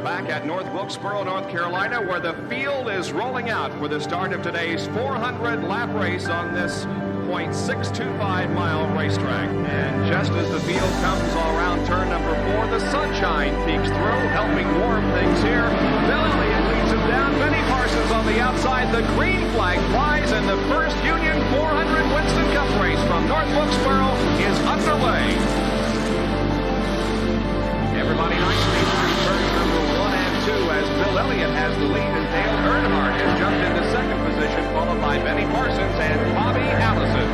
back at North Wilkesboro, North Carolina, where the field is rolling out for the start of today's 400-lap race on this .625-mile racetrack. And just as the field comes all around turn number 4, the sunshine peeks through, helping warm things here. Bill Elliott leads him down. Benny Parsons on the outside. The green flag flies, and the first Union 400 Winston Cup race from North Wilkesboro is underway. Everybody nicely through turns number 1 and 2 as Bill Elliott has the lead and Dale Earnhardt has jumped into second position, followed by Benny Parsons and Bobby Allison.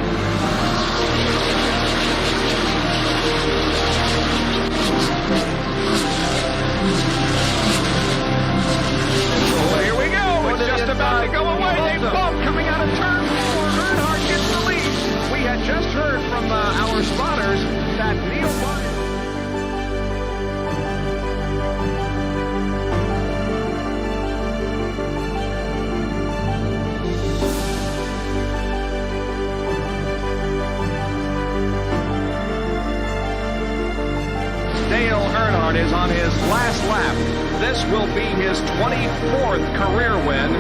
Oh, here we go. It's just about to go away. They bump coming out of turn 4. Earnhardt gets the lead. We had just heard from our spotters that Neil Martin. Dale Earnhardt is on his last lap. This will be his 24th career win.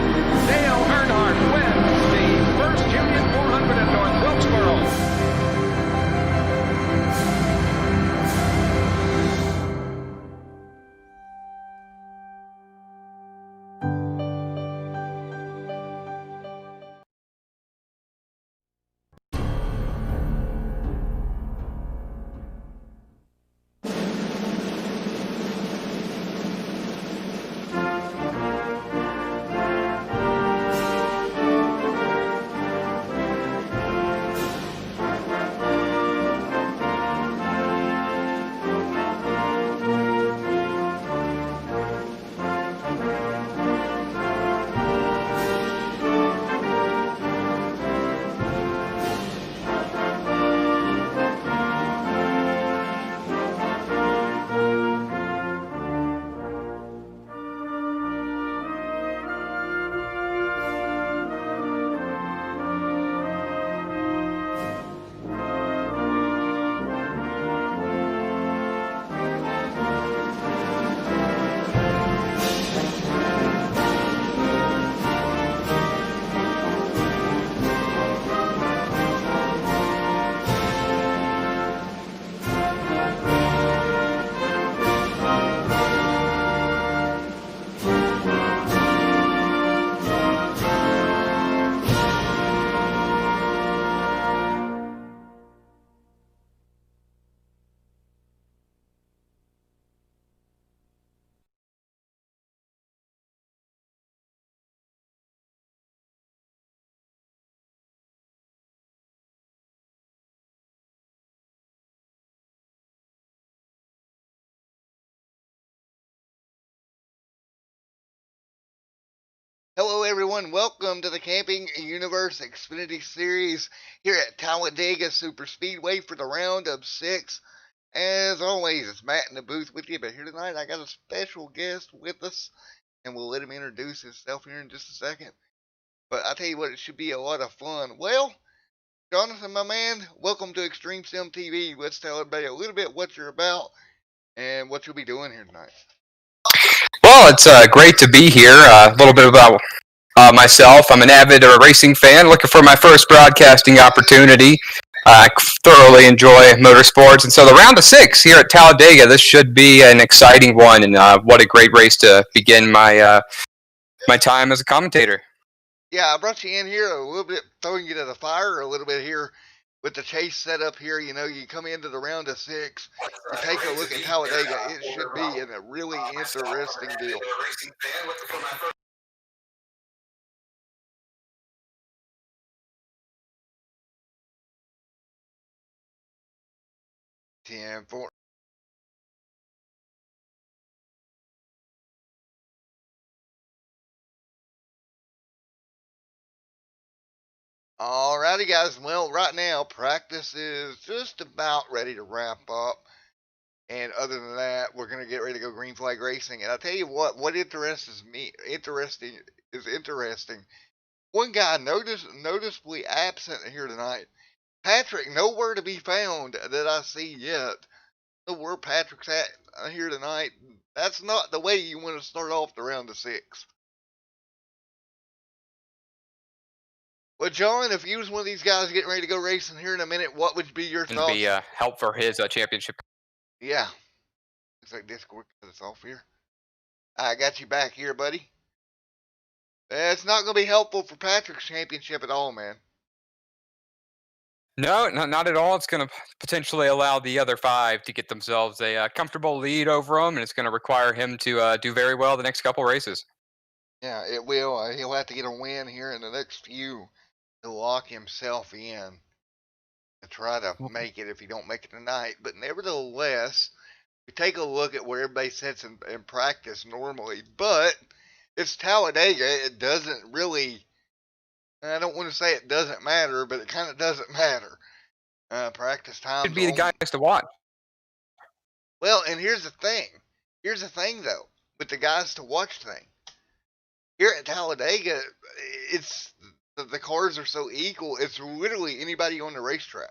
Dale Earnhardt wins the first Union 400 at North Wilkesboro. Hello everyone, welcome to the Camping Universe Xfinity Series here at Talladega Superspeedway for the round of 6. As always, it's Matt in the booth with you, but here tonight I got a special guest with us, and we'll let him introduce himself here in just a second. But I tell you what, it should be a lot of fun. Well, Jonathan, my man, welcome to Extreme Sim TV. Let's tell everybody a little bit what you're about and what you'll be doing here tonight. Well, it's great to be here. A little bit about myself. I'm an avid racing fan, looking for my first broadcasting opportunity. I thoroughly enjoy motorsports, and so the round of 6 here at Talladega, this should be an exciting one, and what a great race to begin my my time as a commentator. Yeah, I brought you in here a little bit, throwing you to the fire a little bit here with the chase set up here. You know, you come into the round of 6, you take a look at Talladega. It should be a really interesting deal. 10-4. Alrighty, guys. Well, right now, practice is just about ready to wrap up. And other than that, we're going to get ready to go green flag racing. And I'll tell you what interests me, interesting. One guy noticeably absent here tonight. Patrick, nowhere to be found that I see yet. where Patrick's at here tonight. That's not the way you want to start off the round of 6. Well, John, if you was one of these guys getting ready to go racing here in a minute, what would be your And thoughts? be help for his championship. Yeah. Looks like Discord cut us off here. I got you back here, buddy. It's not going to be helpful for Patrick's championship at all, man. No, not at all. It's going to potentially allow the other 5 to get themselves a comfortable lead over him, and it's going to require him to do very well the next couple races. Yeah, it will. He'll have to get a win here in the next few to lock himself in to try to make it if he don't make it tonight. But nevertheless, we take a look at where everybody sits in practice normally. But it's Talladega. It doesn't really, I don't want to say it doesn't matter, but it kind of doesn't matter. Practice time Could be the guys to watch. Well, and here's the thing. Here's the thing, though, with the guys to watch thing. Here at Talladega, it's the cars are so equal. It's literally anybody on the racetrack.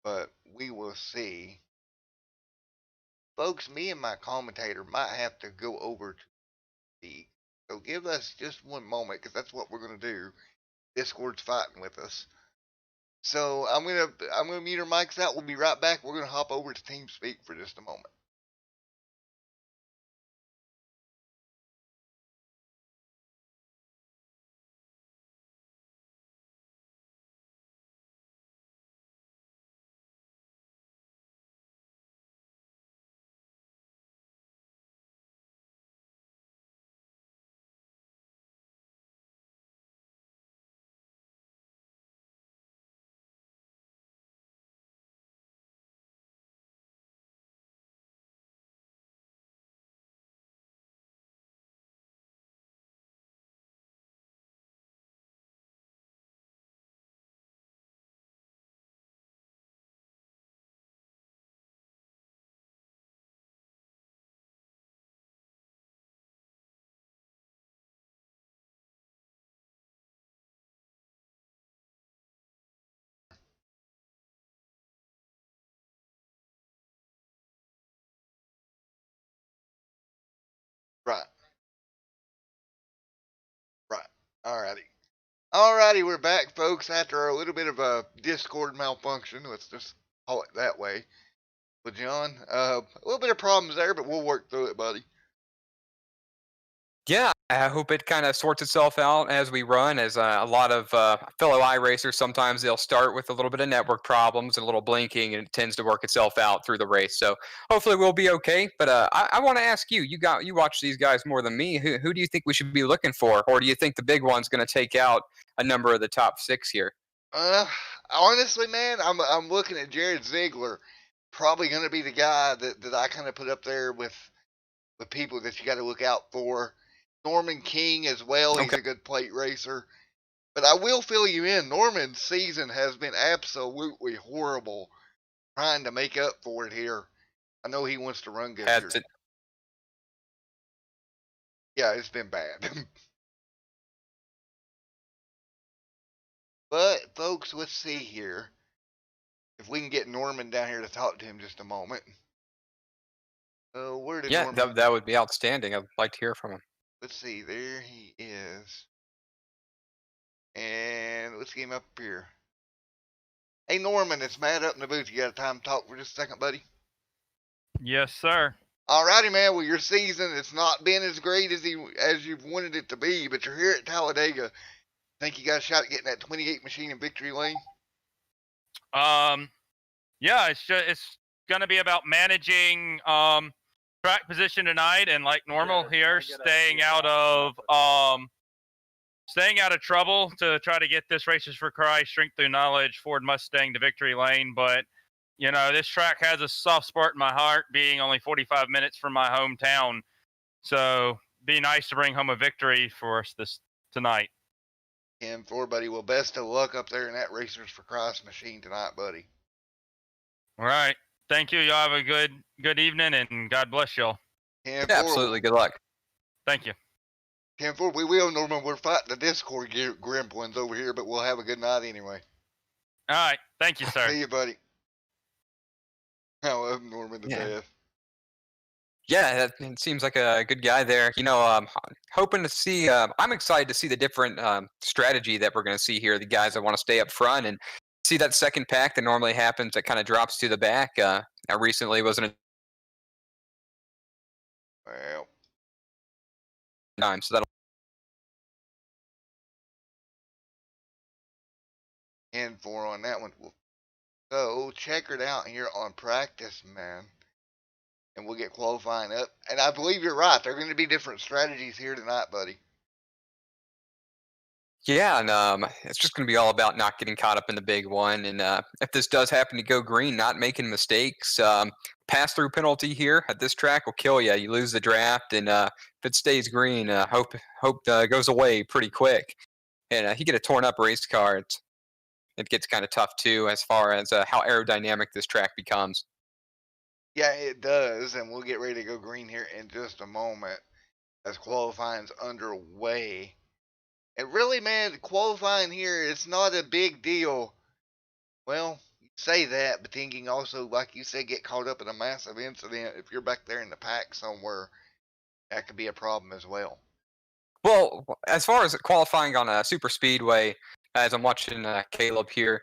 But we will see. Folks, me and my commentator might have to go over to the. So give us just one moment, because that's what we're going to do. Discord's fighting with us. So I'm gonna mute our mics out. We'll be right back. We're gonna hop over to TeamSpeak for just a moment. Right. Right. Alrighty, we're back, folks, after a little bit of a Discord malfunction. Let's just call it that way. With John, a little bit of problems there, but we'll work through it, buddy. Yeah, I hope it kind of sorts itself out as we run. As a lot of fellow iRacers, sometimes they'll start with a little bit of network problems and a little blinking, and it tends to work itself out through the race. So hopefully we'll be okay. But I want to ask you, you watch these guys more than me. Who do you think we should be looking for, or do you think the big one's going to take out a number of the top 6 here? Honestly, man, I'm looking at Jared Ziegler. Probably going to be the guy that I kind of put up there with people that you got to look out for. Norman King as well. He's a good plate racer. But I will fill you in. Norman's season has been absolutely horrible trying to make up for it here. I know he wants to run good here. Yeah, it's been bad. But, folks, let's see here. If we can get Norman down here to talk to him just a moment. Where did Norman... that would be outstanding. I'd like to hear from him. Let's see, there he is. And let's get him up here. Hey, Norman, it's Matt up in the booth. You got time to talk for just a second, buddy? Yes, sir. Alrighty, man. Well, your season, it's not been as great as you've wanted it to be, but you're here at Talladega. Think you got a shot at getting that 28 machine in victory lane? Yeah, it's gonna be about managing track position tonight, and like normal here, staying out of trouble to try to get this Races for Christ Strength Through Knowledge Ford Mustang to victory lane. But you know, this track has a soft spot in my heart, being only 45 minutes from my hometown. So be nice to bring home a victory for us tonight. 10-4, buddy. Well, best of luck up there in that Racers for Christ machine tonight, buddy. All right. Thank you. Y'all have a good evening, and God bless y'all. 10-4. Yeah, absolutely. Good luck. Thank you. 10-4. We will, Norman. We're fighting the Discord gremlins over here, but we'll have a good night anyway. All right. Thank you, sir. See you, buddy. I love Norman to Yeah. death. Yeah, it seems like a good guy there. Hoping to see. I'm excited to see the different strategy that we're going to see here. The guys that want to stay up front and see that second pack that normally happens that kind of drops to the back. I recently wasn't a Well, time, so that'll. 10-4 on that one. So check it out here on practice, man. And we'll get qualifying up. And I believe you're right. There are going to be different strategies here tonight, buddy. Yeah, and it's just going to be all about not getting caught up in the big one. And if this does happen to go green, not making mistakes. Pass-through penalty here at this track will kill you. You lose the draft, and if it stays green, hope goes away pretty quick. And if you get a torn-up race car, it gets kind of tough too, as far as how aerodynamic this track becomes. Yeah, it does. And we'll get ready to go green here in just a moment as qualifying's underway. And really, man, qualifying here, it's not a big deal. Well, you say that, but then you can also, like you said, get caught up in a massive incident. If you're back there in the pack somewhere, that could be a problem as well. Well, as far as qualifying on a super speedway, as I'm watching Caleb here,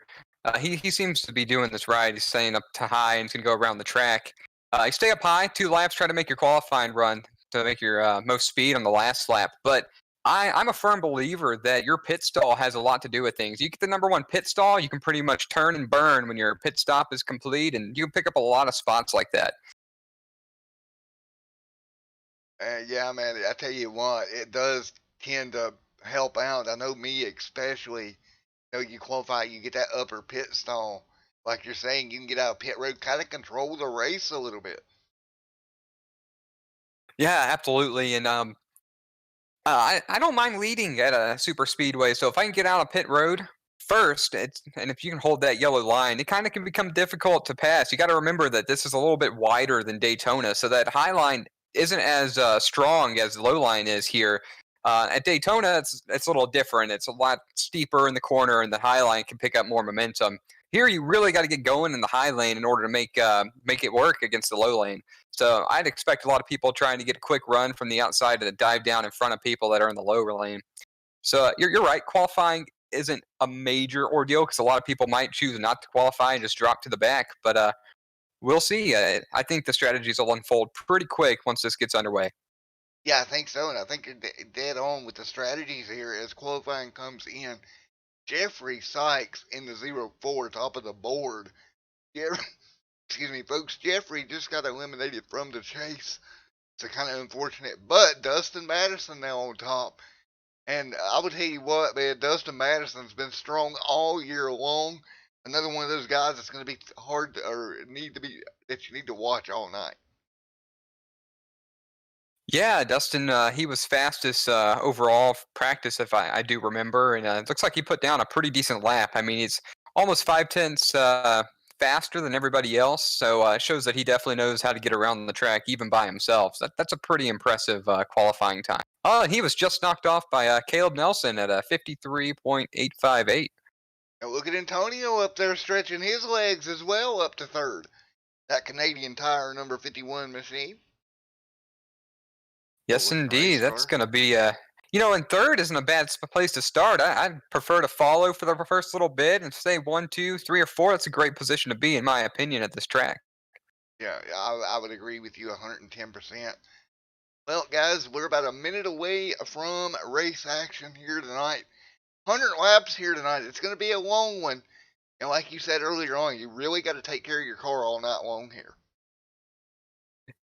he seems to be doing this right. He's staying up to high and he's going to go around the track. You stay up high, 2 laps, try to make your qualifying run to make your most speed on the last lap. But I'm a firm believer that your pit stall has a lot to do with things. You get the number 1 pit stall, you can pretty much turn and burn when your pit stop is complete, and you can pick up a lot of spots like that. Yeah, man, I tell you what, it does tend to help out. I know me especially. You qualify, you get that upper pit stall. Like you're saying, you can get out of pit road, kind of control the race a little bit. Yeah, absolutely. And I don't mind leading at a super speedway. So if I can get out of pit road first, and if you can hold that yellow line, it kind of can become difficult to pass. You got to remember that this is a little bit wider than Daytona, so that high line isn't as strong as the low line is here. At Daytona, it's a little different. It's a lot steeper in the corner, and the high line can pick up more momentum. Here, you really got to get going in the high lane in order to make it work against the low lane. So I'd expect a lot of people trying to get a quick run from the outside to dive down in front of people that are in the lower lane. So you're right. Qualifying isn't a major ordeal because a lot of people might choose not to qualify and just drop to the back. But we'll see. I think the strategies will unfold pretty quick once this gets underway. Yeah, I think so, and I think you're dead on with the strategies here as qualifying comes in. Jeffrey Sykes in the 0-4, top of the board. Excuse me, folks. Jeffrey just got eliminated from the chase. It's kind of unfortunate, but Dustin Madison now on top. And I would tell you what, man, Dustin Madison's been strong all year long. Another one of those guys that's going to be hard to, or that you need to watch all night. Yeah, Dustin, he was fastest overall practice, if I do remember, and it looks like he put down a pretty decent lap. I mean, he's almost 5/10 faster than everybody else, so it shows that he definitely knows how to get around the track even by himself. So that's a pretty impressive qualifying time. Oh, and he was just knocked off by Caleb Nelson at a 53.858. And look at Antonio up there stretching his legs as well up to third. That Canadian Tire number 51 machine. Yes, indeed. That's going to be and third isn't a bad place to start. I'd prefer to follow for the first little bit and say 1, 2, 3, or 4. That's a great position to be, in my opinion, at this track. Yeah, I would agree with you 110%. Well, guys, we're about a minute away from race action here tonight. 100 laps here tonight. It's going to be a long one. And like you said earlier on, you really got to take care of your car all night long here.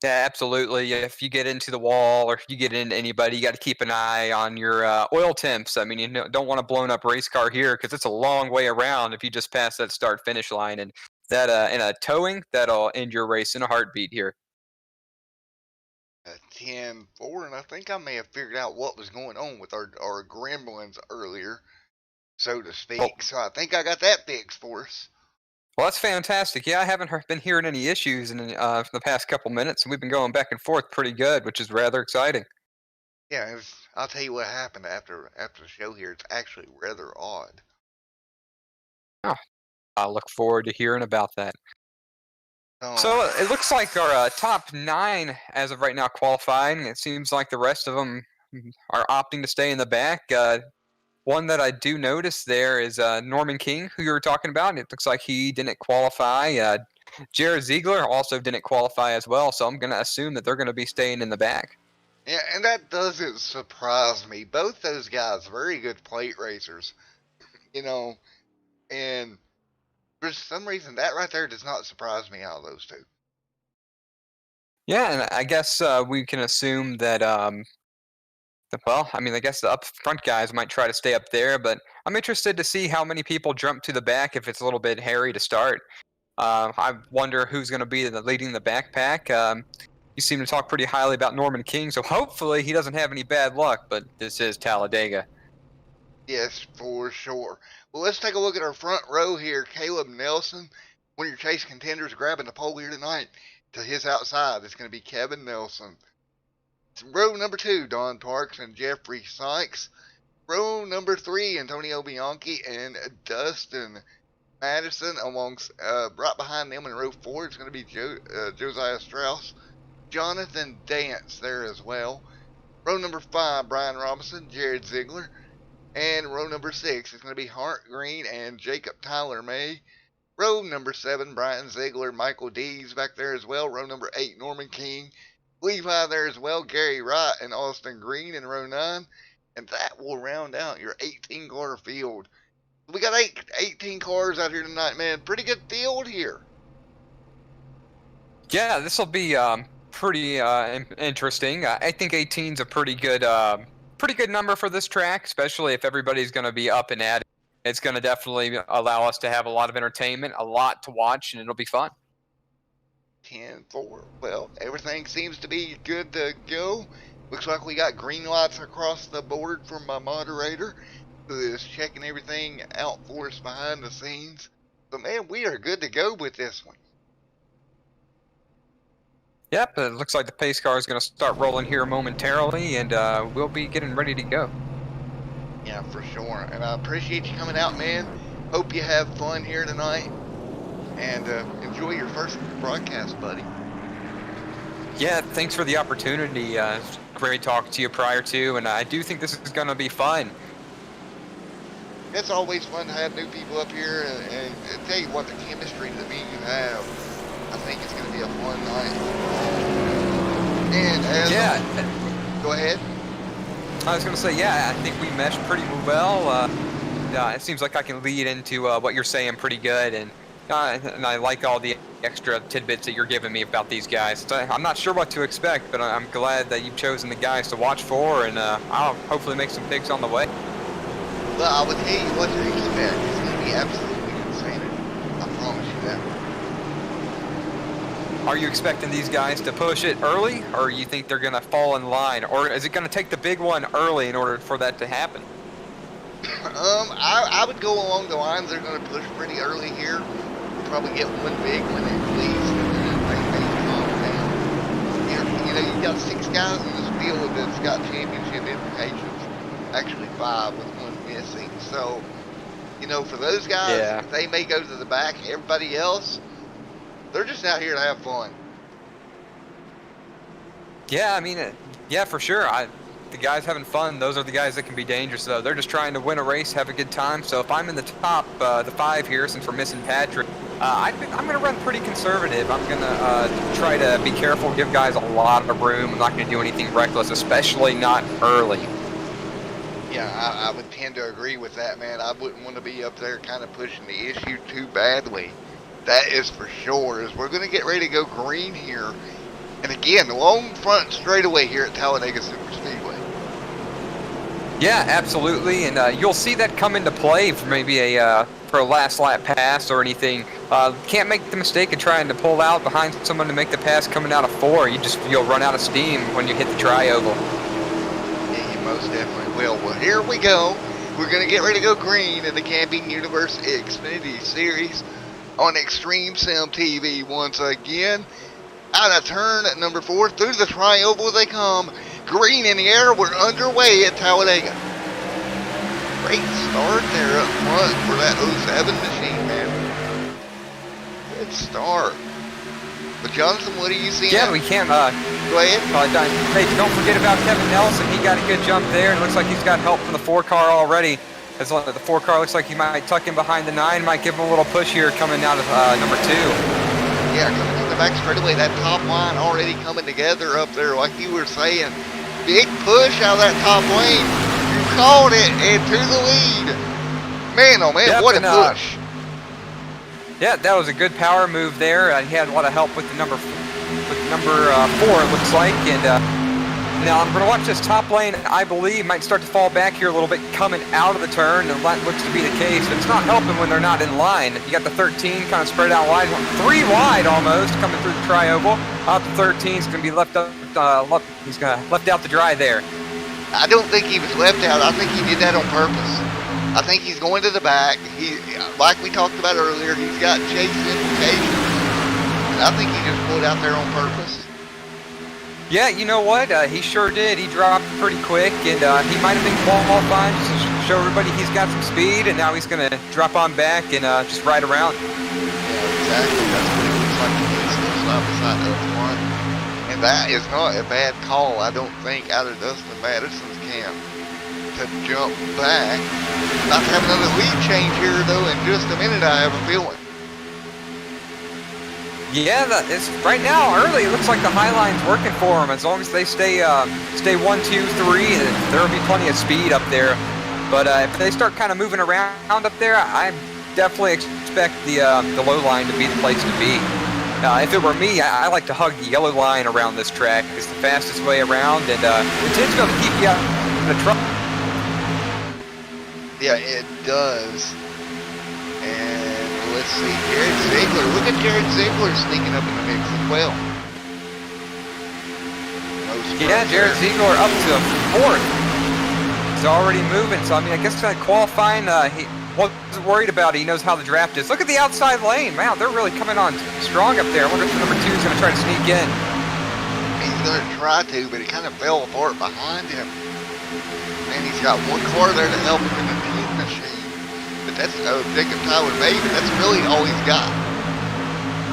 Yeah, absolutely. If you get into the wall or if you get into anybody, you got to keep an eye on your oil temps. I mean, you don't want a blown up race car here because it's a long way around if you just pass that start finish line. And that in a towing, that'll end your race in a heartbeat here. 10-4, and I think I may have figured out what was going on with our gremlins earlier, so to speak. Oh. So I think I got that fixed for us. Well, that's fantastic. Yeah, I haven't been hearing any issues in the past couple minutes, and we've been going back and forth pretty good, which is rather exciting. Yeah, I'll tell you what happened after the show here. It's actually rather odd. Oh, I look forward to hearing about that. So it looks like our top 9 as of right now qualifying. It seems like the rest of them are opting to stay in the back. One that I do notice there is Norman King, who you were talking about. It looks like he didn't qualify. Jared Ziegler also didn't qualify as well, so I'm going to assume that they're going to be staying in the back. Yeah, and that doesn't surprise me. Both those guys, very good plate racers, you know, and for some reason that right there does not surprise me out of those two. Yeah, and I guess we can assume that, well, I mean, I guess the up front guys might try to stay up there, but I'm interested to see how many people jump to the back if it's a little bit hairy to start. I wonder who's going to be leading the backpack. You seem to talk pretty highly about Norman King, so hopefully he doesn't have any bad luck, but this is Talladega. Yes, for sure. Well, let's take a look at our front row here. Caleb Nelson, one of your chase contenders, grabbing the pole here tonight. To his outside, it's going to be Kevin Nelson. Row number 2, Don Parks and Jeffrey Sykes. Row number 3, Antonio Bianchi and Dustin Madison. Amongst right behind them in row 4, it's going to be Josiah Strauss, Jonathan Dance there as well. Row number 5, Brian Robinson, Jared Ziegler. And row number 6 is going to be Hart Green and Jacob Tyler May. Row number 7, Brian Ziegler, Michael Dees back there as well. Row number 8, Norman King, Levi there as well, Gary Wright and Austin Green in row 9. And that will round out your 18-car field. We got 18 cars out here tonight, man. Pretty good field here. Yeah, this will be pretty interesting. I think 18 is a pretty good number for this track, especially if everybody's going to be up and at it. It's going to definitely allow us to have a lot of entertainment, a lot to watch, and it'll be fun. 10-4. Well, everything seems to be good to go. Looks like we got green lights across the board from my moderator, who is checking everything out for us behind the scenes. But man, we are good to go with this one. Yep, it looks like the pace car is going to start rolling here momentarily, and we'll be getting ready to go. Yeah, for sure. And I appreciate you coming out, man. Hope you have fun here tonight. And enjoy your first broadcast, buddy. Yeah, thanks for the opportunity. It's great talking to you prior to, and I do think this is going to be fun. It's always fun to have new people up here, and tell you what, the chemistry that me and you have, I think it's going to be a fun night. And as go ahead. I was going to say, yeah, I think we meshed pretty well. It seems like I can lead into what you're saying pretty good, and I like all the extra tidbits that you're giving me about these guys. So I'm not sure what to expect, but I'm glad that you've chosen the guys to watch for, and I'll hopefully make some picks on the way. Well, I will tell you what to expect. It's going to be absolutely insanity. I promise you that. Are you expecting these guys to push it early, or you think they're going to fall in line, or is it going to take the big one early in order for that to happen? I would go along the lines they're going to push pretty early here. We'll probably get one big one at least, and then they may calm down. You know, you've got 6 guys in this field that's got championship implications. Actually 5 with one missing. So, you know, for those guys, they may go to the back. Everybody else, they're just out here to have fun. Yeah, I mean, yeah, for sure. The guys having fun, those are the guys that can be dangerous, though. They're just trying to win a race, have a good time. So if I'm in the top, the 5 here, since we're missing Patrick, I'm going to run pretty conservative. I'm going to try to be careful, give guys a lot of room. I'm not going to do anything reckless, especially not early. Yeah, I would tend to agree with that, man. I wouldn't want to be up there kind of pushing the issue too badly. That is for sure. As we're going to get ready to go green here. And again, long front straightaway here at Talladega Superspeedway. Yeah, absolutely, and you'll see that come into play for maybe for a last lap pass or anything. Can't make the mistake of trying to pull out behind someone to make the pass coming out of 4. You'll run out of steam when you hit the tri-oval. Yeah, you most definitely will. Well, here we go. We're going to get ready to go green in the Camping Universe Xfinity Series on Extreme Sim TV once again. Out of turn at number 4, through the tri-oval they come. Green in the air, we're underway at Talladega. Great start there up front for that 07 machine, man. Good start. But Jonathan, what are you seeing? Yeah, we can. Go ahead. Hey, don't forget about Kevin Nelson. He got a good jump there. It looks like he's got help from the 4 car already. As long as the 4 car looks like he might tuck in behind the 9, might give him a little push here coming out of number 2. Yeah, coming in the back straightaway, that top line already coming together up there, like you were saying. Big push out of that top lane. You called it, and to the lead. Man, oh man, Yep, what a push. Yeah, that was a good power move there. He had a lot of help with the number 4, it looks like. And now I'm going to watch this top lane, I believe, might start to fall back here a little bit coming out of the turn, and that looks to be the case. But it's not helping when they're not in line. You got the 13 kind of spread out wide, 3 wide almost coming through the tri-oval. Out the 13 is going to be left up. He's going to left out the dry there. I don't think he was left out. I think he did that on purpose. I think he's going to the back. He, like we talked about earlier, he's got chase implications. I think he just pulled out there on purpose. Yeah, you know what? He sure did. He dropped pretty quick, and he might have been qualifying just to show everybody he's got some speed, and now he's going to drop on back and just ride around. Yeah, exactly. That's what it looks like. He's still side by side up front. And that is not a bad call, I don't think, out of Dustin Madison's camp to jump back. About to have another lead change here, though, in just a minute, I have a feeling. Yeah, it's right now early. It looks like the high line's working for them. As long as they stay 1, 2, 3, there'll be plenty of speed up there. But if they start kind of moving around up there, I definitely expect the low line to be the place to be. If it were me, I like to hug the yellow line around this track. It's the fastest way around, and it's going to keep you out of the trouble. Yeah, it does. And let's see, Jared Ziegler. Look at Jared Ziegler sneaking up in the mix as well. Yeah, Jared Ziegler up to 4th. He's already moving, so I mean, I guess qualifying, he wasn't worried about it. He knows how the draft is. Look at the outside lane. Wow, they're really coming on strong up there. I wonder if the number 2 is going to try to sneak in. He's going to try to, but he kind of fell apart behind him. And he's got 1 car there to help him in the team machine. But that's Jacob Tyler Maven. That's really all he's got.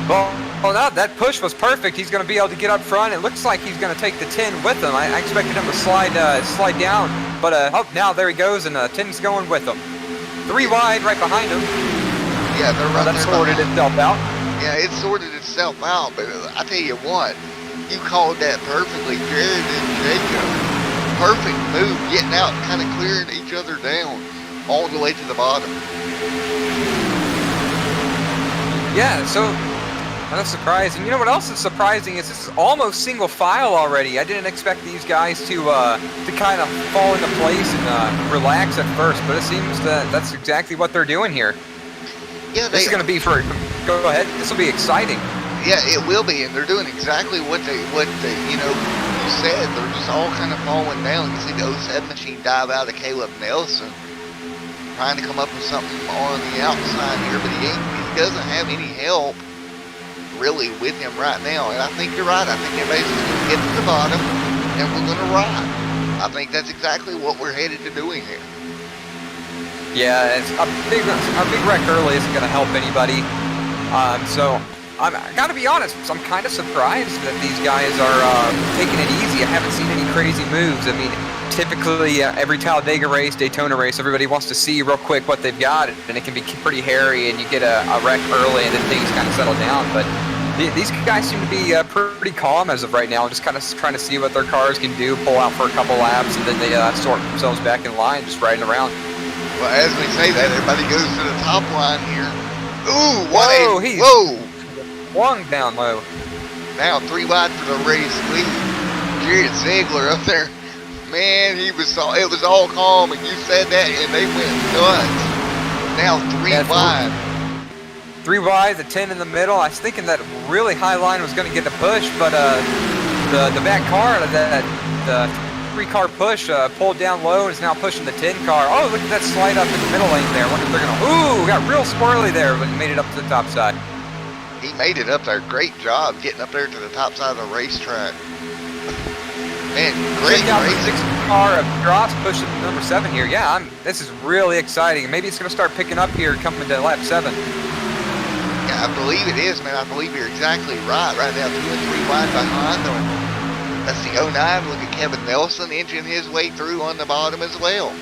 Well, no, that push was perfect. He's going to be able to get up front. It looks like he's going to take the 10 with him. I expected him to slide down, but oh, now there he goes, and 10's going with him. 3 wide right behind him. Yeah, they're right there. That sorted itself out. Yeah, it sorted itself out, but I tell you what, you called that perfectly, Jared and Jacob. Perfect move, getting out, kind of clearing each other down all the way to the bottom. Yeah, so that's surprising. You know what else is surprising is this is almost single file already. I didn't expect these guys to kind of fall into place and relax at first, but it seems that that's exactly what they're doing here. Yeah, this is going to be for. Go ahead. This will be exciting. Yeah, it will be, and they're doing exactly what they you know, you said. They're just all kind of falling down. You see the 07 machine dive out of Caleb Nelson, trying to come up with something on the outside here, but he doesn't have any help really with him right now. And I think you're right. I think everybody's just going to get to the bottom, and we're going to ride. I think that's exactly what we're headed to doing here. Yeah, it's a big wreck early isn't going to help anybody. So I got to be honest, I'm kind of surprised that these guys are taking it easy. I haven't seen any crazy moves. I mean, typically every Talladega race, Daytona race, everybody wants to see real quick what they've got, and it can be pretty hairy, and you get a wreck early, and then things kind of settle down. But these guys seem to be pretty calm as of right now, just kind of trying to see what their cars can do, pull out for a couple laps, and then they sort themselves back in line, just riding around. Well, as we say that, everybody goes to the top line here. Ooh, whoa! Swung down low. Now 3 wide for the race lead. Jared Ziegler up there. Man, it was all calm, and you said that, and they went nuts. Now 3 wide. 3 wide, the 10 in the middle. I was thinking that really high line was going to get the push, but the back car, the 3-car push pulled down low and is now pushing the 10 car. Oh, look at that slide up in the middle lane there. I wonder if they're going to... Ooh, got real squirrely there, but made it up to the top side. He made it up there. Great job getting up there to the top side of the racetrack. Man, great racing. 6-car of drops pushing number 7 here. Yeah, this is really exciting. Maybe it's going to start picking up here coming to lap 7. Yeah, I believe it is, man. I believe you're exactly right. Right now, 2 and 3 wide behind them. That's the 09. Look at Kevin Nelson inching his way through on the bottom as well.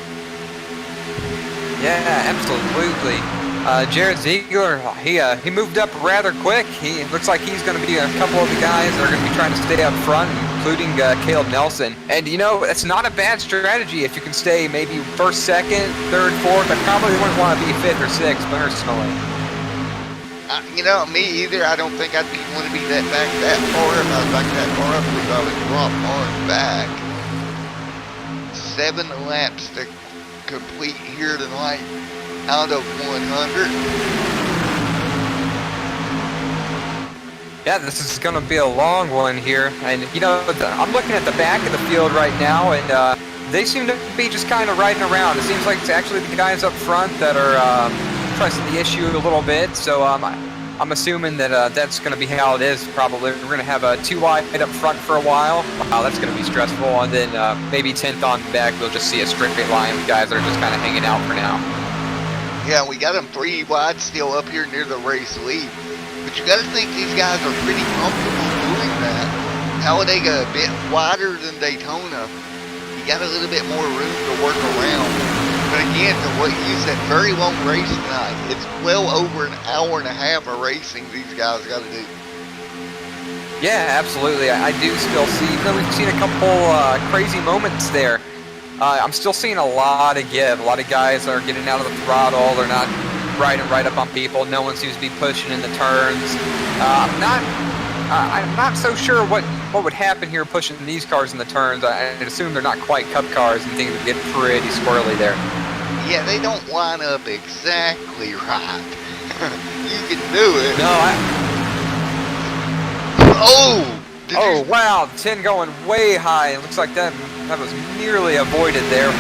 Yeah, absolutely. Jared Ziegler, he moved up rather quick. He looks like he's going to be a couple of the guys that are going to be trying to stay up front, including Caleb Nelson. And, you know, it's not a bad strategy if you can stay maybe first, second, third, fourth. I probably wouldn't want to be fifth or sixth, personally. You know, me either. I don't think I'd want to be that far. If I was back that far up, I would drop on back. 7 laps to complete here tonight out of 100. Yeah, this is going to be a long one here. And, you know, I'm looking at the back of the field right now, and they seem to be just kind of riding around. It seems like it's actually the guys up front that are pressing the issue a little bit. So I'm assuming that that's going to be how it is, probably. We're going to have a 2 wide up front for a while. Wow, that's going to be stressful. And then maybe 10th on back, we'll just see a straight line with guys that are just kind of hanging out for now. Yeah, we got them 3 wide still up here near the race lead. But you got to think these guys are pretty comfortable doing that. Talladega a bit wider than Daytona. You got a little bit more room to work around. But again, to what you said, very long race tonight. It's well over an hour and a half of racing these guys got to do. Yeah, absolutely. I do still see, you know, we've seen a couple crazy moments there. I'm still seeing a lot of give. A lot of guys are getting out of the throttle. They're not riding right up on people. No one seems to be pushing in the turns. I'm not so sure what would happen here pushing these cars in the turns. I'd assume they're not quite Cup cars and things would get pretty squirrely there. Yeah, they don't line up exactly right. You can do it. No, Oh, wow, 10 going way high. It looks like that was nearly avoided there.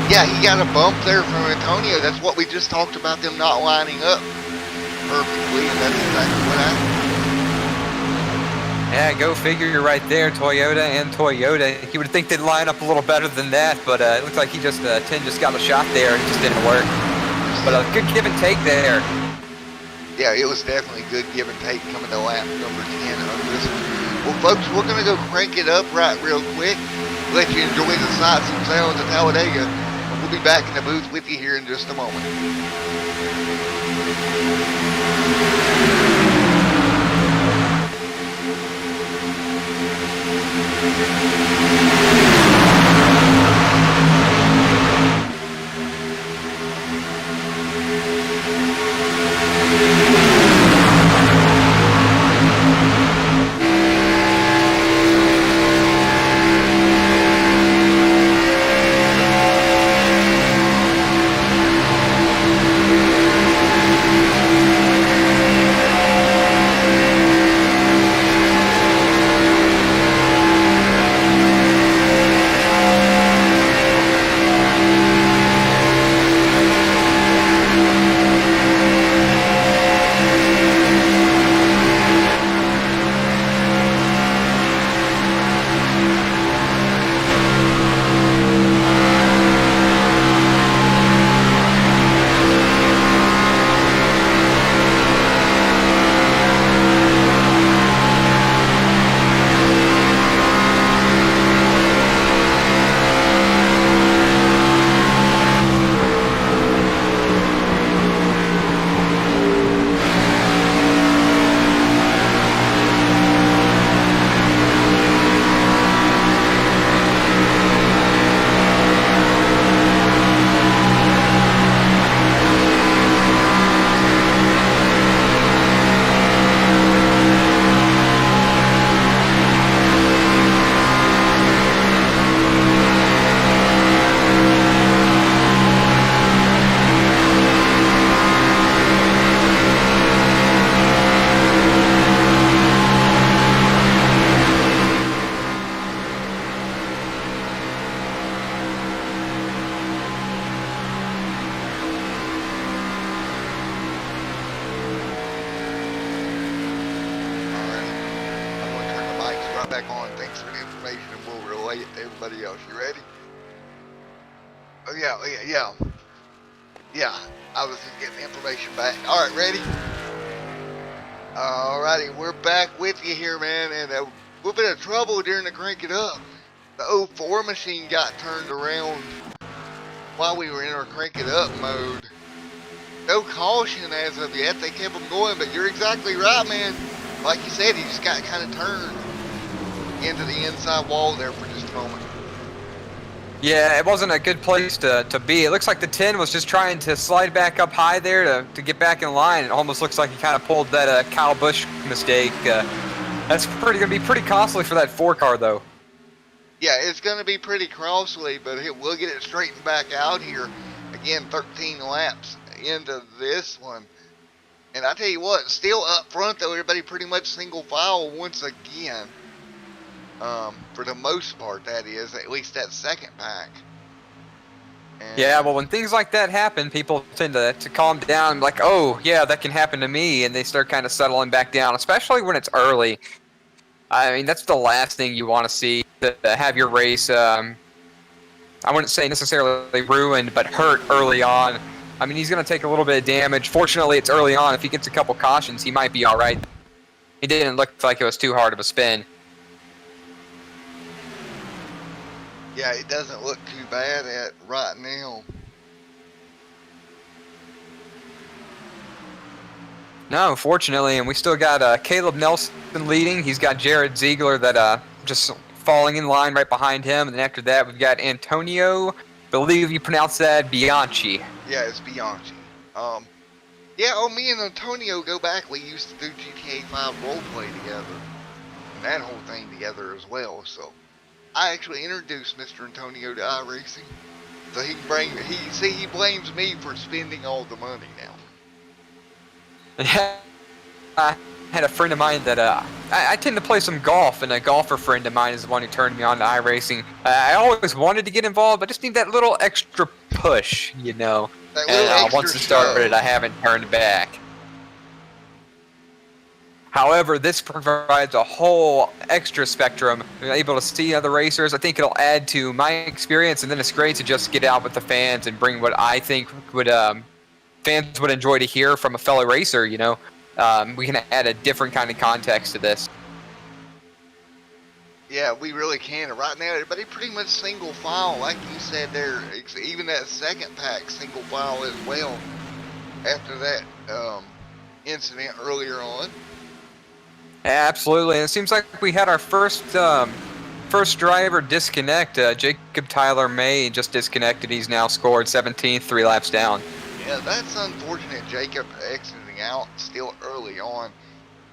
Yeah, he got a bump there from Antonio. That's what we just talked about, them not lining up perfectly, and that's exactly what happened. Yeah, go figure, you're right there, Toyota and Toyota. You would think they'd line up a little better than that, but it looks like he just, 10 just got a shot there and it just didn't work. But a good give and take there. Yeah, it was definitely good give and take coming to lap number 10 on this one. Well, folks, we're going to go crank it up right real quick. Let you enjoy the sights and sounds of Talladega. We'll be back in the booth with you here in just a moment. Back on. Thanks for the information, and we'll relay it to everybody else. You ready? Oh yeah. I was just getting the information back. All right, ready? Alrighty, we're back with you here, man, and a little bit of trouble during the crank it up. The 04 machine got turned around while we were in our crank it up mode. No caution as of yet. They kept them going, but you're exactly right, man. Like you said, he just got kind of turned into the inside wall there for just a moment. Yeah, it wasn't a good place to be. It looks like the 10 was just trying to slide back up high there to get back in line. It almost looks like he kind of pulled that Kyle Busch mistake. That's going to be pretty costly for that 4 car, though. Yeah, it's going to be pretty costly, but we'll get it straightened back out here. Again, 13 laps into this one. And I tell you what, still up front, though, everybody pretty much single file once again. For the most part, that is, at least that second pack. And yeah, well, when things like that happen, people tend to calm down, like, oh, yeah, that can happen to me, and they start kind of settling back down, especially when it's early. I mean, that's the last thing you want to see, to have your race, I wouldn't say necessarily ruined, but hurt early on. I mean, he's going to take a little bit of damage. Fortunately, it's early on. If he gets a couple cautions, he might be all right. He didn't look like it was too hard of a spin. yeah, it doesn't look too bad right now. No, fortunately, and we still got Caleb Nelson leading. He's got Jared Ziegler that just falling in line right behind him. And then after that, we've got Antonio, believe you pronounce that, Bianchi. Yeah, it's Bianchi. Yeah, me and Antonio go back. We used to do GTA 5 roleplay together. And that whole thing together as well, so. I actually introduced Mr. Antonio to iRacing. So he blames me for spending all the money now. I had a friend of mine that I tend to play some golf, and a golfer friend of mine is the one who turned me on to iRacing. I always wanted to get involved, but I just need that little extra push, you know. That little And extra once it started, shove. I haven't turned back. However, this provides a whole extra spectrum. You're able to see other racers. I think it'll add to my experience, and then it's great to just get out with the fans and bring what I think would fans would enjoy to hear from a fellow racer. You know, we can add a different kind of context to this. Yeah, we really can. Right now, everybody pretty much single file, like you said there. Even that second pack single file as well. After that incident earlier on. Absolutely, and it seems like we had our first driver disconnect. Jacob Tyler May just disconnected. He's now scored 17th, 3 laps down. Yeah, that's unfortunate. Jacob exiting out still early on.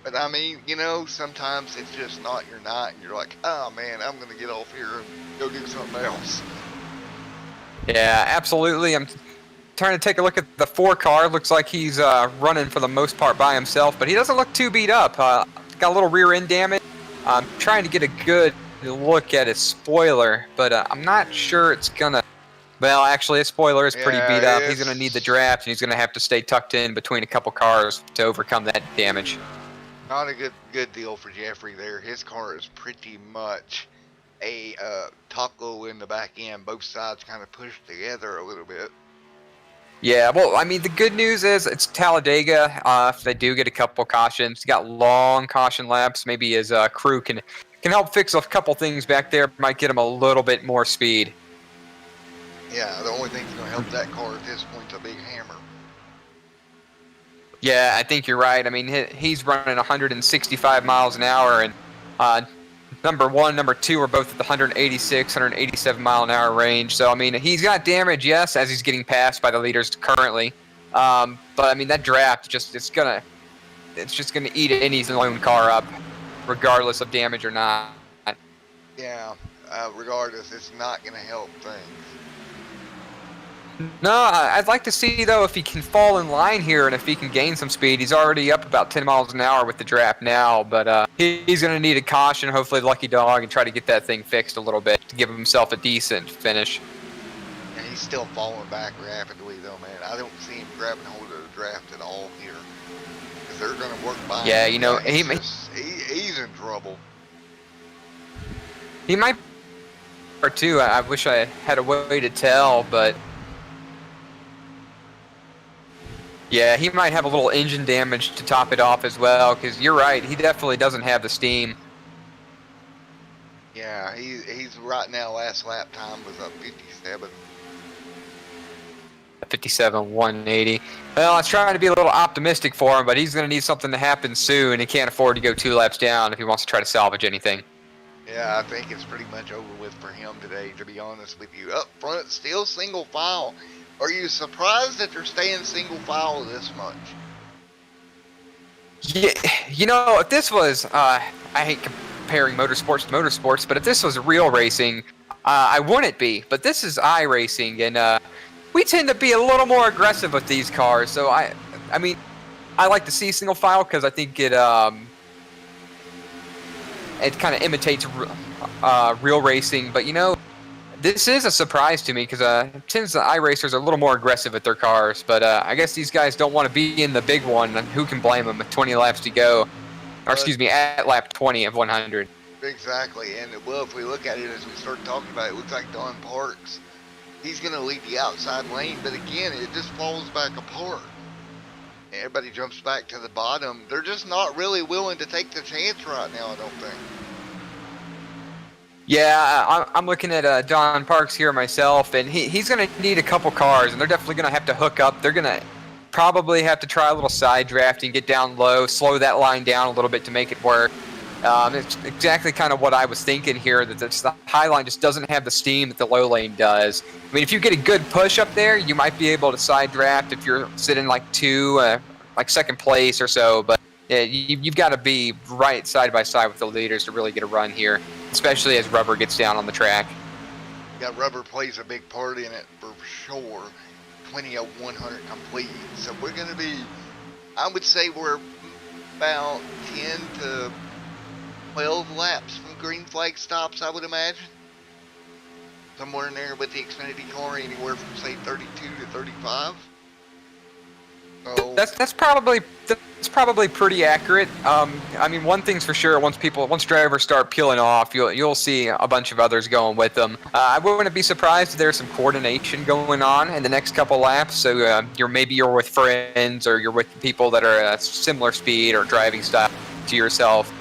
But I mean, you know, sometimes it's just not your night, and you're like, oh man, I'm gonna get off here and go do something else. Yeah, absolutely. I'm trying to take a look at the 4 car. Looks like he's running for the most part by himself, but he doesn't look too beat up. Got a little rear end damage. I'm trying to get a good look at his spoiler, but I'm not sure it's gonna. Well, actually, his spoiler is pretty beat up. He's gonna need the draft, and he's gonna have to stay tucked in between a couple cars to overcome that damage. Not a good deal for Jeffrey there. His car is pretty much a taco in the back end. Both sides kind of pushed together a little bit. Yeah, well, I mean, the good news is it's Talladega. If they do get a couple cautions, he got long caution laps. Maybe his crew can help fix a couple things back there. Might get him a little bit more speed. Yeah, the only thing that's going to help that car at this point is a big hammer. Yeah, I think you're right. I mean, he's running 165 miles an hour, and number 1, number 2 are both at the 186, 187 mile an hour range. So, I mean, he's got damage, yes, as he's getting passed by the leaders currently. But I mean, that draft it's just gonna eat any lone car up, regardless of damage or not. Yeah, regardless, it's not going to help things. No, I'd like to see, though, if he can fall in line here and if he can gain some speed. He's already up about 10 miles an hour with the draft now, but he's going to need a caution, hopefully Lucky Dog, and try to get that thing fixed a little bit to give himself a decent finish. And he's still falling back rapidly, though, man. I don't see him grabbing hold of the draft at all here. Because they're going to work by him. Yeah, you know, he's in trouble. He might, or two. I wish I had a way to tell, but Yeah, he might have a little engine damage to top it off as well, because you're right, he definitely doesn't have the steam. Yeah, he's right now. Last lap time was a 57. 57, 180. Well, I was trying to be a little optimistic for him, but he's going to need something to happen soon. He can't afford to go 2 laps down if he wants to try to salvage anything. Yeah, I think it's pretty much over with for him today, to be honest with you. Up front, still single file. Are you surprised that they're staying single file this much? Yeah, you know, if this was, I hate comparing motorsports to motorsports, but if this was real racing, I wouldn't be. But this is iRacing, and we tend to be a little more aggressive with these cars. So I mean, I like to see single file because I think it kind of imitates real racing. But you know, this is a surprise to me because it tends the iRacers are a little more aggressive with their cars. But I guess these guys don't want to be in the big one. And who can blame them? 20 laps to go, or excuse me, at lap 20 of 100. Exactly, and well, if we look at it as we start talking about it, it looks like Don Parks. He's going to lead the outside lane, but again, it just falls back apart. Everybody jumps back to the bottom. They're just not really willing to take the chance right now, I don't think. Yeah, I'm looking at Don Parks here myself, and he's going to need a couple cars, and they're definitely going to have to hook up. They're going to probably have to try a little side drafting, get down low, slow that line down a little bit to make it work. It's exactly kind of what I was thinking here, that the high line just doesn't have the steam that the low lane does. I mean, if you get a good push up there, you might be able to side draft if you're sitting like second place or so, but yeah, you've got to be right side by side with the leaders to really get a run here, especially as rubber gets down on the track. Yeah, rubber plays a big part in it for sure. 20 of 100 complete. So we're going to be, I would say we're about 10 to 12 laps from green flag stops, I would imagine. Somewhere in there with the Xfinity car, anywhere from say 32 to 35. So That's probably pretty accurate. I mean, one thing's for sure: once drivers start peeling off, you'll see a bunch of others going with them. I wouldn't be surprised if there's some coordination going on in the next couple laps. So you're with friends, or you're with people that are a similar speed or driving style to yourself.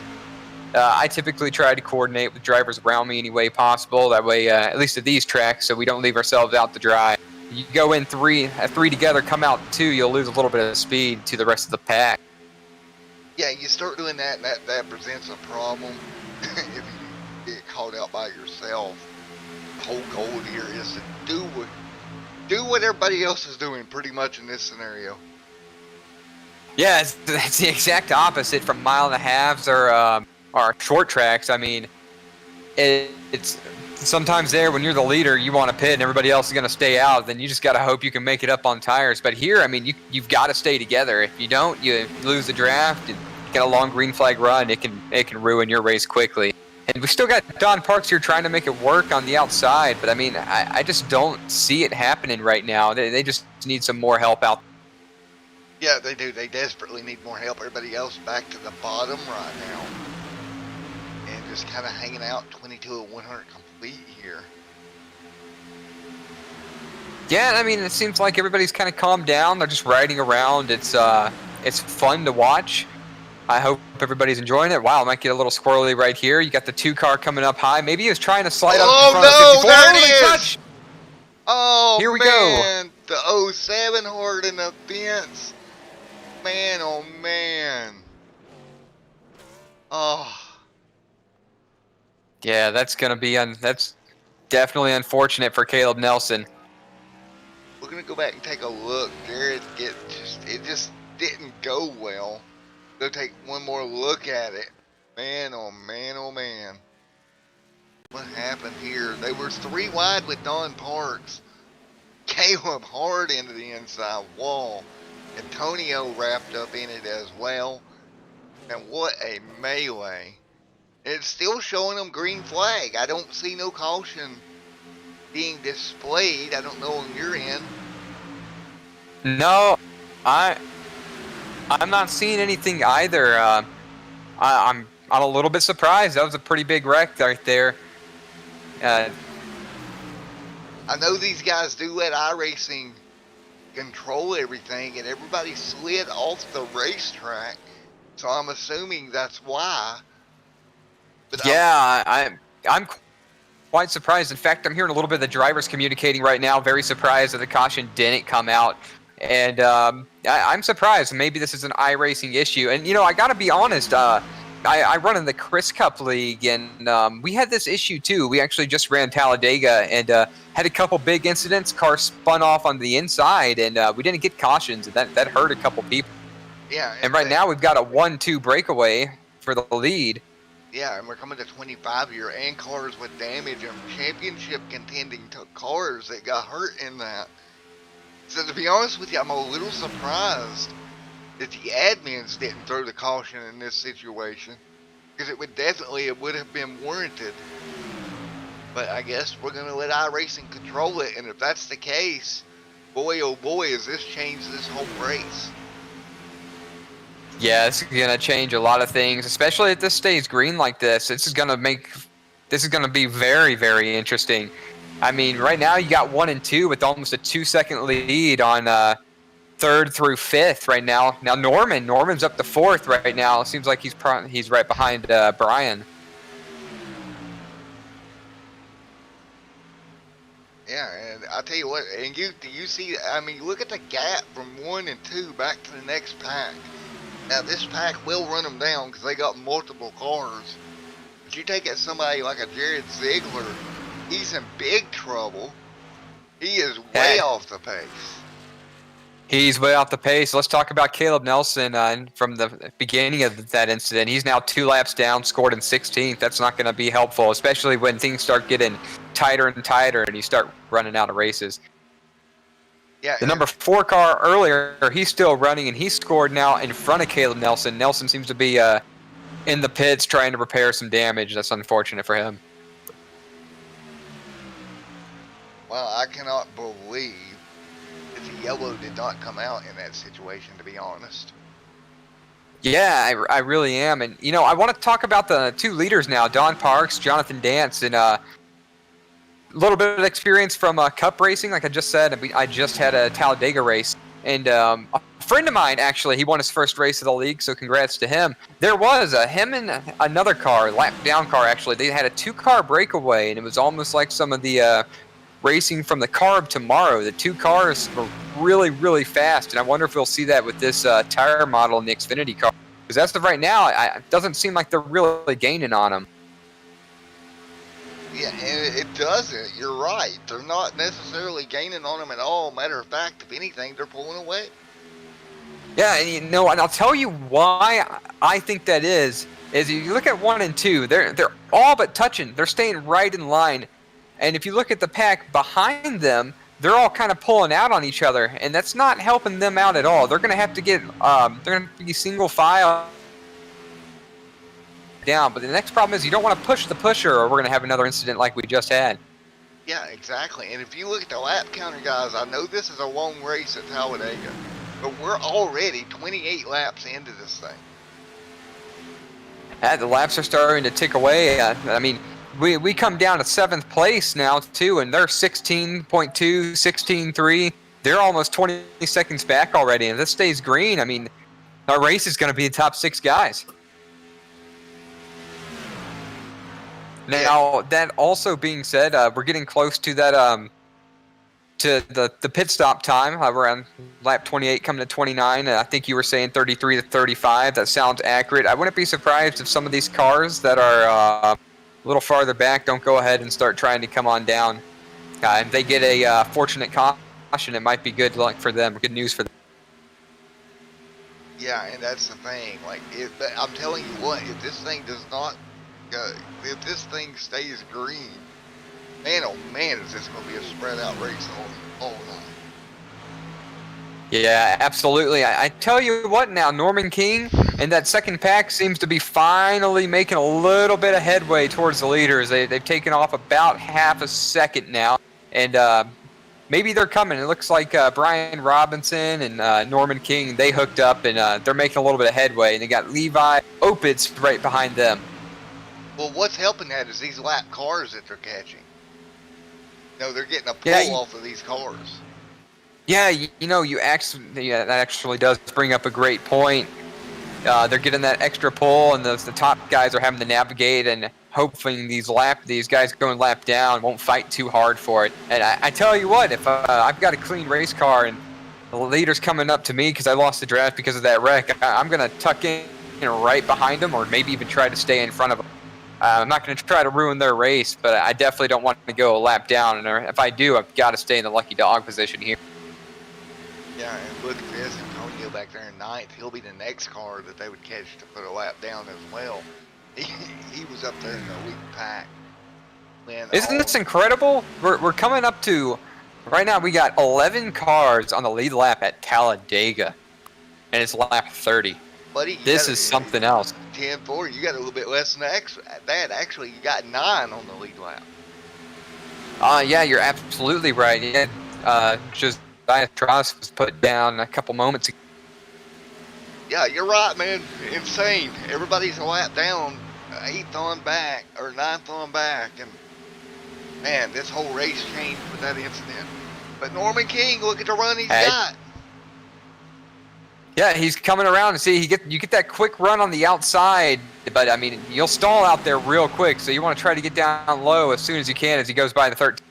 I typically try to coordinate with drivers around me any way possible. That way, at least at these tracks, so we don't leave ourselves out to dry. You go in three together, come out 2, you'll lose a little bit of speed to the rest of the pack. yeah, you start doing that, and that presents a problem if you get caught out by yourself. The whole goal here is to do what everybody else is doing, pretty much in this scenario. Yeah, it's the exact opposite from 1.5 miles or short tracks. I mean, it's sometimes there when you're the leader, you want to pit and everybody else is going to stay out. Then you just got to hope you can make it up on tires. But here, I mean, you've got to stay together. If you don't, you lose the draft and get a long green flag run. It can ruin your race quickly. And we still got Don Parks here trying to make it work on the outside. But I mean, I just don't see it happening right now. They just need some more help out. Yeah, they do. They desperately need more help. Everybody else back to the bottom right now. And just kind of hanging out 22 of 100 complete here. Yeah, I mean, it seems like everybody's kind of calmed down. They're just riding around. It's fun to watch. I hope everybody's enjoying it. Wow, I might get a little squirrely right here. You got the 2 car coming up high. Maybe he was trying to slide up in front of 54. There it is! Touch. Oh, here we man. Go. The 07 hard in the fence. Man, oh, man. Oh. Yeah, that's definitely unfortunate for Caleb Nelson. We're going to go back and take a look. Jared, it just didn't go well. Go take one more look at it. Man, oh, man, oh, man. What happened here? They were 3 wide with Don Parks. Caleb hard into the inside wall. Antonio wrapped up in it as well. And what a melee. It's still showing them green flag. I don't see no caution being displayed. I don't know on your end. No, I'm not seeing anything either. I'm a little bit surprised. That was a pretty big wreck right there. I know these guys do let iRacing control everything, and everybody slid off the racetrack. So I'm assuming that's why. But Yeah, I'm quite surprised. In fact, I'm hearing a little bit of the drivers communicating right now. Very surprised that the caution didn't come out. And I'm surprised. Maybe this is an iRacing issue. And, I got to be honest. I run in the Chris Cup League, and we had this issue too. We actually just ran Talladega and had a couple big incidents. Cars spun off on the inside, and we didn't get cautions, and that hurt a couple people. yeah, And right now we've got a 1-2 breakaway for the lead. Yeah, and we're coming to 25 here, and cars with damage, and championship contending cars that got hurt in that. So to be honest with you, I'm a little surprised that the admins didn't throw the caution in this situation, because it would have been warranted. But I guess we're gonna let iRacing control it, and if that's the case, boy oh boy, has this changed this whole race. Yeah, it's gonna change a lot of things, especially if this stays green like this. This is gonna be very, very interesting. I mean, right now you got 1 and 2 with almost a 2-second lead on third through fifth right now. Now Norman's up to fourth right now. It seems like he's right behind Brian. Yeah, and I tell you what, and do you see? I mean, look at the gap from 1 and 2 back to the next pack. Now this pack will run them down because they got multiple cars. But you take at somebody like a Jared Ziegler, he's in big trouble. He is way off the pace. He's way off the pace. Let's talk about Caleb Nelson from the beginning of that incident. He's now 2 laps down, scored in 16th. That's not going to be helpful, especially when things start getting tighter and tighter and you start running out of races. Yeah, the number 4 car earlier, he's still running, and he scored now in front of Caleb Nelson. Nelson seems to be in the pits trying to repair some damage. That's unfortunate for him. Well, I cannot believe that the yellow did not come out in that situation, to be honest. Yeah, I really am. And, I want to talk about the 2 leaders now, Don Parks, Jonathan Dance, and a little bit of experience from Cup racing. Like I just said, I just had a Talladega race. And a friend of mine, actually, he won his first race of the league, so congrats to him. There was him and another car, lap down car, actually. They had a 2-car breakaway, and it was almost like some of the racing from the carb tomorrow. The 2 cars were really, really fast, and I wonder if we'll see that with this tire model in the Xfinity car. Because as of right now, it doesn't seem like they're really gaining on them. Yeah, and it doesn't. You're right. They're not necessarily gaining on them at all. Matter of fact, if anything, they're pulling away. Yeah, and and I'll tell you why I think that is you look at 1 and 2, they're all but touching. They're staying right in line. And if you look at the pack behind them, they're all kind of pulling out on each other, and that's not helping them out at all. They're going to have to get they're going to be single file down. But the next problem is you don't want to push the pusher, or we're going to have another incident like we just had. Yeah, exactly. And if you look at the lap counter, guys, I know this is a long race at Talladega, but we're already 28 laps into this thing. The laps are starting to tick away. I mean, we come down to 7th place now, too, and they're 16.2, 16.3. They're almost 20 seconds back already. And if this stays green, I mean, our race is going to be the top 6 guys. Now, that also being said, we're getting close to that to the pit stop time, around lap 28 coming to 29. I think you were saying 33 to 35. That sounds accurate. I wouldn't be surprised if some of these cars that are a little farther back don't go ahead and start trying to come on down. If they get a fortunate caution, it might be good luck for them, good news for them. Yeah, and that's the thing. Like, I'm telling you what, if this thing does not, if this thing stays green, man, oh man, is this going to be a spread out race all night. Yeah, absolutely. I tell you what now, Norman King and that second pack seems to be finally making a little bit of headway towards the leaders. They've taken off about half a second now, and maybe they're coming. It looks like Brian Robinson and Norman King, they hooked up, and they're making a little bit of headway. And they got Levi Opitz right behind them. Well, what's helping that is these lap cars that they're catching. No, they're getting a pull off of these cars. Yeah, that actually does bring up a great point. They're getting that extra pull, and the top guys are having to navigate and hoping these guys going lap down won't fight too hard for it. And I tell you what, if I've got a clean race car and the leader's coming up to me because I lost the draft because of that wreck, I'm going to tuck in right behind them, or maybe even try to stay in front of them. I'm not going to try to ruin their race, but I definitely don't want to go a lap down. And if I do, I've got to stay in the lucky dog position here. Yeah, and look at this, Antonio back there in ninth. He'll be the next car that they would catch to put a lap down as well. He was up there in the lead pack. Isn't this incredible? We're coming up to, right now we got 11 cars on the lead lap at Talladega, and it's lap 30. Buddy, this is something else. 10-4, you got a little bit less than that. Actually, you got 9 on the lead lap. Yeah, you're absolutely right. Yeah, Josiah Tross was put down a couple moments ago. Yeah, you're right, man. Insane. Everybody's a lap down, 8th on back, or 9th on back, and man, this whole race changed with that incident. But Norman King, look at the run he's got. Yeah, he's coming around and see you get that quick run on the outside, but I mean you'll stall out there real quick, so you want to try to get down low as soon as you can as he goes by the 13.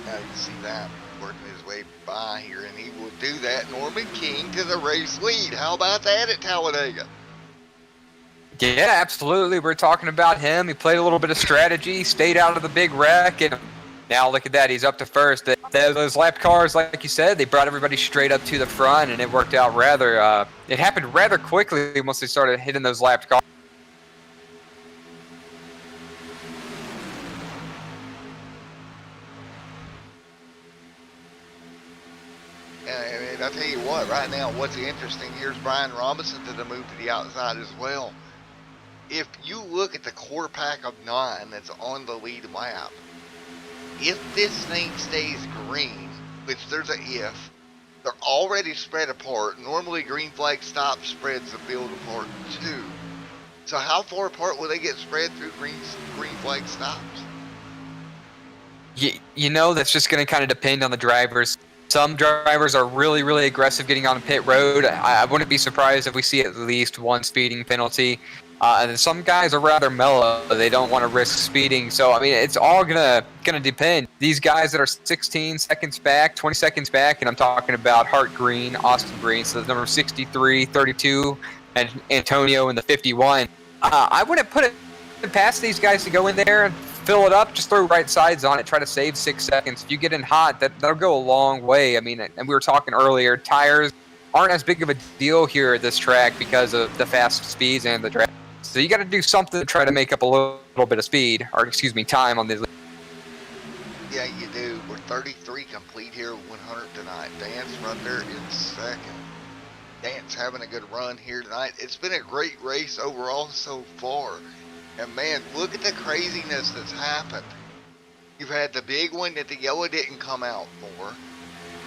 Now you see that working his way by here, and he will do that. Norman King to the race lead. How about that at Talladega? Yeah, absolutely. We're talking about him. He played a little bit of strategy, stayed out of the big wreck, and now look at that. He's up to first. Those lap cars, like you said, they brought everybody straight up to the front, and it worked out it happened rather quickly once they started hitting those lapped cars. And I'll tell you what, right now, what's interesting, here's Brian Robinson to the move to the outside as well. If you look at the core pack of 9 that's on the lead lap, if this thing stays green, which there's a if, they're already spread apart. Normally green flag stop spreads the field apart too. So how far apart will they get spread through green flag stops? That's just going to kind of depend on the drivers. Some drivers are really, really aggressive getting on pit road. I wouldn't be surprised if we see at least one speeding penalty. And then some guys are rather mellow. They don't want to risk speeding. So, I mean, it's all gonna depend. These guys that are 16 seconds back, 20 seconds back, and I'm talking about Hart Green, Austin Green, so the number 63, 32, and Antonio in the 51. I wouldn't put it past these guys to go in there and fill it up, just throw right sides on it, try to save 6 seconds. If you get in hot, that'll go a long way. I mean, and we were talking earlier, tires aren't as big of a deal here at this track because of the fast speeds and the drag. So you got to do something to try to make up a little bit of speed, or time on this. Yeah, you do. We're 33 complete here, 100 tonight. Dan's right there in second. Dan's having a good run here tonight. It's been a great race overall so far. And man, look at the craziness that's happened. You've had the big one that the yellow didn't come out for.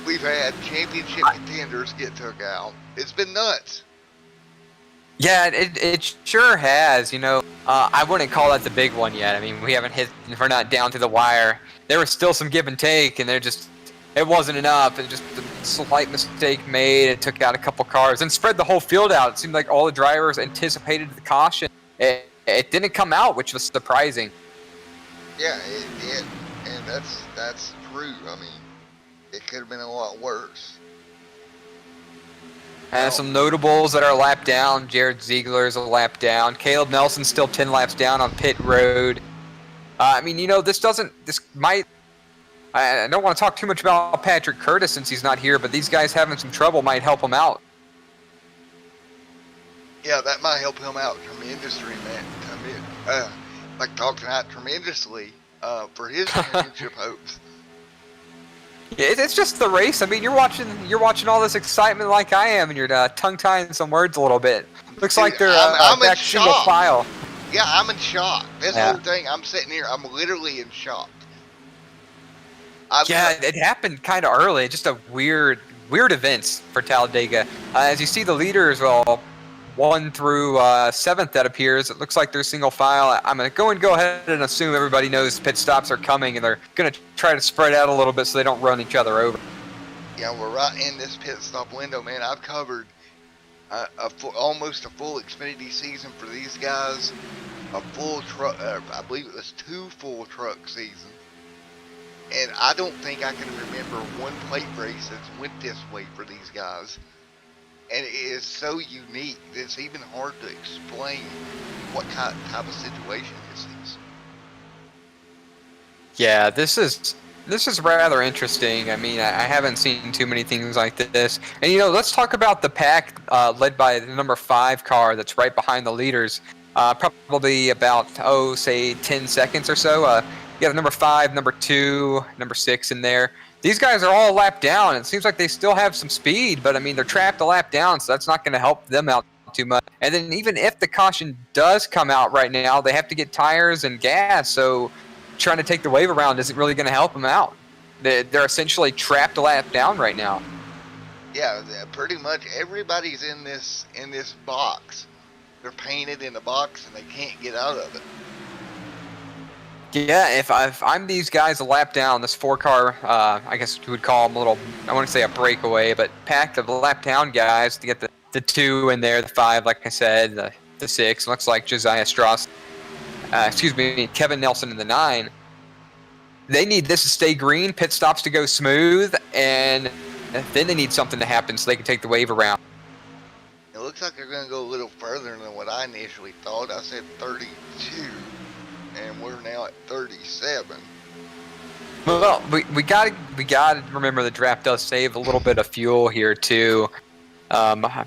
We've had championship contenders get took out. It's been nuts. Yeah, it sure has. I wouldn't call that the big one yet. I mean, we're not down to the wire. There was still some give and take, and it wasn't enough. It just a slight mistake made. It took out a couple cars and spread the whole field out. It seemed like all the drivers anticipated the caution. It didn't come out, which was surprising. Yeah, it did, and that's true. I mean, it could have been a lot worse. And some notables that are lapped down. Jared Ziegler's a lap down. Caleb Nelson's still 10 laps down on pit road. I don't want to talk too much about Patrick Curtis since he's not here, but these guys having some trouble might help him out. Yeah, that might help him out tremendously, man. Like talk tonight tremendously for his championship hopes. It's just the race. I mean, you're watching all this excitement like I am, and you're tongue-tying some words a little bit. Looks like they're I'm back in single shock. file. Yeah, I'm in shock. This whole thing, I'm sitting here, I'm literally in shock. It happened kind of early. Just a weird events for Talladega. As you see, the leaders, 1 through 7th, that appears. It looks like they're single file. I'm going to go ahead and assume everybody knows pit stops are coming, and they're going to try to spread out a little bit so they don't run each other over. Yeah, we're right in this pit stop window, man. I've covered almost a full Xfinity season for these guys. A full truck, I believe it was 2 full truck seasons. And I don't think I can remember one plate race that's went this way for these guys. And it is so unique that it's even hard to explain what type of situation this is. Yeah, this is rather interesting. I mean, I haven't seen too many things like this. And, you know, let's talk about the pack led by the number 5 car that's right behind the leaders. Probably about, say 10 seconds or so. You got number 5, number 2, number 6 in there. These guys are all a lap down. It seems like they still have some speed, but I mean, they're trapped a lap down, so that's not going to help them out too much. And then even if the caution does come out right now, they have to get tires and gas, so trying to take the wave around isn't really going to help them out. They're essentially trapped a lap down right now. Yeah, pretty much everybody's in this box. They're painted in a box and they can't get out of it. Yeah, if I'm these guys a lap down, this 4-car, I guess you would call them a little, I want to say a breakaway, but packed of lap down guys to get the 2 in there, the 5, like I said, the 6, looks like Josiah Strauss, Kevin Nelson in the 9. They need this to stay green, pit stops to go smooth, and then they need something to happen so they can take the wave around. It looks like they're going to go a little further than what I initially thought. I said 32. And we're now at 37. Well, we gotta remember the draft does save a little bit of fuel here too. Yeah,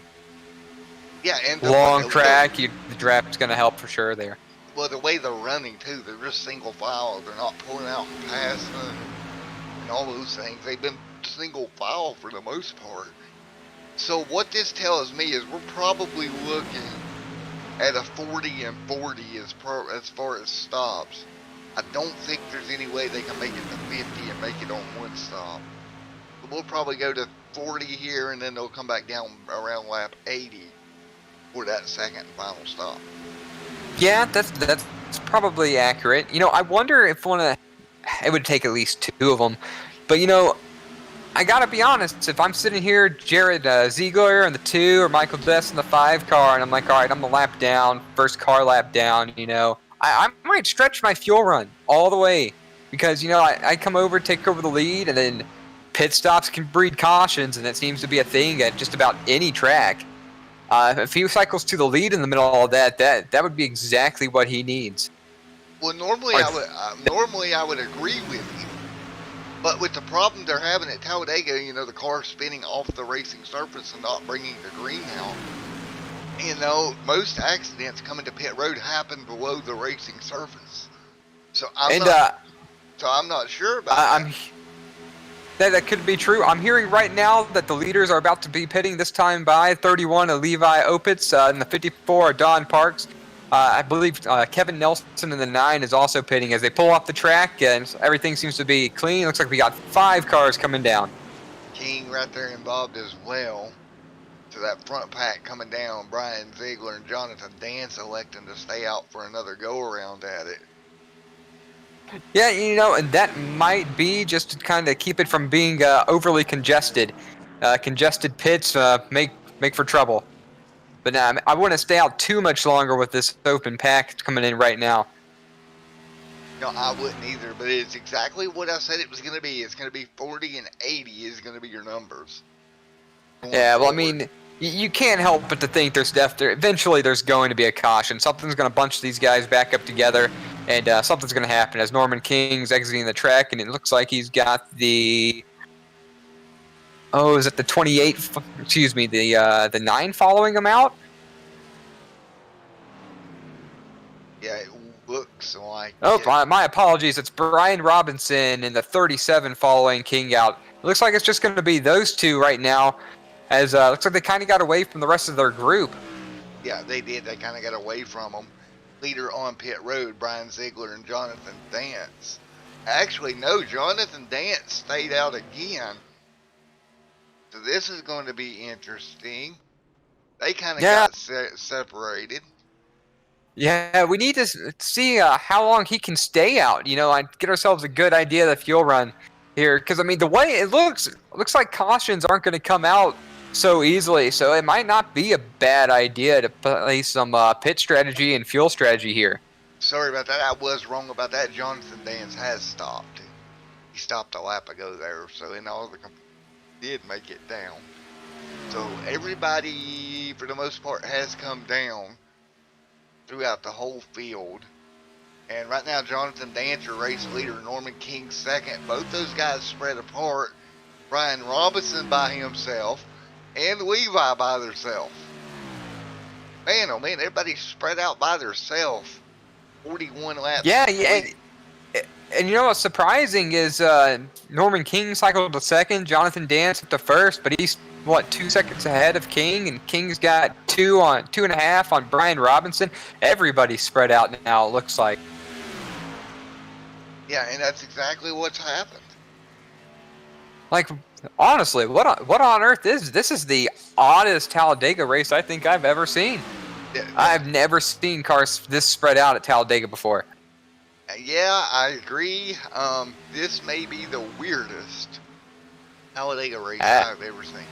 and long track, the draft's gonna help for sure there. Well, the way they're running too, they're just single file. They're not pulling out and passing and all those things. They've been single file for the most part. So what this tells me is we're probably looking at a 40 and 40 as far as stops. I don't think there's any way they can make it to 50 and make it on one stop. But we'll probably go to 40 here, and then they'll come back down around lap 80 for that second and final stop. Yeah, that's probably accurate. You know, I wonder if it would take at least 2 of them. But, you know, I gotta be honest, if I'm sitting here, Jared Ziegler in the 2 or Michael Dess in the 5 car, and I'm like, all right, I'm the lap down, first car lap down, you know, I might stretch my fuel run all the way because, you know, I come over, take over the lead, and then pit stops can breed cautions, and that seems to be a thing at just about any track. A few cycles to the lead in the middle of all that would be exactly what he needs. Well, normally I would agree with you. But with the problem they're having at Talladega, you know, the car spinning off the racing surface and not bringing the green out, you know, most accidents coming to pit road happen below the racing surface. So I'm not sure about that. That could be true. I'm hearing right now that the leaders are about to be pitting this time by 31 Levi Opitz, in the 54 Don Parks. I believe Kevin Nelson in the 9 is also pitting as they pull off the track, and everything seems to be clean. Looks like we got 5 cars coming down. King right there involved as well. So that front pack coming down, Brian Ziegler and Jonathan Dance electing to stay out for another go-around at it. Yeah, you know, and that might be just to kind of keep it from being overly congested. Congested pits make for trouble. But I wouldn't stay out too much longer with this open pack coming in right now. No, I wouldn't either, but it's exactly what I said it was going to be. It's going to be 40 and 80 is going to be your numbers. Yeah, well, I mean, you can't help but to think eventually there's going to be a caution. Something's going to bunch these guys back up together, and something's going to happen as Norman King's exiting the track, and it looks like he's got the... Oh, is it the 28? Excuse me, the 9 following him out? Yeah, it looks like... Oh, my apologies. It's Brian Robinson in the 37 following King out. It looks like it's just going to be those 2 right now, as looks like they kind of got away from the rest of their group. Yeah, they did. They kind of got away from them. Leader on pit road, Brian Ziegler and Jonathan Dance. Actually, no, Jonathan Dance stayed out again. So this is going to be interesting. They kind of Yeah. got separated. Yeah, we need to see how long he can stay out. And get ourselves a good idea of the fuel run here, because I mean, the way it looks like cautions aren't going to come out so easily. So it might not be a bad idea to play some pit strategy and fuel strategy here. Sorry about that. I was wrong about that. Jonathan Dance has stopped. He stopped a lap ago there, so in all the did make it down. So everybody, for the most part, has come down throughout the whole field. And right now, Jonathan Dance, your race leader, Norman King second. Both those guys spread apart. Brian Robinson by himself, and Levi by themselves. Man, oh man, everybody's spread out by themselves. 41 laps. Yeah, yeah. And what's surprising is Norman King cycled to second, Jonathan Dance up to first, but he's 2 seconds ahead of King, and King's got 2.5 on Brian Robinson. Everybody's spread out now, it looks like. Yeah, and that's exactly what's happened. Like, honestly, what on earth is this? Is the oddest Talladega race I think I've ever seen. Yeah, I've never seen cars this spread out at Talladega before. Yeah, I agree. This may be the weirdest Talladega race I've ever seen.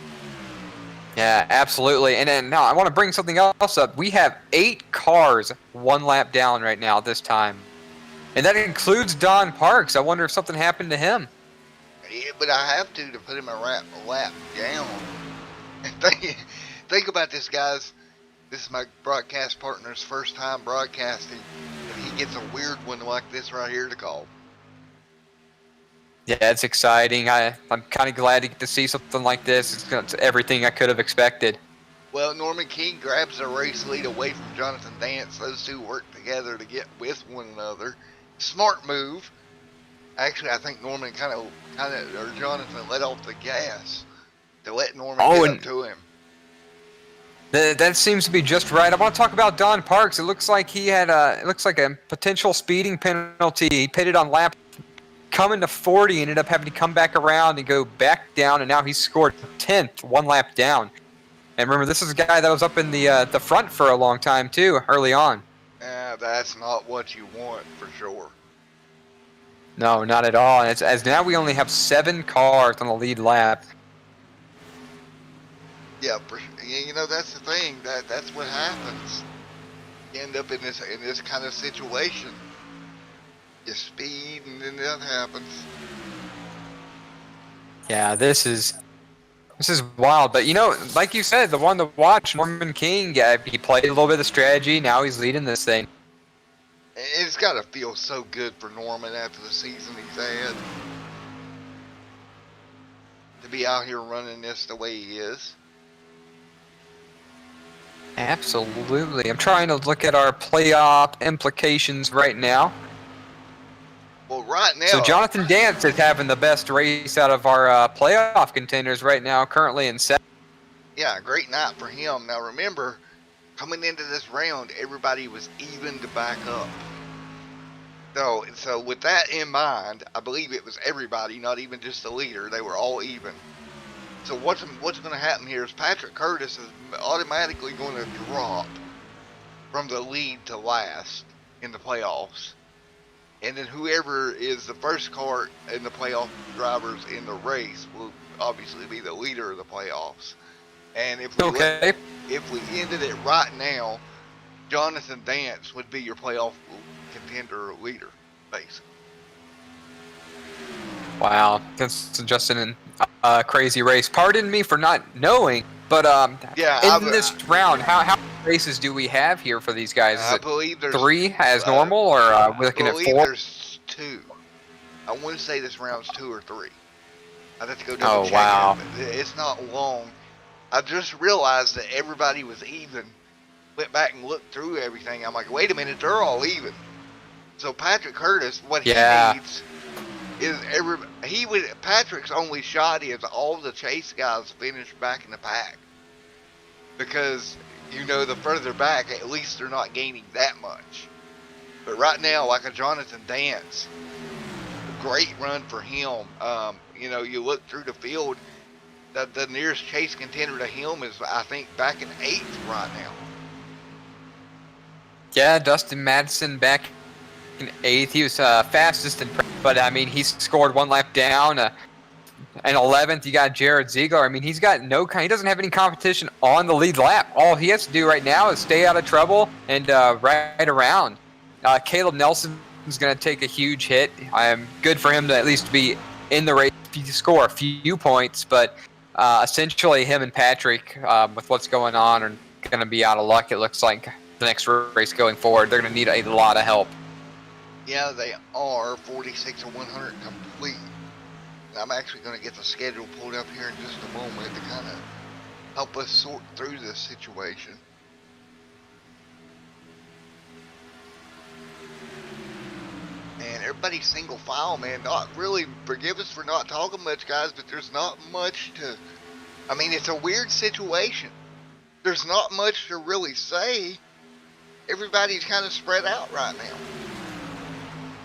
Yeah, absolutely. And then now I want to bring something else up. We have 8 cars 1 lap down right now this time. And that includes Don Parks. I wonder if something happened to him. Yeah, but I have to put him a lap down. Think about this, guys. This is my broadcast partner's first time broadcasting, and he gets a weird one like this right here to call. Yeah, it's exciting. I'm kind of glad to get to see something like this. It's everything I could have expected. Well, Norman King grabs the race lead away from Jonathan Dance. Those two work together to get with one another. Smart move. Actually, I think Norman or Jonathan let off the gas to let Norman get up to him. That seems to be just right. I want to talk about Don Parks. It looks like he had a potential speeding penalty. He pitted on lap coming to 40, ended up having to come back around and go back down, and now he's scored 10th, 1 lap down. And remember, this is a guy that was up in the front for a long time too, early on. That's not what you want for sure. No, not at all. And as now we only have 7 cars on the lead lap. Yeah, that's the thing. That's what happens. You end up in this kind of situation. You speed, and then that happens. Yeah, this is wild. But like you said, the one to watch, Norman King. He played a little bit of strategy. Now he's leading this thing. It's got to feel so good for Norman after the season he's had to be out here running this the way he is. Absolutely. I'm trying to look at our playoff implications right now. Well, right now... So Jonathan Dance is having the best race out of our playoff contenders right now, currently in 7th. Yeah, great night for him. Now remember, coming into this round, everybody was even to back up. So with that in mind, I believe it was everybody, not even just the leader. They were all even. So what's going to happen here is Patrick Curtis is automatically going to drop from the lead to last in the playoffs. And then whoever is the first car in the playoff drivers in the race will obviously be the leader of the playoffs. And if we ended it right now, Jonathan Dance would be your playoff contender leader, basically. Wow, that's just an crazy race. Pardon me for not knowing, but in this round, how many races do we have here for these guys? Is I believe there's 3 as normal, or we're looking at 4? There's 2. I want to say this round's 2 or 3. I'd have to go double check. Oh wow! It's not long. I just realized that everybody was even. Went back and looked through everything. I'm like, wait a minute, they're all even. So Patrick Curtis, what he needs is Patrick's only shot is all the chase guys finish back in the pack. Because, the further back, at least they're not gaining that much. But right now, like a Jonathan Dance, great run for him. You look through the field, The nearest chase contender to him is, I think, back in 8th right now. Yeah, Dustin Madison back in 8th. He was fastest in, but I mean, he's scored one lap down. And 11th, you got Jared Ziegler. I mean, he doesn't have any competition on the lead lap. All he has to do right now is stay out of trouble and ride around. Caleb Nelson is going to take a huge hit. Good for him to at least be in the race, score a few points, but essentially him and Patrick, with what's going on, are going to be out of luck, it looks like, the next race going forward. They're going to need a lot of help. Yeah, they are 46 or 100 complete. I'm actually going to get the schedule pulled up here in just a moment to kind of help us sort through this situation. And everybody's single file, man. Not really, forgive us for not talking much, guys, but there's not much to, I mean, it's a weird situation. There's not much to really say. Everybody's kind of spread out right now.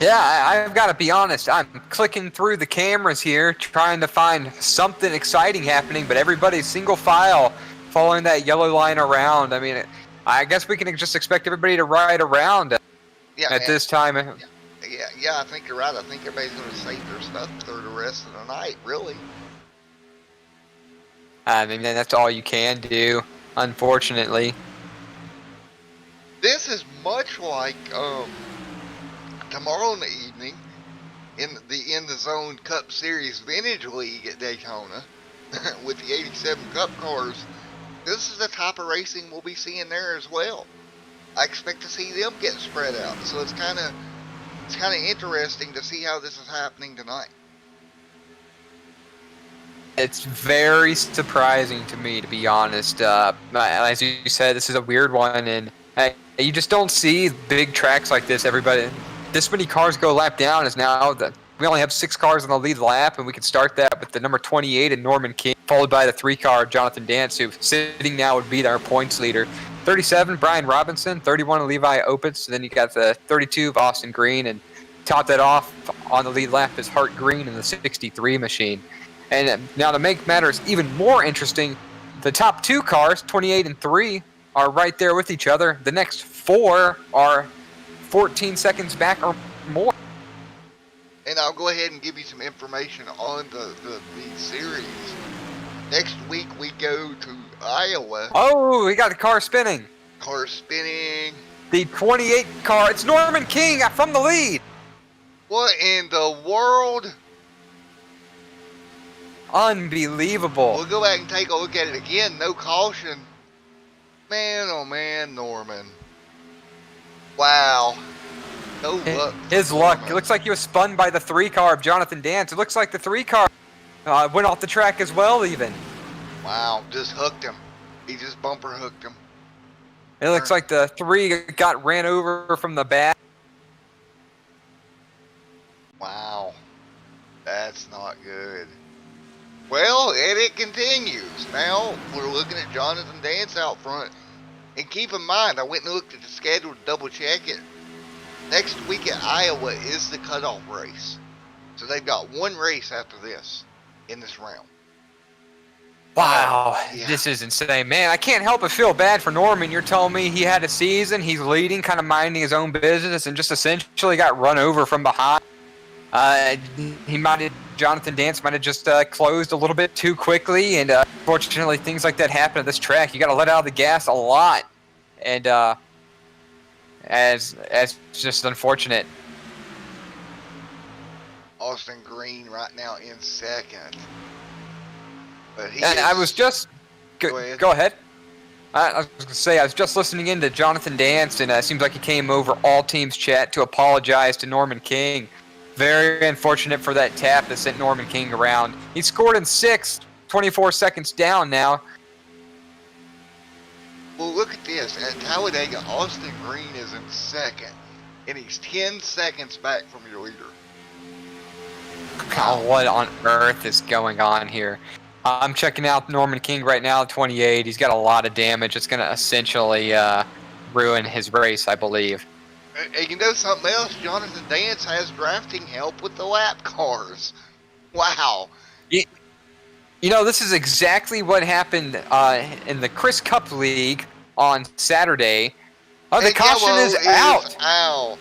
Yeah, I've got to be honest. I'm clicking through the cameras here, trying to find something exciting happening, but everybody's single file following that yellow line around. I mean, I guess we can just expect everybody to ride around at this time. Yeah, I think you're right. I think everybody's going to save their stuff for the rest of the night, really. I mean, that's all you can do, unfortunately. This is much like tomorrow in the evening in the Zone Cup Series Vintage League at Daytona with the 87 Cup cars. This is the type of racing we'll be seeing there as well. I expect to see them get spread out, so it's kind of interesting to see how this is happening tonight. It's very surprising to me, to be honest. As you said, this is a weird one, and you just don't see big tracks like this. This many cars go lap down is now that we only have 6 cars on the lead lap, and we can start that with the number 28 and Norman King, followed by the 3-car Jonathan Dance, who sitting now would be our points leader. 37, Brian Robinson. 31, Levi Opitz. And then you got the 32 of Austin Green, and top that off on the lead lap is Hart Green in the 63 machine. And now to make matters even more interesting, the top 2 cars, 28 and 3, are right there with each other. The next 4 are 14 seconds back or more. And I'll go ahead and give you some information on the series. Next week we go to Iowa. Oh, we got the car spinning. Car spinning. The 28 car, it's Norman King from the lead. What in the world? Unbelievable. We'll go back and take a look at it again. No caution. Man, oh man, Norman. Wow. No luck. His luck. It looks like he was spun by the 3-car of Jonathan Dance. It looks like the 3-car went off the track as well, even. Wow, just hooked him. He just bumper hooked him. It looks like the 3 ran over from the back. Wow. That's not good. Well, and it continues. Now, we're looking at Jonathan Dance out front. And keep in mind, I went and looked at the schedule to double check it. Next week at Iowa is the cutoff race. So they've got 1 race after this in this round. Wow, Yeah. This is insane. Man, I can't help but feel bad for Norman. You're telling me he had a season, he's leading, kind of minding his own business, and just essentially got run over from behind. Jonathan Dance might have just closed a little bit too quickly, and fortunately things like that happen at this track. You got to let out the gas a lot, and as just unfortunate. Austin Green right now in 2nd. But I was just go ahead. I was going to say, I was just listening in to Jonathan Dance, and it seems like he came over all teams chat to apologize to Norman King. Very unfortunate for that tap that sent Norman King around. He scored in 6th, 24 seconds down now. Well, look at this. At Talladega, Austin Green is in 2nd, and he's 10 seconds back from your leader. God, what on earth is going on here? I'm checking out Norman King right now, 28. He's got a lot of damage. It's going to essentially ruin his race, I believe. And you know something else? Jonathan Dance has drafting help with the lap cars. Wow. This is exactly what happened in the Chris Cup League on Saturday. Oh, the And caution yellow is out. out.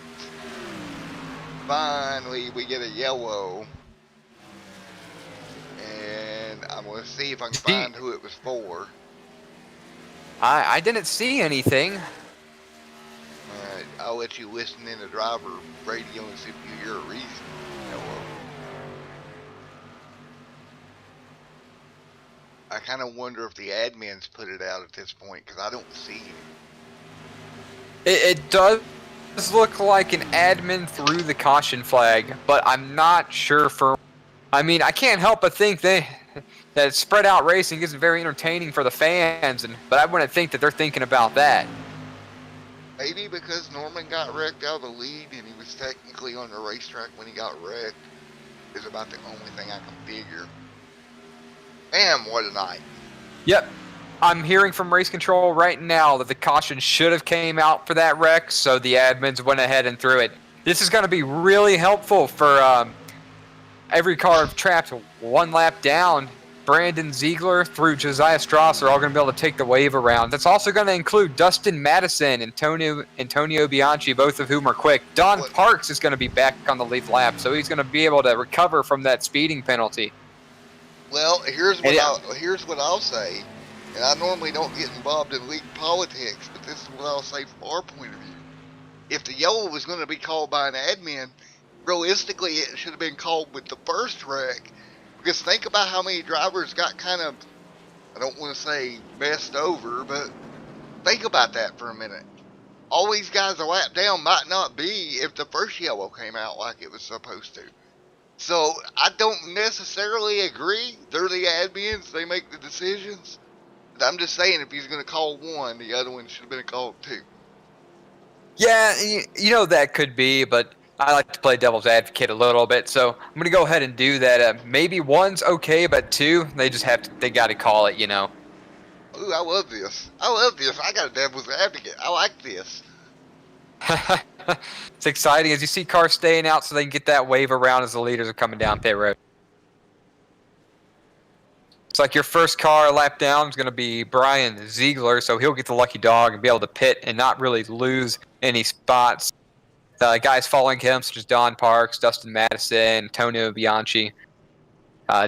Finally, we get a yellow. And I'm going to see if I can find who it was for. I didn't see anything. Alright, I'll let you listen in the driver radio and see if you hear a reason. Yellow. I kind of wonder if the admins put it out at this point, because I don't see it. It does look like an admin threw the caution flag, but I'm not sure I can't help but think that spread out racing isn't very entertaining for the fans, but I wouldn't think that they're thinking about that. Maybe because Norman got wrecked out of the lead and he was technically on the racetrack when he got wrecked is about the only thing I can figure. Damn, what a night. Yep. I'm hearing from race control right now that the caution should have came out for that wreck, so the admins went ahead and threw it. This is going to be really helpful for every car trapped one lap down. Brandon Ziegler through Josiah Strauss are all going to be able to take the wave around. That's also going to include Dustin Madison and Antonio Bianchi, both of whom are quick. Don Parks is going to be back on the lead lap, so he's going to be able to recover from that speeding penalty. Well, here's what I'll say, and I normally don't get involved in league politics, but this is what I'll say from our point of view. If the yellow was going to be called by an admin, realistically it should have been called with the first wreck, because think about how many drivers got kind of, I don't want to say messed over, but think about that for a minute. All these guys a lap down might not be if the first yellow came out like it was supposed to. So, I don't necessarily agree. They're the admins. They make the decisions. But I'm just saying, if he's going to call one, the other one should have been called two. Yeah, that could be, but I like to play devil's advocate a little bit, so I'm going to go ahead and do that. Maybe one's okay, but two, they got to call it, Ooh, I love this. I got a devil's advocate. I like this. It's exciting as you see cars staying out so they can get that wave around as the leaders are coming down pit road. It's like your first car lap down is going to be Brian Ziegler, so he'll get the lucky dog and be able to pit and not really lose any spots. The guys following him, such as Don Parks, Dustin Madison, Antonio Bianchi,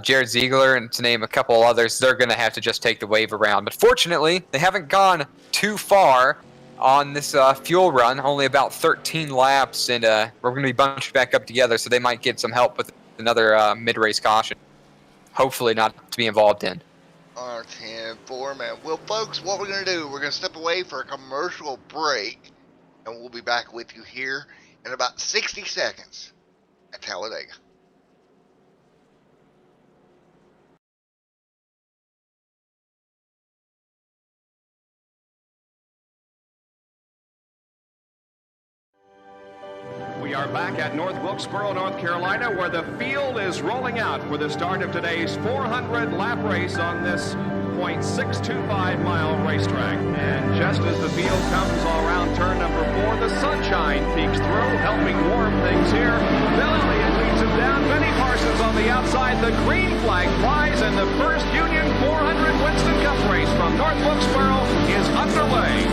Jared Ziegler, and to name a couple others, they're going to have to just take the wave around. But fortunately, they haven't gone too far on this fuel run, only about 13 laps, and we're going to be bunched back up together, so they might get some help with another mid-race caution. Hopefully not to be involved in. R10 format. Well, folks, what we're going to do, we're going to step away for a commercial break, and we'll be back with you here in about 60 seconds at Talladega. We are back at North Wilkesboro, North Carolina, where the field is rolling out for the start of today's 400-lap race on this .625-mile racetrack. And just as the field comes all around turn number 4, the sunshine peeks through, helping warm things here. Bill Elliott leads him down. Benny Parsons on the outside. The green flag flies, and the first Union 400 Winston Cup race from North Wilkesboro is underway.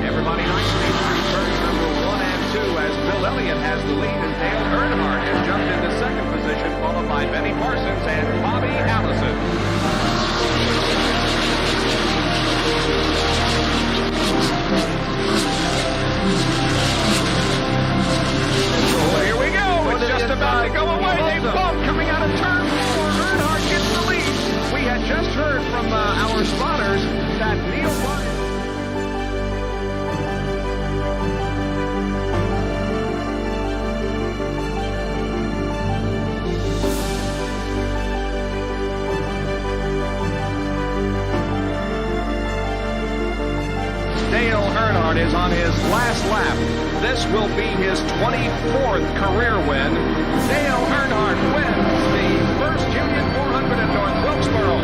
Everybody nicely through turns number 1 and 2 as Bill Elliott has the lead and Dale Earnhardt has jumped into second position, followed by Benny Parsons and Bobby Allison. So here we go. It's just about to go away. They bump coming out of turn 4. Earnhardt gets the lead. We had just heard from our spotters that Neil Ryan. Dale Earnhardt is on his last lap. This will be his 24th career win. Dale Earnhardt wins the first Union 400 at North Wilkesboro.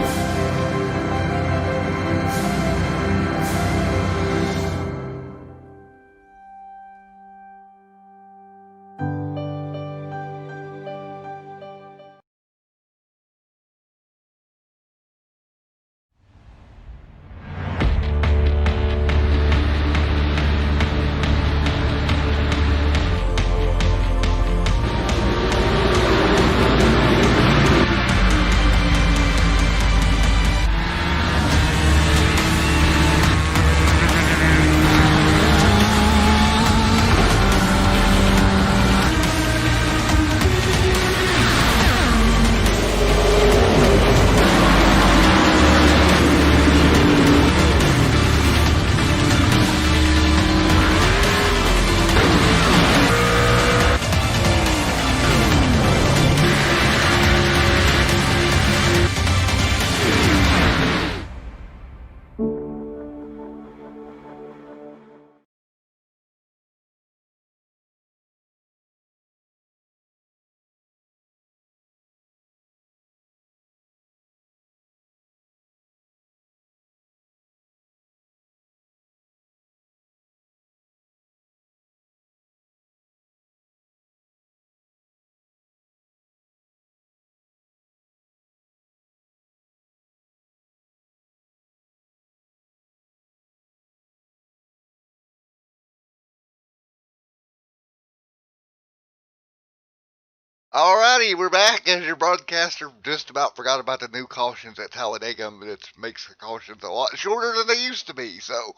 Alrighty, we're back. As your broadcaster just about forgot about the new cautions at Talladega, but it makes the cautions a lot shorter than they used to be. So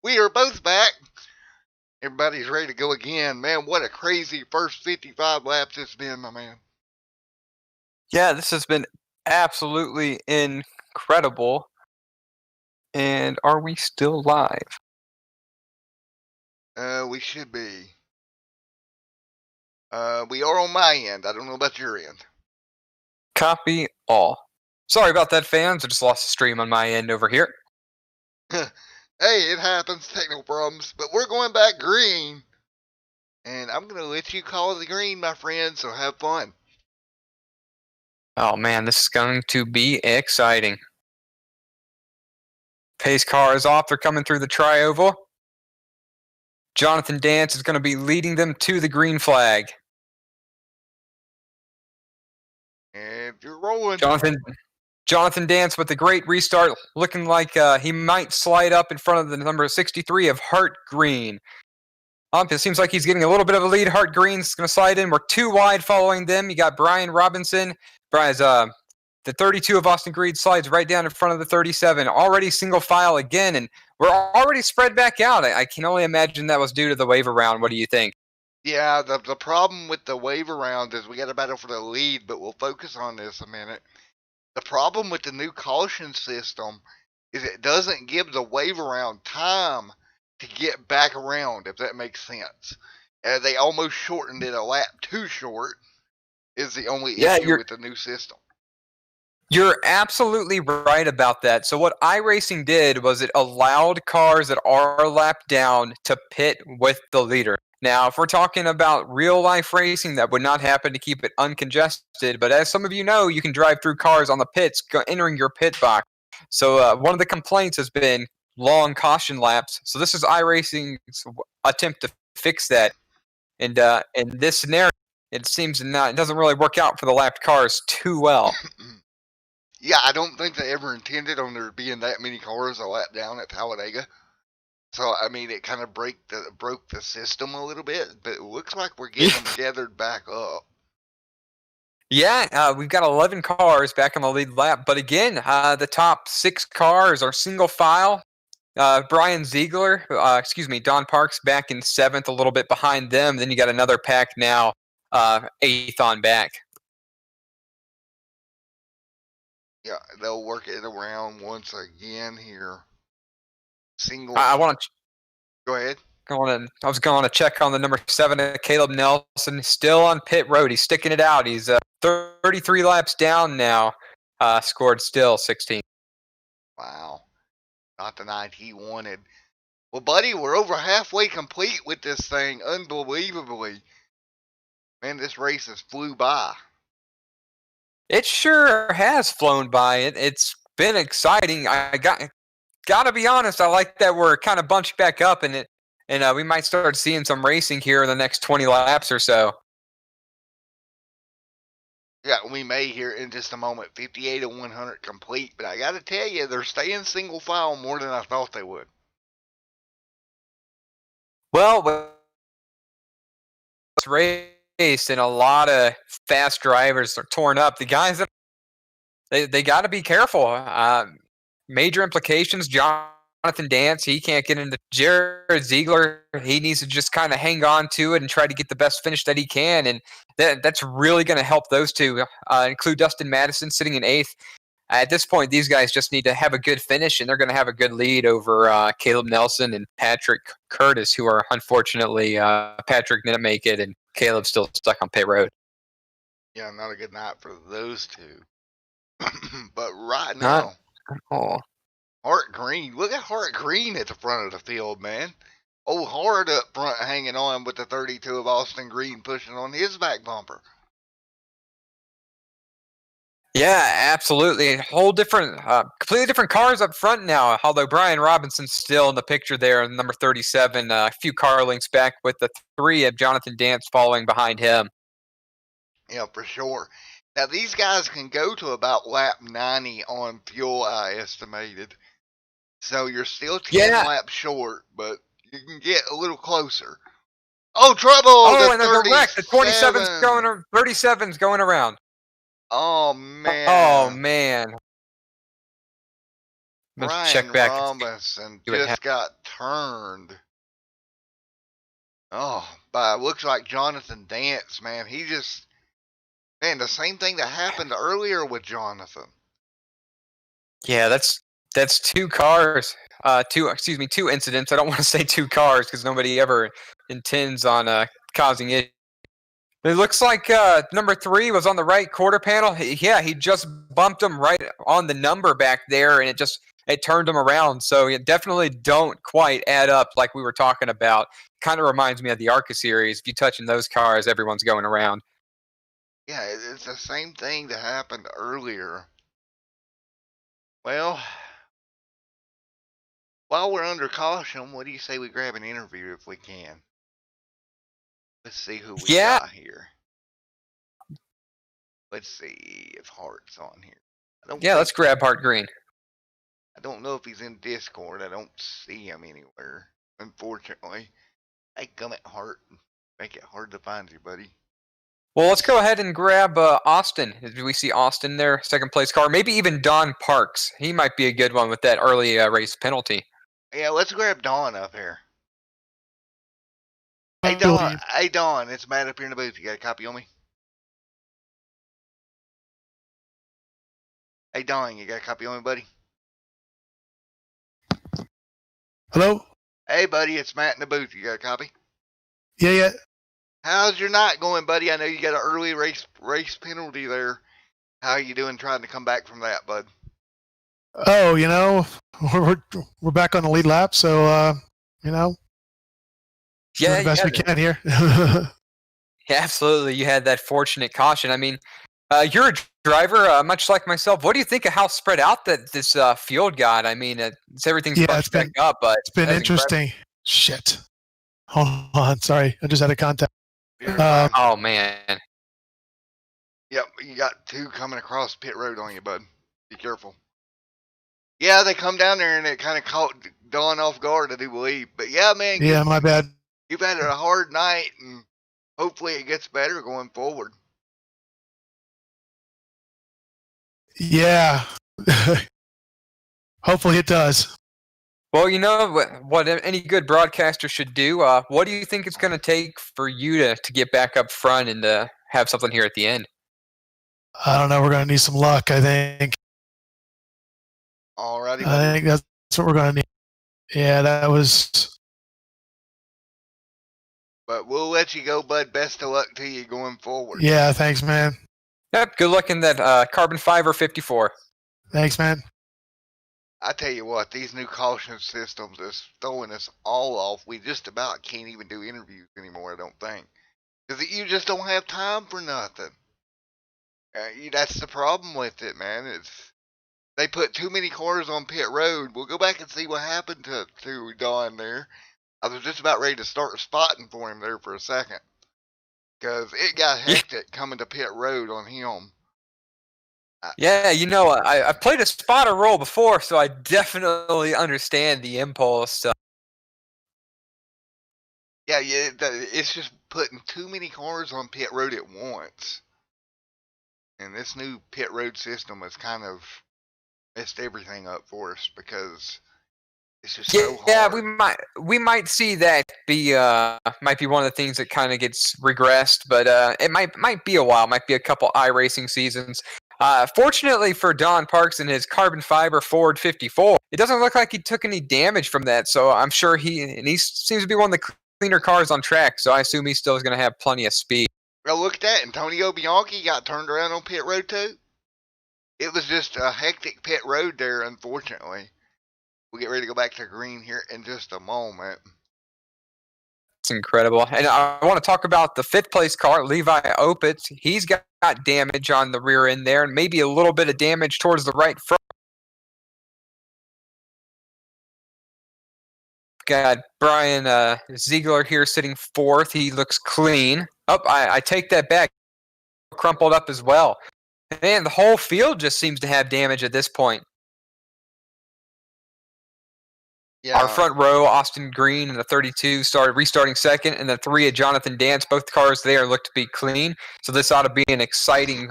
we are both back. Everybody's ready to go again. Man, what a crazy first 55 laps it's been, my man. Yeah, this has been absolutely incredible. And are we still live? We should be. We are on my end. I don't know about your end. Copy all. Sorry about that, fans. I just lost the stream on my end over here. Hey, it happens. Technical problems. But we're going back green. And I'm going to let you call the green, my friend, so have fun. Oh, man, this is going to be exciting. Pace car is off. They're coming through the tri-oval. Jonathan Dance is going to be leading them to the green flag. And if you're rolling. Jonathan Dance with a great restart, looking like he might slide up in front of the number 63 of Hart Green. It seems like he's getting a little bit of a lead. Hart Green's going to slide in. We're too wide following them. You got Brian Robinson. The 32 of Austin Greed slides right down in front of the 37. Already single file again, and we're already spread back out. I can only imagine that was due to the waiver round. What do you think? Yeah, the problem with the waiver round is we got to battle for the lead, but we'll focus on this a minute. The problem with the new caution system is it doesn't give the waiver round time to get back around, if that makes sense. They almost shortened it a lap too short is the only issue with the new system. You're absolutely right about that. So what iRacing did was it allowed cars that are a lap down to pit with the leader. Now, if we're talking about real-life racing, that would not happen to keep it uncongested. But as some of you know, you can drive through cars on the pits, entering your pit box. So one of the complaints has been long caution laps. So this is iRacing's attempt to fix that. And in this scenario, it seems it doesn't really work out for the lapped cars too well. Yeah, I don't think they ever intended on there being that many cars a lap down at Talladega. So, I mean, it kind of broke the system a little bit, but it looks like we're getting them gathered back up. Yeah, we've got 11 cars back on the lead lap. But again, the top 6 cars are single file. Brian Ziegler, Don Parks back in 7th, a little bit behind them. Then you got another pack now, 8th on back. Yeah, they'll work it around once again here. Single. Go ahead. I was going to check on the number 7, Caleb Nelson, still on pit road. He's sticking it out. He's 33 laps down now. Scored still 16. Wow, not the night he wanted. Well, buddy, we're over halfway complete with this thing. Unbelievably, man, this race has flew by. It sure has flown by. It's been exciting. I gotta be honest. I like that we're kind of bunched back up, and we might start seeing some racing here in the next 20 laps or so. Yeah, we may here in just a moment. 58 of 100 complete, but I got to tell you, they're staying single file more than I thought they would. Well, it's race and a lot of fast drivers are torn up. The guys that they got to be careful. Major implications. Jonathan Dance, he can't get into. Jared Ziegler, he needs to just kind of hang on to it and try to get the best finish that he can, and that's really going to help those two. Include Dustin Madison sitting in 8th. At this point, these guys just need to have a good finish, and they're going to have a good lead over Caleb Nelson and Patrick Curtis, who are unfortunately Patrick didn't make it, and Caleb's still stuck on pit road. Yeah, not a good night for those two. But right now, Hart Green, look at Hart Green at the front of the field, man. Old Hart up front hanging on with the 32 of Austin Green pushing on his back bumper. Yeah, absolutely. Whole different, completely different cars up front now. Although Brian Robinson's still in the picture there, number 37. A few car links back with the 3 of Jonathan Dance following behind him. Yeah, for sure. Now these guys can go to about lap 90 on fuel, I estimated. So you're still 10 laps short, but you can get a little closer. Oh, trouble! Oh, and there's a wreck. The 37. 37's going around. Oh, man. Oh, man. Let's check Brian back. Robinson see what just got turned. Oh, but it looks like Jonathan Dance, man. He just... Man, the same thing that happened earlier with Jonathan. Yeah, that's two cars. Two incidents. I don't want to say two cars because nobody ever intends on causing it. It looks like number 3 was on the right quarter panel. He just bumped him right on the number back there, and it turned him around. So it definitely don't quite add up like we were talking about. Kind of reminds me of the ARCA series. If you touch in those cars, everyone's going around. Yeah, it's the same thing that happened earlier. Well, while we're under caution, what do you say we grab an interview if we can? Let's see who we got here. Let's see if Hart's on here. Let's grab Hart Green. I don't know if he's in Discord. I don't see him anywhere, unfortunately. Hey, come at Hart. Make it hard to find you, buddy. Well, let's go ahead and grab Austin. Do we see Austin there? Second place car. Maybe even Don Parks. He might be a good one with that early race penalty. Yeah, let's grab Don up here. Hey, Don. Hey, Don. It's Matt up here in the booth. You got a copy on me? Hey, Don. You got a copy on me, buddy? Hello? Hey, buddy. It's Matt in the booth. You got a copy? Yeah. How's your night going, buddy? I know you got an early race penalty there. How are you doing trying to come back from that, bud? Oh, we're back on the lead lap, so doing the best we can here. Yeah, absolutely. You had that fortunate caution. I mean, you're a driver, much like myself. What do you think of how spread out that this field got? I mean, everything's bunched back up, but it's been interesting. Incredible. Shit. Hold on, sorry, I just had a contact. Oh man. Yep, you got 2 coming across pit road on you, bud. Be careful. Yeah, they come down there and it kind of caught Don off guard, I do believe. But yeah, man. Yeah, my bad. You've had a hard night, and hopefully it gets better going forward. Yeah. Hopefully it does. Well, you know what any good broadcaster should do? What do you think it's going to take for you to get back up front and to have something here at the end? I don't know. We're going to need some luck, I think. Alrighty. I think that's what we're going to need. Yeah, that was... But we'll let you go, bud. Best of luck to you going forward. Yeah, thanks, man. Yep, good luck in that carbon fiber 54. Thanks, man. I tell you what, these new caution systems is throwing us all off. We just about can't even do interviews anymore, I don't think. Because you just don't have time for nothing. That's the problem with it, man. They put too many cars on pit road. We'll go back and see what happened to Don there. I was just about ready to start spotting for him there for a second. Because it got hectic coming to pit road on him. Yeah, I've played a spotter role before, so I definitely understand the impulse. Yeah, it's just putting too many cars on pit road at once. And this new pit road system has kind of messed everything up for us because it's just so hard. Yeah, we might see that might be one of the things that kind of gets regressed, but it might be a while, might be a couple iRacing seasons. Fortunately for Don Parks and his carbon fiber Ford 54, it doesn't look like he took any damage from that. So I'm sure he seems to be one of the cleaner cars on track. So I assume he still is going to have plenty of speed. Well, look at that. Antonio Bianchi got turned around on pit road too. It was just a hectic pit road there, unfortunately. We'll get ready to go back to green here in just a moment. It's incredible. And I want to talk about the 5th place car, Levi Opitz. He's got damage on the rear end there and maybe a little bit of damage towards the right front. Got Brian Ziegler here sitting 4th. He looks clean. Oh, I take that back. Crumpled up as well. Man, the whole field just seems to have damage at this point. Yeah. Our front row, Austin Green in the 32, restarting second, and the 3 of Jonathan Dance. Both cars there look to be clean, so this ought to be an exciting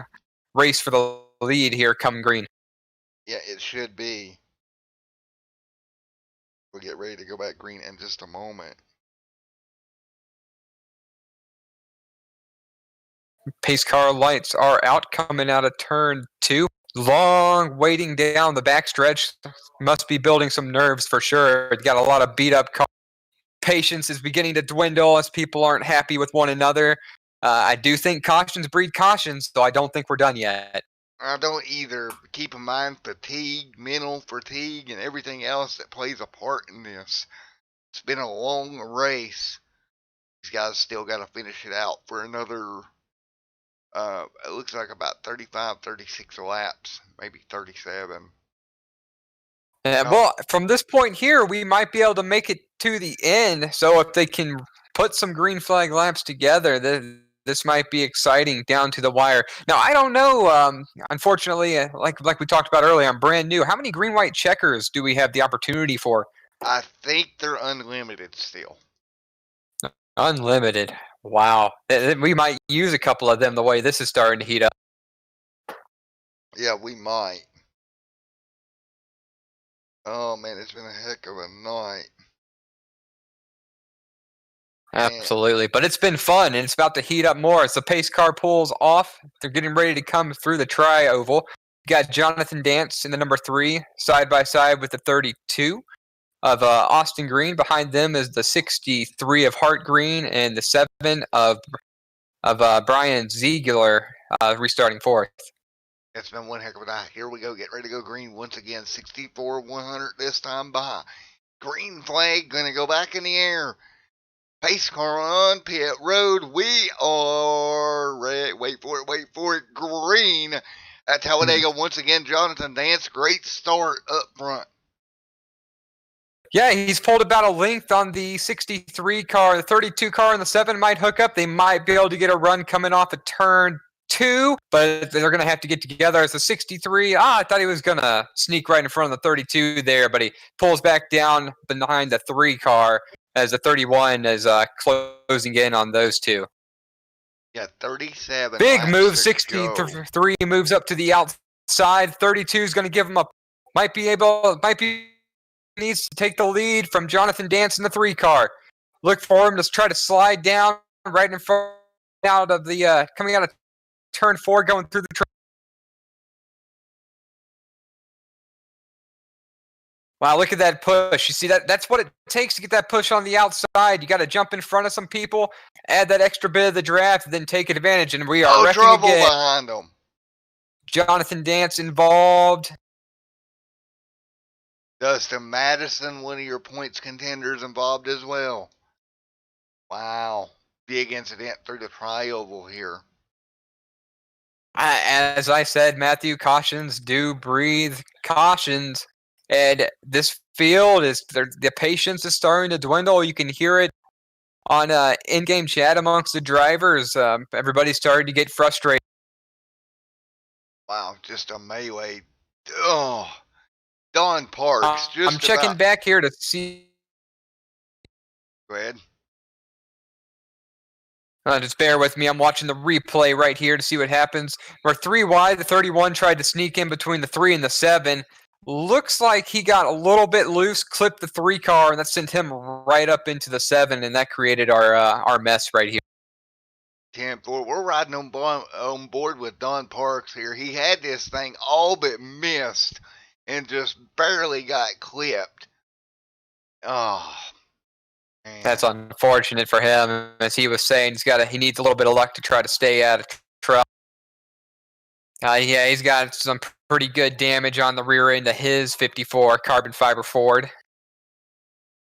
race for the lead here come green. Yeah, it should be. We'll get ready to go back green in just a moment. Pace car lights are out, coming out of turn 2. Long waiting down the backstretch. Must be building some nerves for sure. Got a lot of beat up cars. Patience is beginning to dwindle as people aren't happy with one another. I do think cautions breed cautions, so I don't think we're done yet. I don't either. Keep in mind fatigue, mental fatigue, and everything else that plays a part in this. It's been a long race. These guys still got to finish it out for another, it looks like about 35, 36 laps, maybe 37. Well, from this point here, we might be able to make it to the end. So if they can put some green flag laps together, this might be exciting down to the wire. Now, I don't know. Unfortunately, like we talked about earlier, I'm brand new. How many green-white checkers do we have the opportunity for? I think they're unlimited still. Unlimited. Wow. We might use a couple of them the way this is starting to heat up. Yeah, we might. Oh, man, it's been a heck of a night. Absolutely. But it's been fun, and it's about to heat up more. As the pace car pulls off, they're getting ready to come through the tri-oval. You got Jonathan Dance in the number 3, side by side with the 32 of Austin Green. Behind them is the 63 of Hart Green and the 7 of Brian Ziegler restarting 4th. It's been one heck of a night. Here we go. Get ready to go green once again. 64, 100 this time behind. Green flag going to go back in the air. Pace car on pit road. We are ready. Wait for it. Green at Talladega once again. Jonathan Dance, great start up front. Yeah, he's pulled about a length on the 63 car. The 32 car and the 7 might hook up. They might be able to get a run coming off of turn 2, but they're going to have to get together. As the 63, I thought he was going to sneak right in front of the 32 there, but he pulls back down behind the 3 car as the 31 is closing in on those two. Yeah, 37. Big move. 63 moves up to the outside. 32 is going to give him needs to take the lead from Jonathan Dance in the 3 car. Look for him to try to slide down right in front out of the coming out of turn 4, going through the track. Wow, look at that push. You see that's what it takes to get that push on the outside. You got to jump in front of some people, add that extra bit of the draft, then take advantage. And we are wrecking trouble again. behind them. Jonathan Dance involved. Dustin Madison, one of your points contenders, involved as well. Wow. Big incident through the tri-oval here. As I said, Matthew, cautions do breathe cautions. And this field the patience is starting to dwindle. You can hear it on in-game chat amongst the drivers. Everybody's starting to get frustrated. Wow, just a melee. Oh, Don Parks. I'm checking back here to see. Go ahead. Just bear with me. I'm watching the replay right here to see what happens. We're 3 wide. The 31 tried to sneak in between the 3 and the 7. Looks like he got a little bit loose, clipped the 3 car, and that sent him right up into the 7, and that created our mess right here. 10-4. We're riding on board with Don Parks here. He had this thing all but missed and just barely got clipped. Oh, man. That's unfortunate for him. As he was saying, he needs a little bit of luck to try to stay out of trouble. Yeah, he's got some pretty good damage on the rear end of his 54 carbon fiber Ford.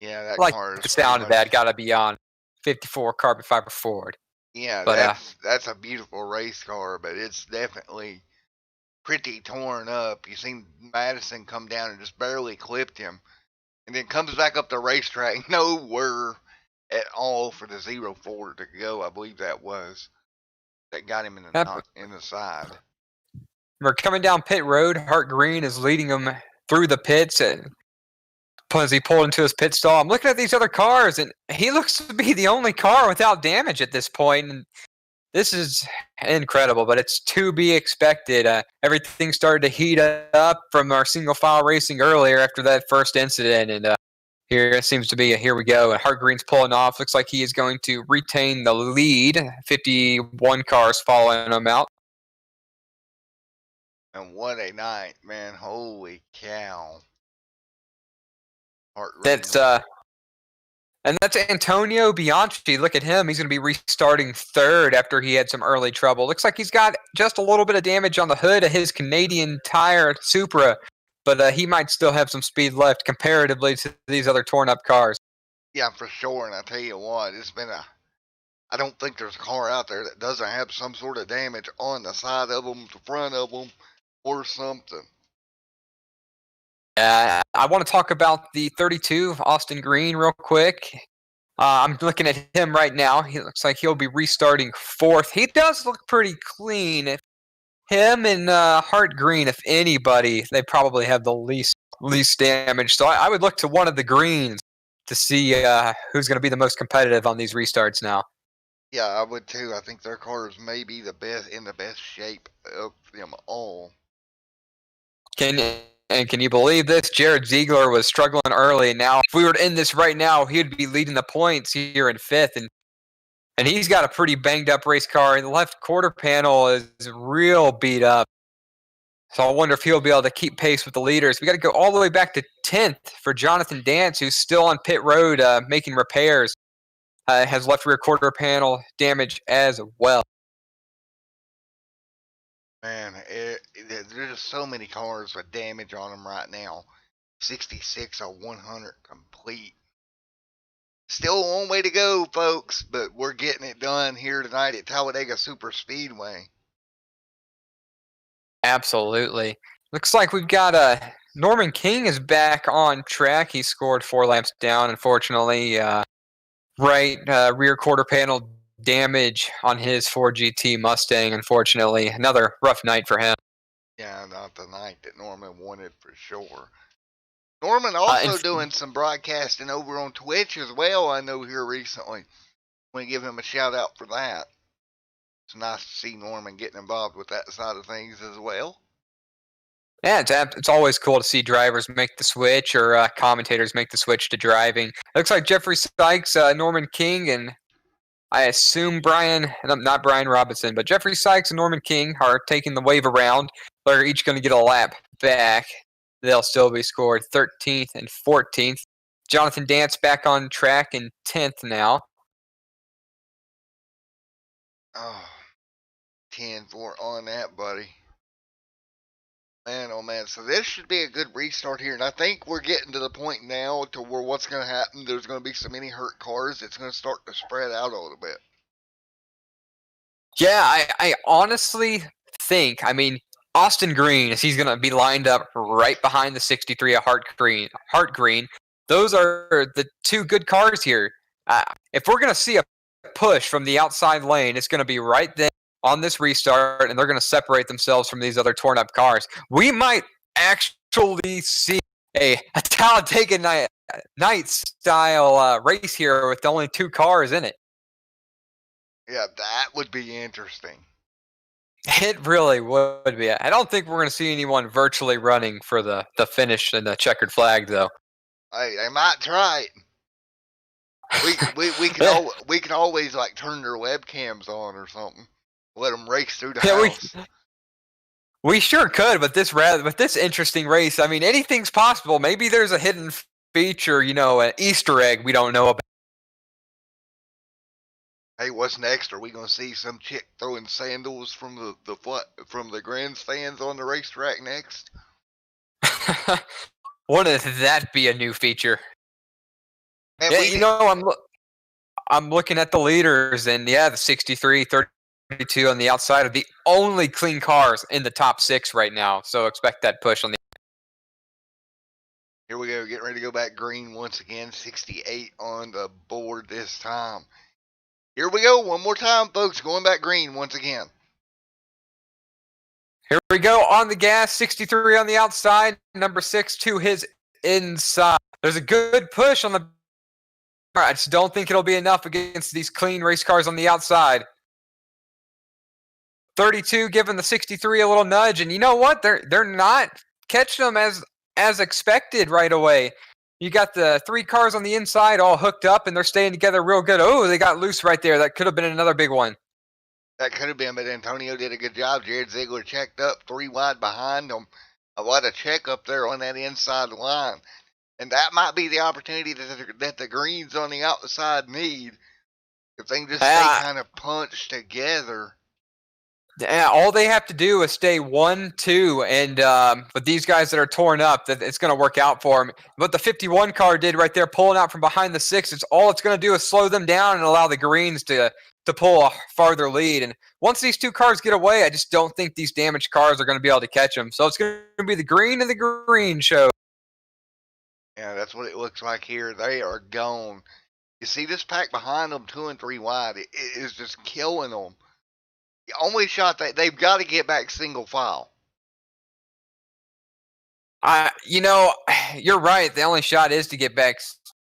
Yeah, that like car is the sound of that. Got to be on 54 carbon fiber Ford. Yeah, but that's a beautiful race car, but it's definitely pretty torn up. You seen Madison come down and just barely clipped him, and then comes back up the racetrack, nowhere at all for the 04 to go. I believe that got him in the side. We're coming down pit road. Hart Green is leading them through the pits. And as he pulled into his pit stall. I'm looking at these other cars, and he looks to be the only car without damage at this point. And this is incredible, but it's to be expected. Everything started to heat up from our single file racing earlier after that first incident, and here it seems to be here we go. And Hart Green's pulling off. Looks like he is going to retain the lead. 51 cars following him out. And what a night, man. Holy cow. That's Antonio Bianchi. Look at him. He's going to be restarting third after he had some early trouble. Looks like he's got just a little bit of damage on the hood of his Canadian Tire Supra, but he might still have some speed left comparatively to these other torn-up cars. Yeah, for sure. And I tell you what, I don't think there's a car out there that doesn't have some sort of damage on the side of them, the front of them, or something. I want to talk about the 32, Austin Green, real quick. I'm looking at him right now. He looks like he'll be restarting fourth. He does look pretty clean. Him and Hart Green, if anybody, they probably have the least damage. So I would look to one of the Greens to see who's going to be the most competitive on these restarts now. Yeah, I would too. I think their cars may be the best in the best shape of them all. Can you believe this? Jared Ziegler was struggling early. Now, if we were to end this right now, he'd be leading the points here in fifth, and he's got a pretty banged up race car. The left quarter panel is real beat up. So I wonder if he'll be able to keep pace with the leaders. We got to go all the way back to 10th for Jonathan Dance, who's still on pit road making repairs. Has left rear quarter panel damage as well. Man, there's just so many cars with damage on them right now. 66 or 100 complete. Still a long way to go, folks, but we're getting it done here tonight at Talladega Superspeedway. Absolutely. Looks like we've got Norman King is back on track. He scored 4 laps down, unfortunately. Rear quarter panel damage on his 4GT Mustang, unfortunately. Another rough night for him. Yeah, not the night that Norman wanted for sure. Norman also doing some broadcasting over on Twitch as well, I know, here recently. I want to give him a shout out for that. It's nice to see Norman getting involved with that side of things as well. Yeah, it's always cool to see drivers make the switch or commentators make the switch to driving. Looks like Jeffrey Sykes, Norman King, and I assume not Brian Robinson, but Jeffrey Sykes and Norman King are taking the wave around. They're each going to get a lap back. They'll still be scored 13th and 14th. Jonathan Dance back on track in 10th now. Oh, 10-4 on that, buddy. Man, oh man, so this should be a good restart here, and I think we're getting to the point now to where what's going to happen, there's going to be so many hurt cars, it's going to start to spread out a little bit. Yeah, I honestly think, Austin Green, he's going to be lined up right behind the 63 of Hart Green. Those are the two good cars here. If we're going to see a push from the outside lane, it's going to be right there on this restart, and they're going to separate themselves from these other torn-up cars. We might actually see a Talladega Night-style race here with only 2 cars in it. Yeah, that would be interesting. It really would be. I don't think we're going to see anyone virtually running for the finish and the checkered flag, though. Hey, they might try it. We can always like turn their webcams on or something. Let them race through the house. We sure could, but with this interesting race, anything's possible. Maybe there's a hidden feature, an Easter egg we don't know about. Hey, what's next? Are we going to see some chick throwing sandals from the grandstands on the racetrack next? Wouldn't that be a new feature? And yeah, I'm looking at the leaders, and yeah, the 63, 32 on the outside are the only clean cars in the top 6 right now. So expect that push on the. Here we go, getting ready to go back green once again. 68 on the board this time. Here we go, one more time, folks. Going back green once again. Here we go on the gas. 63 on the outside. Number 6 to his inside. There's a good push on the. I just don't think it'll be enough against these clean race cars on the outside. 32 giving the 63 a little nudge, and you know what? They're not catching them as expected right away. You got the 3 cars on the inside all hooked up, and they're staying together real good. Oh, they got loose right there. That could have been another big one. That could have been, but Antonio did a good job. Jared Ziegler checked up 3 wide behind him. What a check up there on that inside line. And that might be the opportunity that the greens on the outside need. If they can just stay kind of punched together. Yeah, all they have to do is stay 1, 2, and with these guys that are torn up, that it's going to work out for them. What the 51 car did right there, pulling out from behind the 6, all it's going to do is slow them down and allow the greens to pull a farther lead. And once these 2 cars get away, I just don't think these damaged cars are going to be able to catch them. So it's going to be the green and the green show. Yeah, that's what it looks like here. They are gone. You see this pack behind them, 2 and 3 wide. It is just killing them. The only shot they've got to get back single file. You're right. The only shot is to get back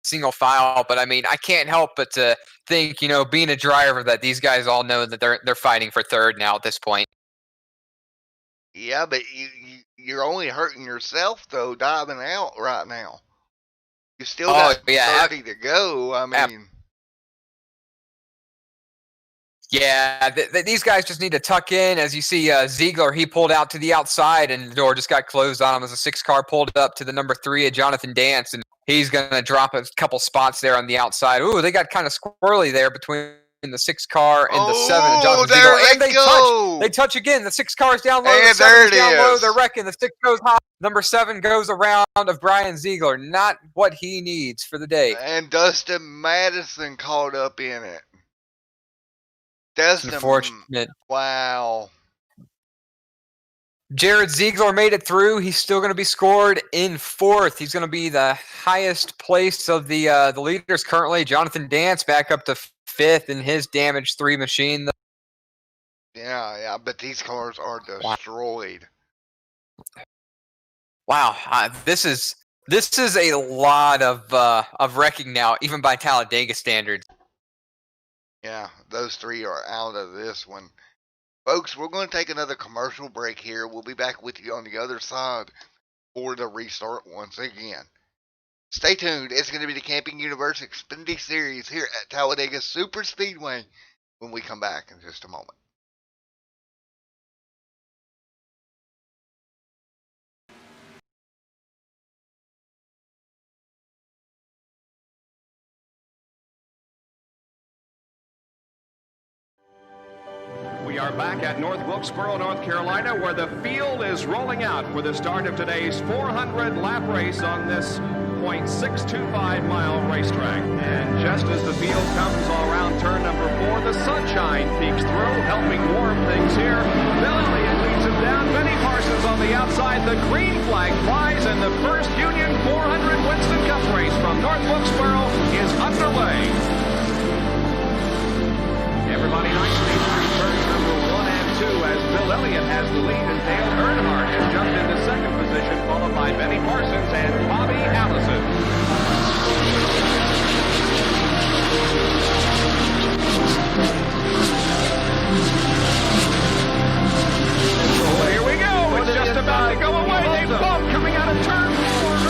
single file, but I mean, I can't help but to think, being a driver, that these guys all know that they're fighting for third now at this point. Yeah, but you're only hurting yourself though, diving out right now. You still got 30 to go. I mean. Yeah, these guys just need to tuck in. As you see, Ziegler, he pulled out to the outside, and the door just got closed on him as a 6 car pulled up to the number 3 of Jonathan Dance, and he's going to drop a couple spots there on the outside. Ooh, they got kind of squirrely there between the 6 car and the 7 of Jonathan Ziegler. And they touch again. The 6 car's down low. And the 7's down low. They're wrecking. The 6 goes high. Number 7 goes around of Brian Ziegler. Not what he needs for the day. And Dustin Madison caught up in it. Dustin, unfortunate. Wow. Jared Ziegler made it through. He's still going to be scored in 4th. He's going to be the highest place of the leaders currently. Jonathan Dance back up to 5th in his damaged 3 machine. Yeah, but these cars are destroyed. Wow, this is a lot of wrecking now, even by Talladega standards. Yeah, those 3 are out of this one. Folks, we're going to take another commercial break here. We'll be back with you on the other side for the restart once again. Stay tuned. It's going to be the Camping Universe Xfinity Series here at Talladega Superspeedway when we come back in just a moment. We are back at North Wilkesboro, North Carolina, where the field is rolling out for the start of today's 400-lap race on this .625-mile racetrack. And just as the field comes around turn number 4, the sunshine peeks through, helping warm things here. Bill Elliott leads him down. Benny Parsons on the outside. The green flag flies, and the first Union 400 Winston Cup race from North Wilkesboro is underway. Everybody nicely through turns number 1 and 2 as Bill Elliott has the lead, and Dale Earnhardt has jumped into 2nd position, followed by Benny Parsons and Bobby Allison. So here we go. It's just about to go away. They bump coming out of turn 4.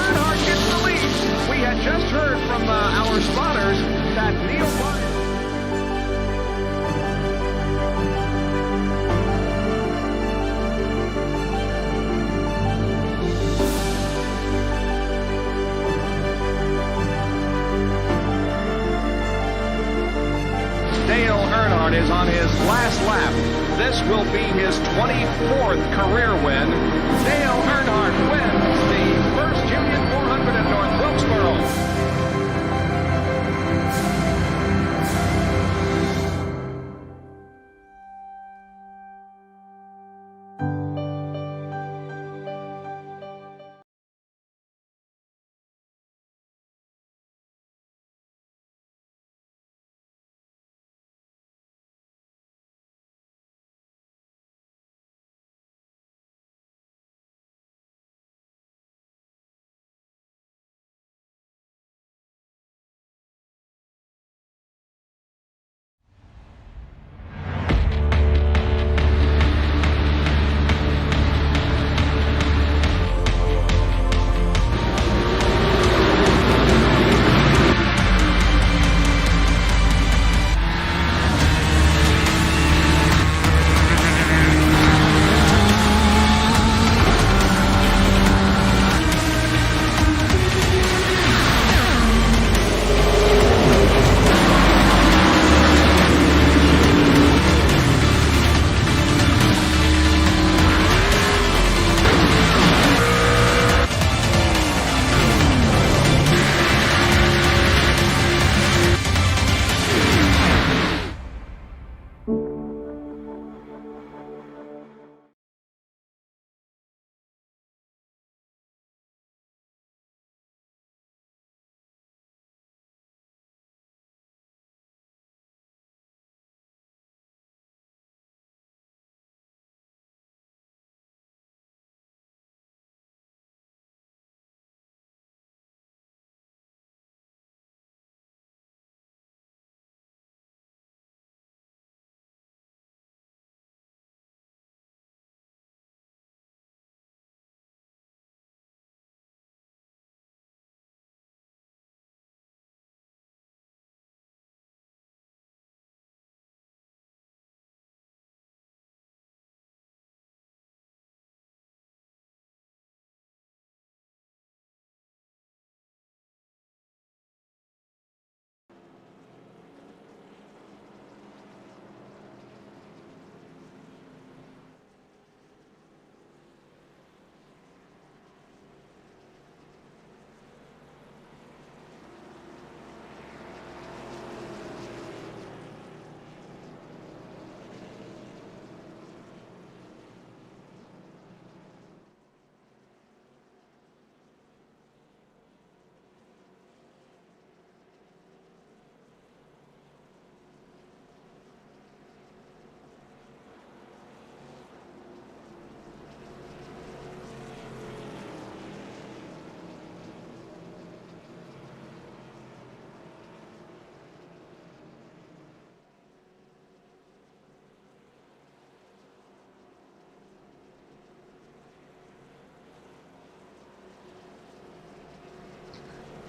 Earnhardt gets the lead. We had just heard from our spotters that Neil Martin. Dale Earnhardt is on his last lap. This will be his 24th career win. Dale Earnhardt wins the first Union 400 in North Wilkesboro.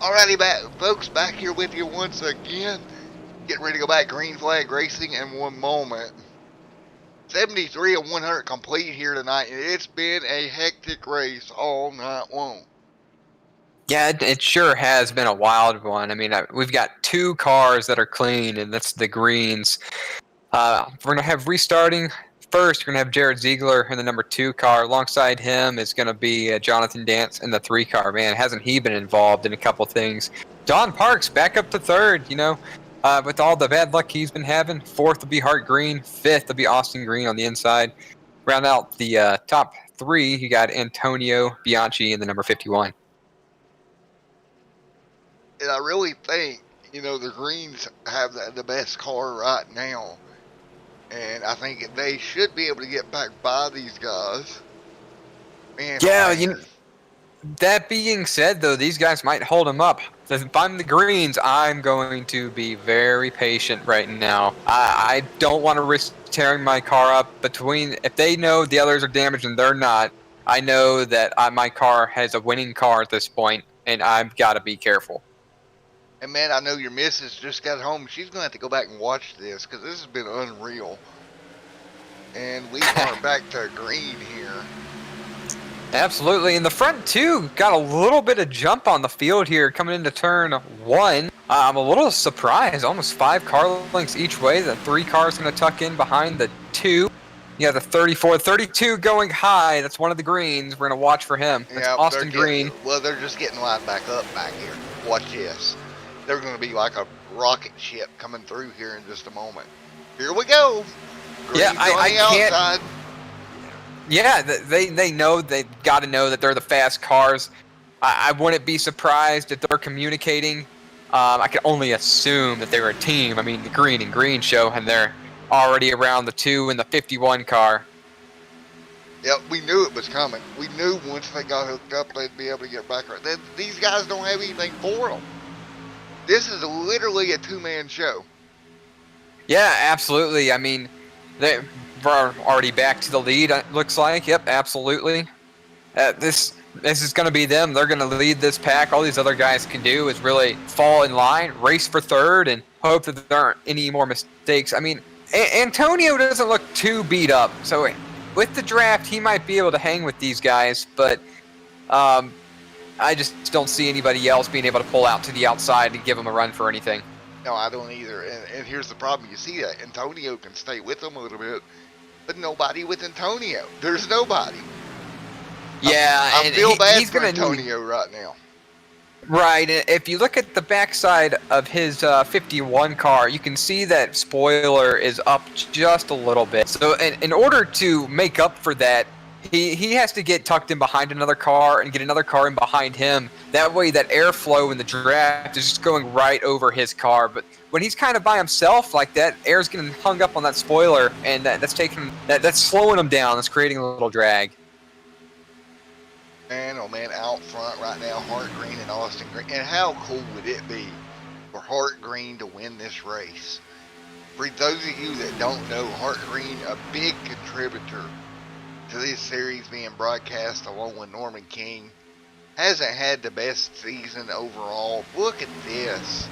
Alrighty, folks, back here with you once again. Getting ready to go back green flag racing in one moment. 73 of 100 complete here tonight, and it's been a hectic race all night long. Yeah, it sure has been a wild one. I mean, we've got two cars that are clean, and that's the greens. We're going to have restarting. First, we're going to have Jared Ziegler in the number 2 car. Alongside him is going to be Jonathan Dance in the 3 car. Man, hasn't he been involved in a couple things? Don Parks back up to 3rd, with all the bad luck he's been having. 4th will be Hart Green. 5th will be Austin Green on the inside. Round out the top 3, you got Antonio Bianchi in the number 51. And I really think, the Greens have the best car right now. And I think they should be able to get back by these guys. Man, yeah, that being said, though, these guys might hold them up. If I'm the Greens, I'm going to be very patient right now. I don't want to risk tearing my car up. If they know the others are damaged and they're not, I know that my car has a winning car at this point, and I've got to be careful. And man, I know your missus just got home. She's going to have to go back and watch this because this has been unreal. And we are back to green here. Absolutely. And the front two got a little bit of jump on the field here coming into turn 1. I'm a little surprised. Almost 5 car lengths each way. The 3 cars going to tuck in behind the 2. You have the 34, 32 going high. That's one of the greens. We're going to watch for him. That's Austin Green. Well, they're just getting lined back up back here. Watch this. They're going to be like a rocket ship coming through here in just a moment. Here we go. Green's yeah, I can't. Outside. Yeah, they know, they've got to know that they're the fast cars. I wouldn't be surprised if they're communicating. I can only assume that they're a team. I mean, the green and green show, and they're already around the 2 in the 51 car. Yep, we knew it was coming. We knew once they got hooked up, they'd be able to get back. These guys don't have anything for them. This is literally a 2-man show. Yeah, absolutely. I mean, they're already back to the lead, it looks like. Yep, absolutely. This is going to be them. They're going to lead this pack. All these other guys can do is really fall in line, race for 3rd, and hope that there aren't any more mistakes. I mean, Antonio doesn't look too beat up. So with the draft, he might be able to hang with these guys, but I just don't see anybody else being able to pull out to the outside and give them a run for anything. No, I don't either. And here's the problem. You see that Antonio can stay with them a little bit, but nobody with Antonio. There's nobody. Yeah, I feel bad for Antonio right now. Right. If you look at the backside of his 51 car, you can see that spoiler is up just a little bit. So in order to make up for that, he has to get tucked in behind another car and get another car in behind him. That way that airflow in the draft is just going right over his car. But when he's kind of by himself like that, air's getting hung up on that spoiler, and that's slowing him down. That's creating a little drag. Man, oh man, out front right now, Hart Green and Austin Green. And how cool would it be for Hart Green to win this race? For those of you that don't know, Hart Green, a big contributor to this series being broadcast along with Norman King, hasn't had the best season overall. Look at this,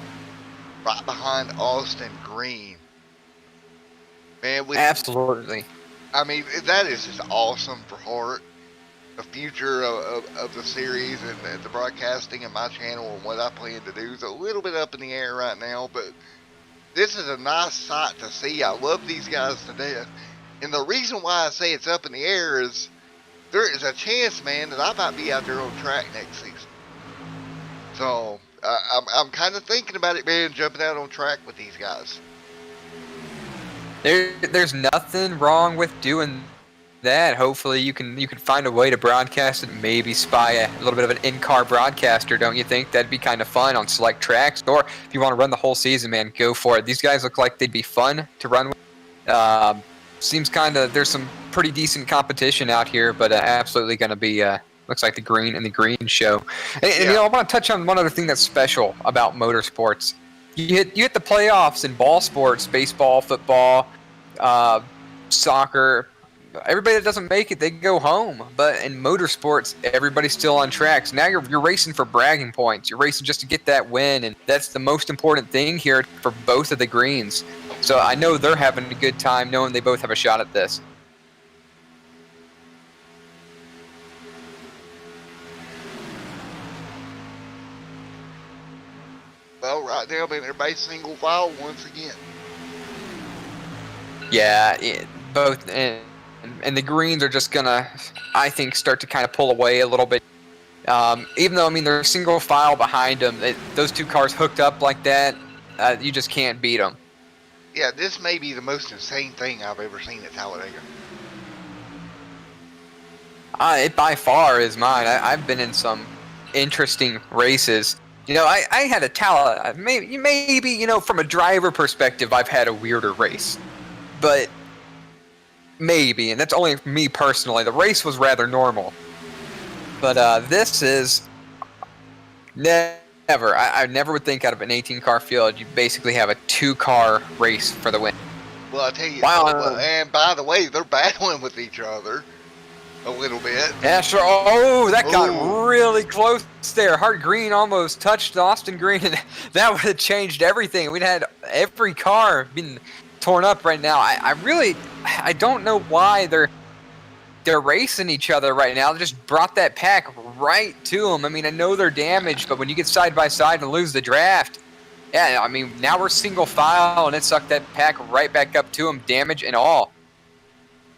right behind Austin Green. Man, absolutely. I mean, that is just awesome for Hart. The future of the series and the broadcasting and my channel and what I plan to do is a little bit up in the air right now, but this is a nice sight to see. I love these guys to death. And the reason why I say it's up in the air is there is a chance, man, that I might be out there on track next season. So I'm kind of thinking about it, man, jumping out on track with these guys. There's nothing wrong with doing that. Hopefully you can find a way to broadcast it, maybe spy a little bit of an in-car broadcaster, don't you think? That'd be kind of fun on select tracks. Or if you want to run the whole season, man, go for it. These guys look like they'd be fun to run with. Seems kind of, there's some pretty decent competition out here, but absolutely going to be, looks like the green and the green show. And I want to touch on one other thing that's special about motorsports. You hit the playoffs in ball sports, baseball, football, soccer, everybody that doesn't make it, they go home. But in motorsports, everybody's still on tracks. Now you're racing for bragging points. You're racing just to get that win, and that's the most important thing here for both of the greens. So I know they're having a good time knowing they both have a shot at this. Well, right now, man, everybody's single file once again. Yeah, both, and the greens are just gonna, I think, start to kind of pull away a little bit. Even though, I mean, they're single file behind them, those two cars hooked up like that, you just can't beat them. Yeah, this may be the most insane thing I've ever seen at Talladega. It by far is mine. I've been in some interesting races. You know, I had a Talladega, maybe, you know, from a driver perspective, I've had a weirder race. But maybe, and that's only me personally. The race was rather normal. But this is never. I never would think out of an 18-car field, you basically have a 2-car race for the win. Well, I tell you, Wow. and by the way, they're battling with each other a little bit. Yeah, sure. Oh, that got really close there. Hart Green almost touched Austin Green, and that would have changed everything. We'd had every car been torn up right now. I don't know why they're racing each other right now. They just brought that pack right to them. I mean, I know they're damaged, but when you get side by side and lose the draft, yeah, I mean, now we're single file, and it sucked that pack right back up to them, damage and all.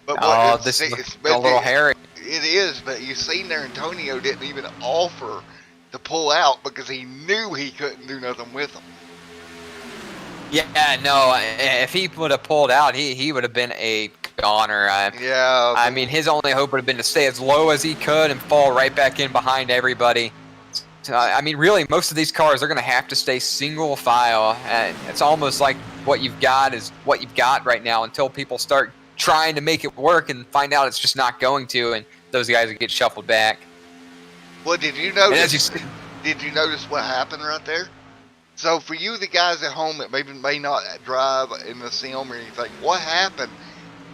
But this is a little hairy. It is, but you seen there, Antonio didn't even offer to pull out because he knew he couldn't do nothing with them. Yeah, no, if he would have pulled out, he would have been a goner. Yeah. I mean, his only hope would have been to stay as low as he could and fall right back in behind everybody. I mean, really, most of these cars are going to have to stay single file. It's almost like what you've got is what you've got right now until people start trying to make it work and find out it's just not going to, and those guys will get shuffled back. Well, did you notice what happened right there? So for you, the guys at home that maybe may not drive in the sim or anything, what happened?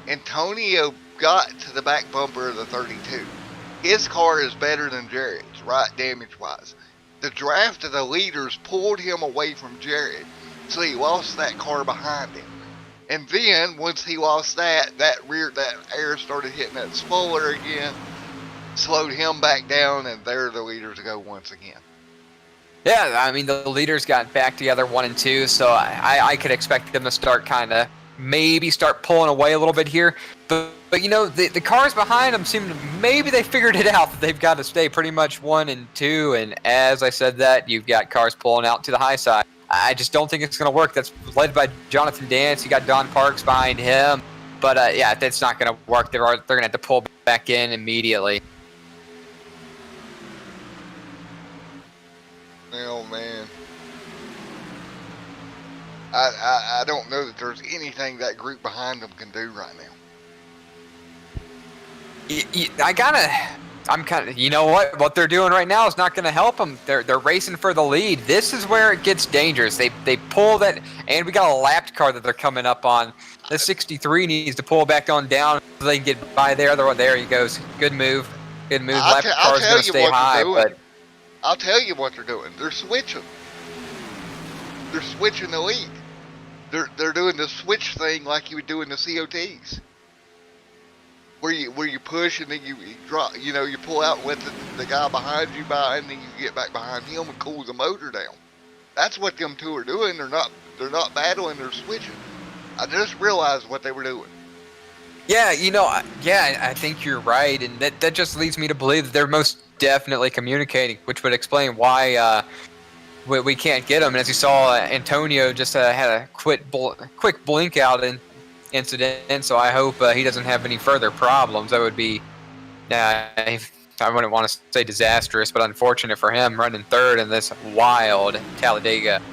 Antonio got to the back bumper of the 32. His car is better than Jared's, right, damage-wise. The draft of the leaders pulled him away from Jared, so he lost that car behind him. And then, once he lost that air started hitting that spoiler again, slowed him back down, and they're the leaders to go once again. Yeah, I mean, the leaders got back together 1 and 2, so I could expect them to start maybe start pulling away a little bit here. But you know, the cars behind them seem to, maybe they figured it out that they've got to stay pretty much 1 and 2, and as I said that, you've got cars pulling out to the high side. I just don't think it's going to work. That's led by Jonathan Dance. You got Don Parks behind him. But, yeah, that's not going to work. They're going to have to pull back in immediately. Oh, man. I don't know that there's anything that group behind them can do right now. I'm kind of, you know what they're doing right now is not going to help them. They're racing for the lead. This is where it gets dangerous. They pull that, and we got a lapped car that they're coming up on. The 63 needs to pull back on down so they can get by there. There he goes. Good move. Lapped car's going to stay high. But I'll tell you what they're doing. They're switching. They're switching the lead. They're doing the switch thing like you would do in the COTs. Where you push and then you drop, you know, you pull out with the guy behind you and then you get back behind him and cool the motor down. That's what them two are doing. They're not battling, they're switching. I just realized what they were doing. Yeah, you know, I think you're right, and that just leads me to believe that they're most definitely communicating, which would explain why we can't get them. And as you saw, Antonio just had a quick blink out incident, so I hope he doesn't have any further problems. That would be, I wouldn't want to say disastrous, but unfortunate for him running third in this wild Talladega.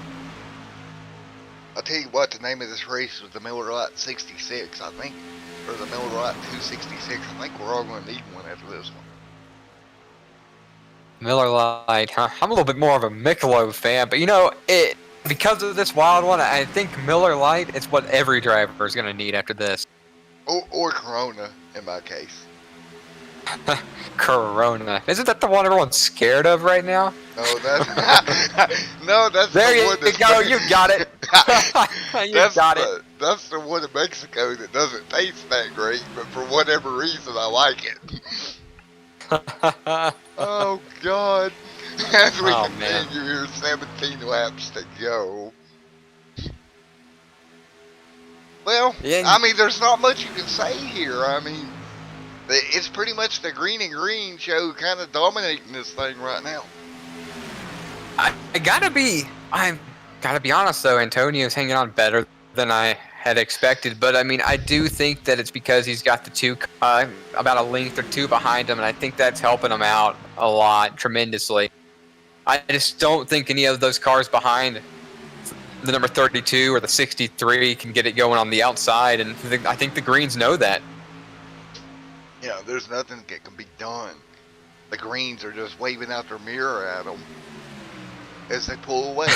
I'll tell you what, the name of this race was the Miller Lite 66, I think, or the Miller Lite 266. I think we're all going to need one after this one. Miller Lite, huh? I'm a little bit more of a Michelob fan, but you know, because of this wild one, I think Miller Lite is what every driver is going to need after this. Or Corona. in my case. Corona. Isn't that the one everyone's scared of right now? No, that's no, that's There the you one that's go. You got it. You got it. That's the one in Mexico that doesn't taste that great, but for whatever reason I like it. Oh God. As we continue here, 17 laps to go. Well, Yeah. I mean, there's not much you can say here. I mean, it's pretty much the green and green show kind of dominating this thing right now. I gotta be honest though. Antonio's hanging on better than I had expected, but I mean, I do think that it's because he's got the two about a length or two behind him, and I think that's helping him out a lot, tremendously. I just don't think any of those cars behind the number 32 or the 63 can get it going on the outside, and I think the Greens know that. Yeah, there's nothing that can be done. The Greens are just waving out their mirror at them as they pull away.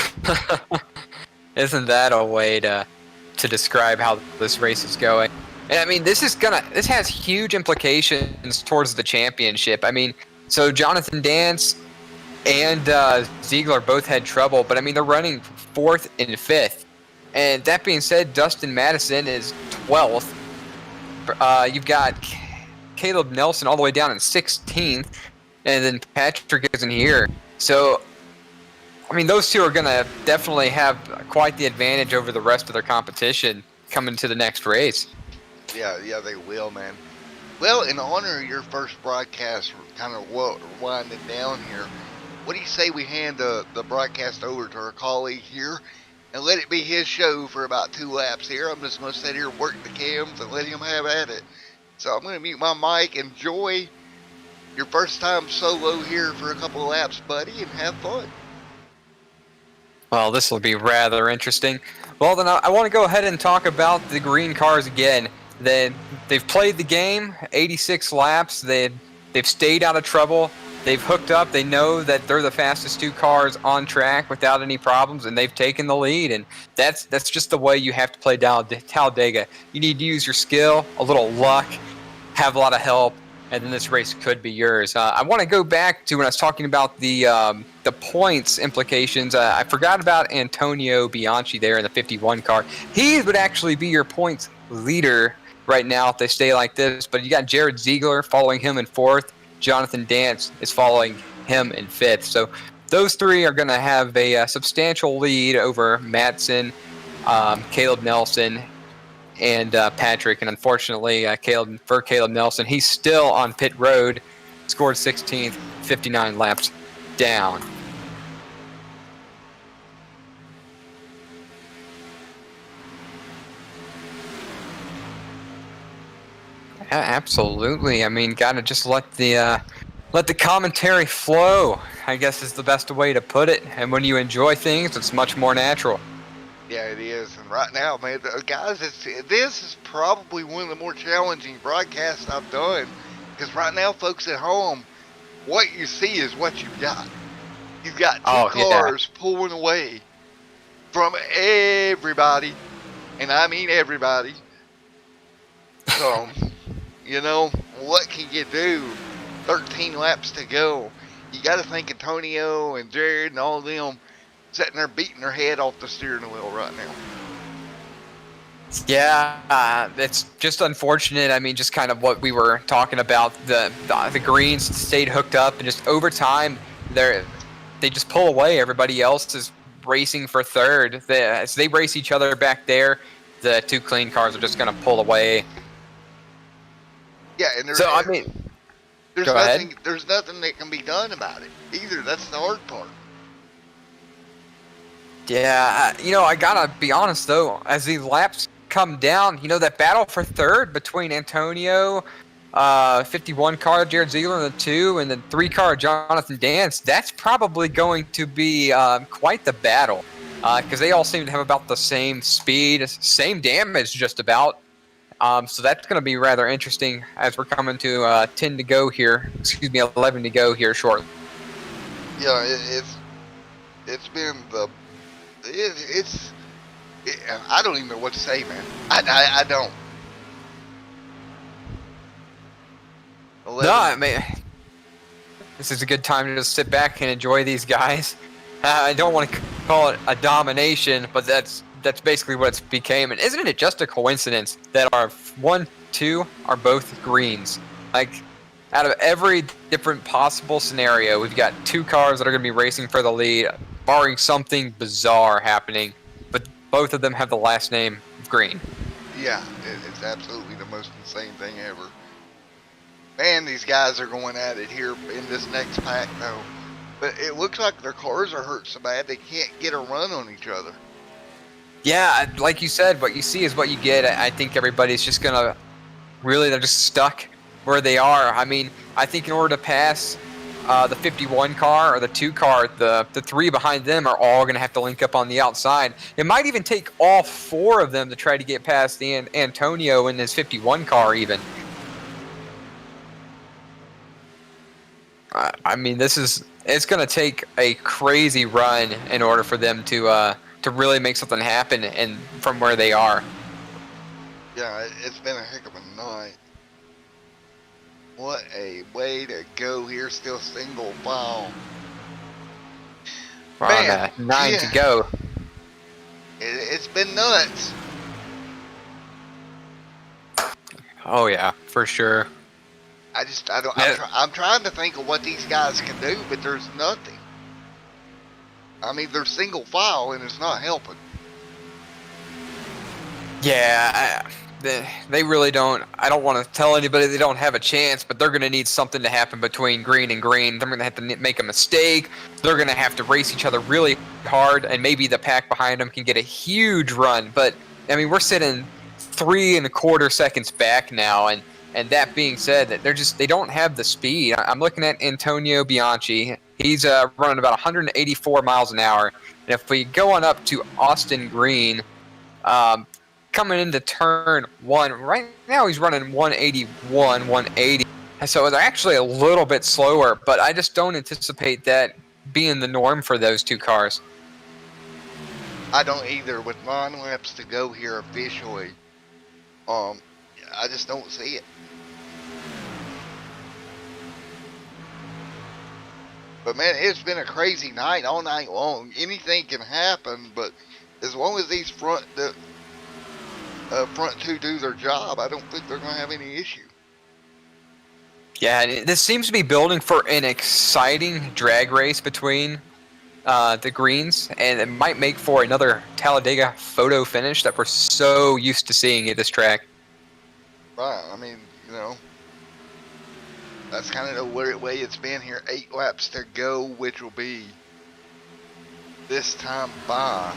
Isn't that a way to describe how this race is going? And I mean, this has huge implications towards the championship. I mean, so Jonathan Dance and Ziegler both had trouble, but I mean, they're running 4th and 5th. And that being said, Dustin Madison is 12th. You've got Caleb Nelson all the way down in 16th, and then Patrick isn't here. So, I mean, those two are going to definitely have quite the advantage over the rest of their competition coming to the next race. Yeah, they will, man. Well, in honor of your first broadcast, kind of winding down here, what do you say we hand the broadcast over to our colleague here and let it be his show for about 2 laps here? I'm just going to sit here and work the cams and let him have at it. So I'm going to mute my mic. Enjoy your first time solo here for a couple of laps, buddy, and have fun. Well, this will be rather interesting. Well, then I want to go ahead and talk about the green cars again. They've played the game, 86 laps. They've stayed out of trouble. They've hooked up. They know that they're the fastest 2 cars on track without any problems, and they've taken the lead. And that's just the way you have to play Talladega. You need to use your skill, a little luck, have a lot of help, and then this race could be yours. I want to go back to when I was talking about the points implications. I forgot about Antonio Bianchi there in the 51 car. He would actually be your points leader right now if they stay like this. But you got Jared Ziegler following him in 4th. Jonathan Dance is following him in 5th. So those 3 are going to have a substantial lead over Madsen, Caleb Nelson, and Patrick. And unfortunately, Caleb Nelson, he's still on pit road, scored 16th, 59 laps down. Absolutely. I mean, gotta just let the commentary flow, I guess is the best way to put it. And when you enjoy things, it's much more natural. Yeah, it is. And right now, man, guys, this is probably one of the more challenging broadcasts I've done. Because right now, folks at home, what you see is what you've got. You've got 2 cars pulling away from everybody. And I mean everybody. So, you know, what can you do? 13 laps to go. You got to think Antonio and Jared and all of them sitting there beating their head off the steering wheel right now. Yeah, it's just unfortunate. I mean, just kind of what we were talking about. The Greens stayed hooked up, and just over time, they just pull away. Everybody else is racing for 3rd. As they race each other back there, the 2 clean cars are just going to pull away. Yeah, and there's nothing that can be done about it either. That's the hard part. Yeah, I gotta be honest though. As the laps come down, that battle for 3rd between Antonio, 51 car Jared Ziegler in the 2, and the 3 car Jonathan Dance. That's probably going to be quite the battle because they all seem to have about the same speed, same damage, just about. So that's going to be rather interesting as we're coming to 11 to go here shortly. Yeah, it's been I don't even know what to say, man. I don't. 11. No, I mean, this is a good time to just sit back and enjoy these guys. I don't want to call it a domination, but that's basically what it's became. And isn't it just a coincidence that our 1, 2 are both greens? Like, out of every different possible scenario, we've got 2 cars that are going to be racing for the lead, barring something bizarre happening. But both of them have the last name Green. Yeah, it's absolutely the most insane thing ever. Man, these guys are going at it here in this next pack, though. But it looks like their cars are hurt so bad they can't get a run on each other. Yeah, like you said, what you see is what you get. I think everybody's just going to really, they're just stuck where they are. I mean, I think in order to pass the 51 car or the 2 car, the 3 behind them are all going to have to link up on the outside. It might even take all 4 of them to try to get past the Antonio in his 51 car even. I mean, it's going to take a crazy run in order for them to really make something happen and from where they are. Yeah, it's been a heck of a night. What a way to go here, still single file. We're Man, on 9 to go. It's been nuts. Oh yeah, for sure. I'm trying to think of what these guys can do, but there's nothing. I mean, they're single file and it's not helping. Yeah, they really don't. I don't want to tell anybody they don't have a chance, but they're going to need something to happen between green and green. They're going to have to make a mistake. They're going to have to race each other really hard, and maybe the pack behind them can get a huge run. But, I mean, we're sitting 3 1/4 seconds back now, and that being said, that they don't have the speed. I'm looking at Antonio Bianchi. He's running about 184 miles an hour. And if we go on up to Austin Green, coming into turn 1, right now he's running 181, 180. So it's actually a little bit slower, but I just don't anticipate that being the norm for those 2 cars. I don't either. With 9 laps to go here officially, I just don't see it. But man, it's been a crazy night all night long. Anything can happen, but as long as these front 2 do their job, I don't think they're going to have any issue. Yeah, this seems to be building for an exciting drag race between the greens, and it might make for another Talladega photo finish that we're so used to seeing at this track. Right, I mean, you know, that's kind of the way it's been here. 8 laps to go, which will be this time by.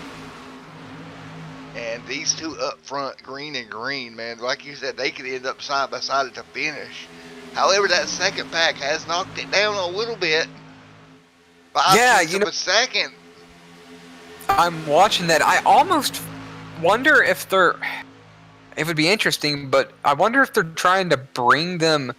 And these 2 up front, green and green, man, like you said, they could end up side by side at the finish. However, that second pack has knocked it down a little bit. 5/10 of a second. I'm watching that. I almost wonder if it would be interesting, but I wonder if they're trying to bring the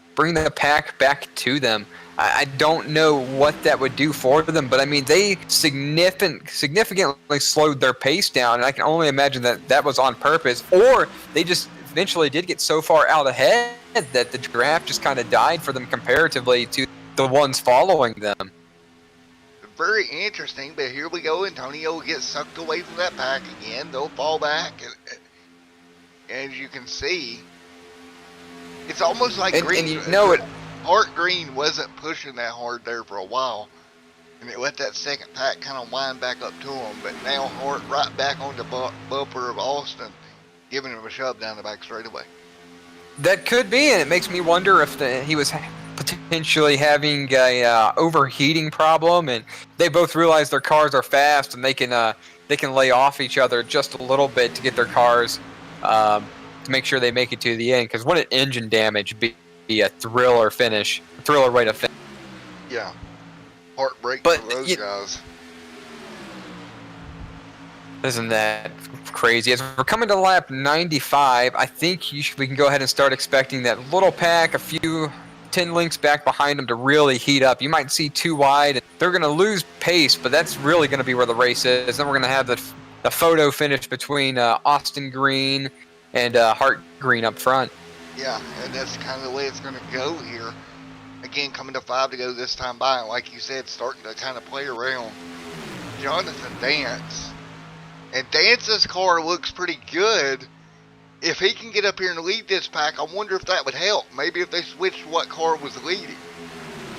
pack back to them. I don't know what that would do for them, but I mean, they significantly slowed their pace down, and I can only imagine that was on purpose, or they just eventually did get so far out ahead that the draft just kind of died for them comparatively to the ones following them. Very interesting, but here we go. Antonio gets sucked away from that pack again. They'll fall back, and as you can see, it's almost like Green. And you know it. Art Green wasn't pushing that hard there for a while, and it let that second pack kind of wind back up to him. But now Hart right back on the bumper of Austin, giving him a shove down the back straightaway. That could be, and it makes me wonder if he was potentially having a overheating problem, and they both realize their cars are fast and they can lay off each other just a little bit to get their cars to make sure they make it to the end. Because wouldn't engine damage be a thriller way to finish? Yeah, heartbreak for those guys. Isn't that crazy? As we're coming to lap 95, I think we can go ahead and start expecting that little pack, a few 10 links back behind them, to really heat up. You might see 2 wide. They're going to lose pace, but that's really going to be where the race is. Then we're going to have the photo finish between Austin Green and Hart Green up front. Yeah, and that's kind of the way it's going to go here. Again, coming to 5 to go this time by, and like you said, starting to kind of play around Jonathan Dance. And Dance's car looks pretty good. If he can get up here and lead this pack, I wonder if that would help. Maybe if they switched what car was leading.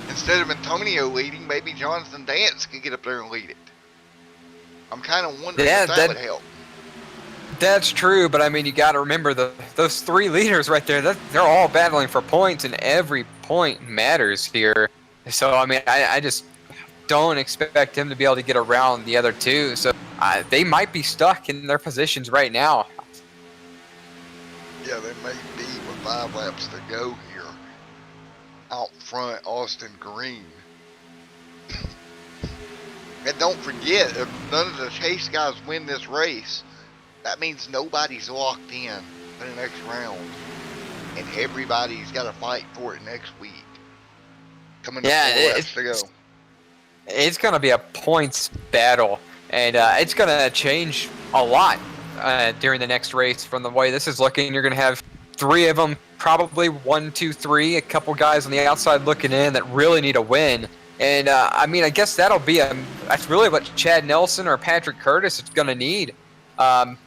Instead of Antonio leading, maybe Jonathan Dance could get up there and lead it. I'm kind of wondering if that would help. That's true, but I mean, you got to remember those 3 leaders right there. They're all battling for points, and every point matters here. So I mean, I just don't expect him to be able to get around the other 2. So they might be stuck in their positions right now. Yeah, they may be with 5 laps to go here. Out front, Austin Green. And don't forget, if none of the chase guys win this race, that means nobody's locked in for the next round. And everybody's got to fight for it next week. Coming up 4 laps to go. It's going to be a points battle, and it's going to change a lot during the next race from the way this is looking. You're going to have 3 of them, probably 1, 2, 3, a couple guys on the outside looking in that really need a win. And, I mean, I guess that's really what Chad Nelson or Patrick Curtis is going to need.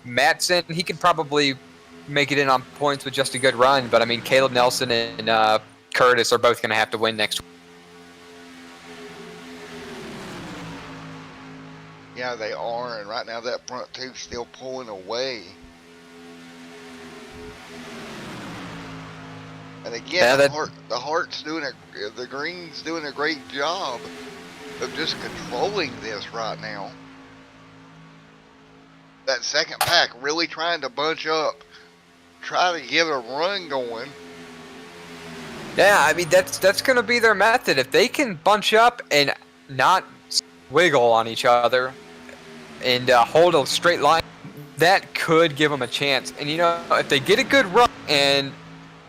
Matson, he could probably make it in on points with just a good run, but, I mean, Caleb Nelson and Curtis are both going to have to win next week. Yeah, they are, and right now that front 2's still pulling away. And again, the Hart's the Green's doing a great job of just controlling this right now. That second pack really trying to bunch up, try to get a run going. Yeah, I mean, that's going to be their method. If they can bunch up and not wiggle on each other and hold a straight line, that could give them a chance. And, you know, if they get a good run and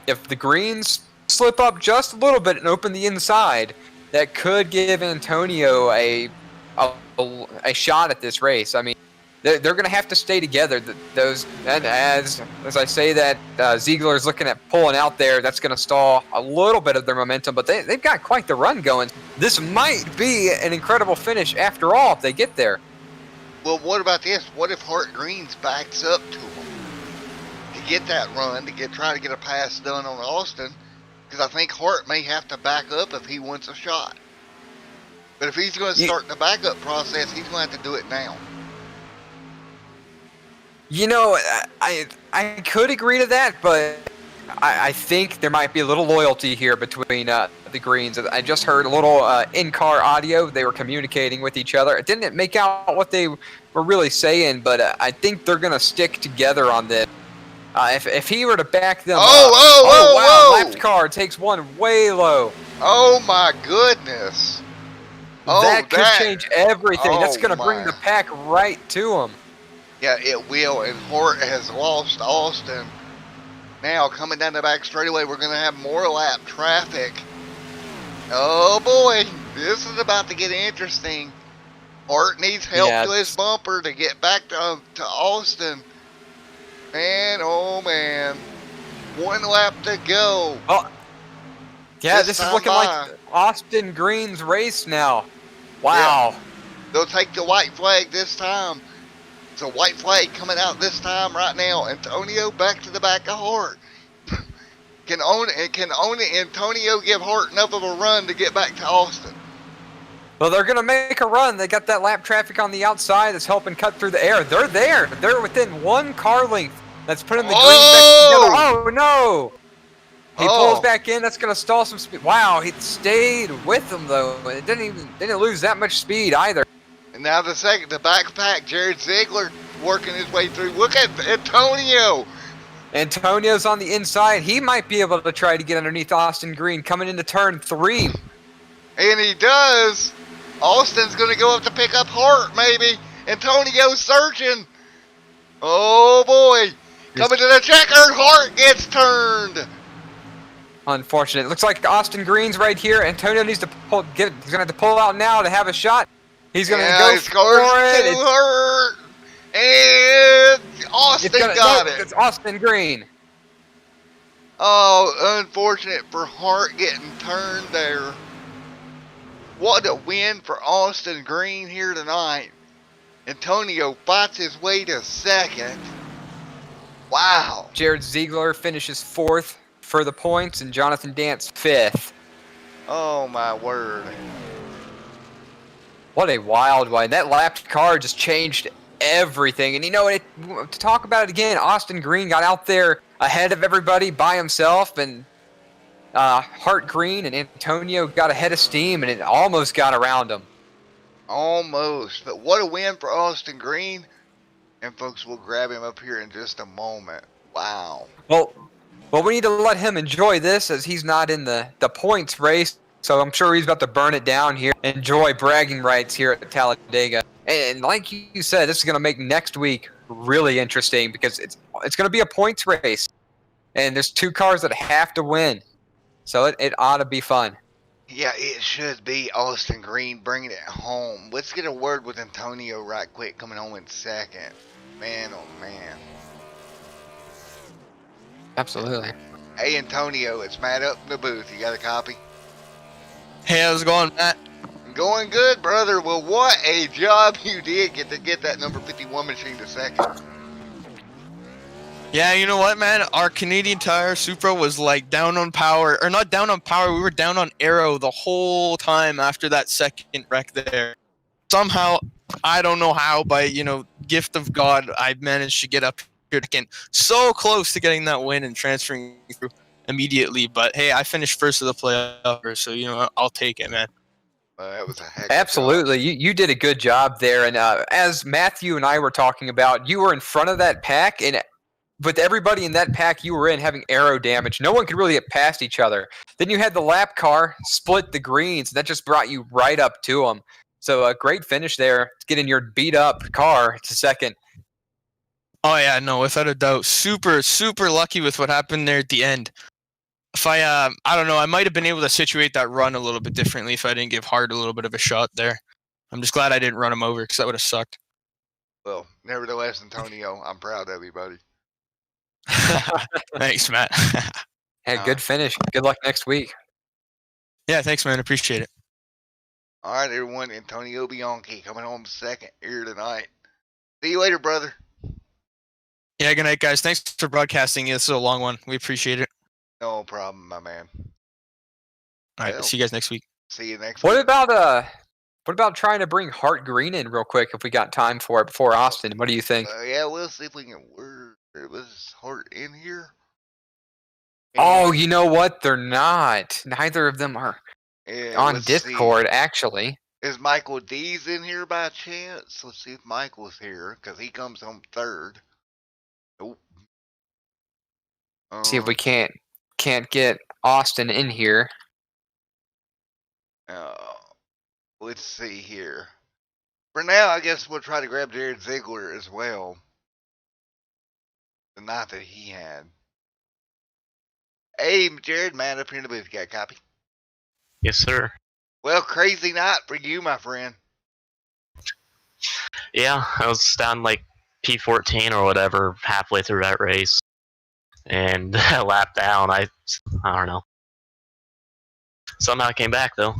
if the Greens slip up just a little bit and open the inside, that could give Antonio a shot at this race. I mean, they're going to have to stay together. And as I say that, Ziegler's looking at pulling out there. That's going to stall a little bit of their momentum, but they've got quite the run going. This might be an incredible finish after all if they get there. Well, what about this? What if Hart Greens backs up to them to get that run, to try to get a pass done on Austin? Because I think Hart may have to back up if he wants a shot. But if he's going to start the backup process, he's going to have to do it now. You know, I could agree to that, but I think there might be a little loyalty here between the Greens. I just heard a little in-car audio. They were communicating with each other. It didn't make out what they were really saying, but I think they're going to stick together on this. If he were to back them whoa, lap car takes one way low. Oh, my goodness. That could change everything. That's going to bring the pack right to him. Yeah, it will, and Hart has lost Austin. Now, coming down the back straightaway, we're going to have more lap traffic. Oh, boy, this is about to get interesting. Hart needs help to his bumper to get back to Austin. Man, oh, man. 1 lap to go. Oh, yeah, this is looking like Austin Green's race now. Wow. Yeah. They'll take the white flag this time. So white flag coming out this time right now. Antonio back to the back of Hart. Can Antonio give Hart enough of a run to get back to Austin? Well, they're going to make a run. They got that lap traffic on the outside that's helping cut through the air. They're there. They're within 1 car length. That's putting the Greens back together. Oh, no. He pulls back in. That's going to stall some speed. Wow, he stayed with them, though. It didn't lose that much speed either. And now the backpack, Jared Ziegler working his way through. Look at Antonio. Antonio's on the inside. He might be able to try to get underneath Austin Green coming into turn 3. And he does. Austin's going to go up to pick up Hart, maybe. Antonio's searching. Oh, boy. Coming to the checker. Hart gets turned. Unfortunate. It looks like Austin Green's right here. Antonio needs to pull. He's going to have to pull out now to have a shot. He's going to go for it. Hurt. And Austin got it. It's Austin Green. Oh, unfortunate for Hart getting turned there. What a win for Austin Green here tonight. Antonio fights his way to second. Wow. Jared Ziegler finishes 4th for the points, and Jonathan Dance 5th. Oh my word. What a wild one. That lapped car just changed everything. And to talk about it again, Austin Green got out there ahead of everybody by himself, and Hart Green and Antonio got ahead of steam, and it almost got around him. Almost. But what a win for Austin Green. And folks, we'll grab him up here in just a moment. Wow. Well, we need to let him enjoy this as he's not in the points race. So I'm sure he's about to burn it down here. Enjoy bragging rights here at Talladega. And like you said, this is going to make next week really interesting because it's going to be a points race. And there's 2 cars that have to win. So it ought to be fun. Yeah, it should be Austin Green bringing it home. Let's get a word with Antonio right quick, coming home in second. Man, oh man. Absolutely. Hey, Antonio, it's Matt up in the booth. You got a copy? Hey, how's it going, Matt? Going good, brother. Well, what a job you did get that number 51 machine to second. Yeah, you know what, man? Our Canadian Tire Supra was like down on power, or not down on power, we were down on aero the whole time after that second wreck there. Somehow, I don't know how, by, gift of God, I managed to get up here again. So close to getting that win and transferring through immediately. But hey, I finished first of the playoff, so, I'll take it, man. That was a heck Absolutely. You did a good job there. And as Matthew and I were talking about, you were in front of that pack, and with everybody in that pack you were in having aero damage, no one could really get past each other. Then you had the lap car split the greens. That just brought you right up to them. So a great finish there, getting your beat-up car to second. Oh, yeah, no, without a doubt. Super, super lucky with what happened there at the end. If I don't know, I might have been able to situate that run a little bit differently if I didn't give Hart a little bit of a shot there. I'm just glad I didn't run him over because that would have sucked. Well, nevertheless, Antonio, I'm proud of you, buddy. Thanks, Matt. Hey, good finish. Good luck next week. Yeah, thanks, man. Appreciate it. All right, everyone. Antonio Bianchi coming home second here tonight. See you later, brother. Yeah, good night, guys. Thanks for broadcasting. This is a long one. We appreciate it. No problem, my man. All right, Well, see you guys next week. See you next What week. about trying to bring Hart Green in real quick if we got time for it before Austin? What do you think? Yeah, we'll see if we can. It was Hart in here. Oh, you know what? They're not. Neither of them are on let's Discord, see. actually. Is Michael D's in here by chance? Let's see if Michael's here, because he comes home third. Nope. See if we can't get Austin in here. Let's see here. For now, I guess we'll try to grab Jared Ziegler as well. The night that he had. Hey, Jared, man, up here in the booth. Got a copy? Yes, sir. Well, crazy night for you, my friend. Yeah, I was down like P14 or whatever halfway through that race, and a lap down. I don't know. Somehow I came back though.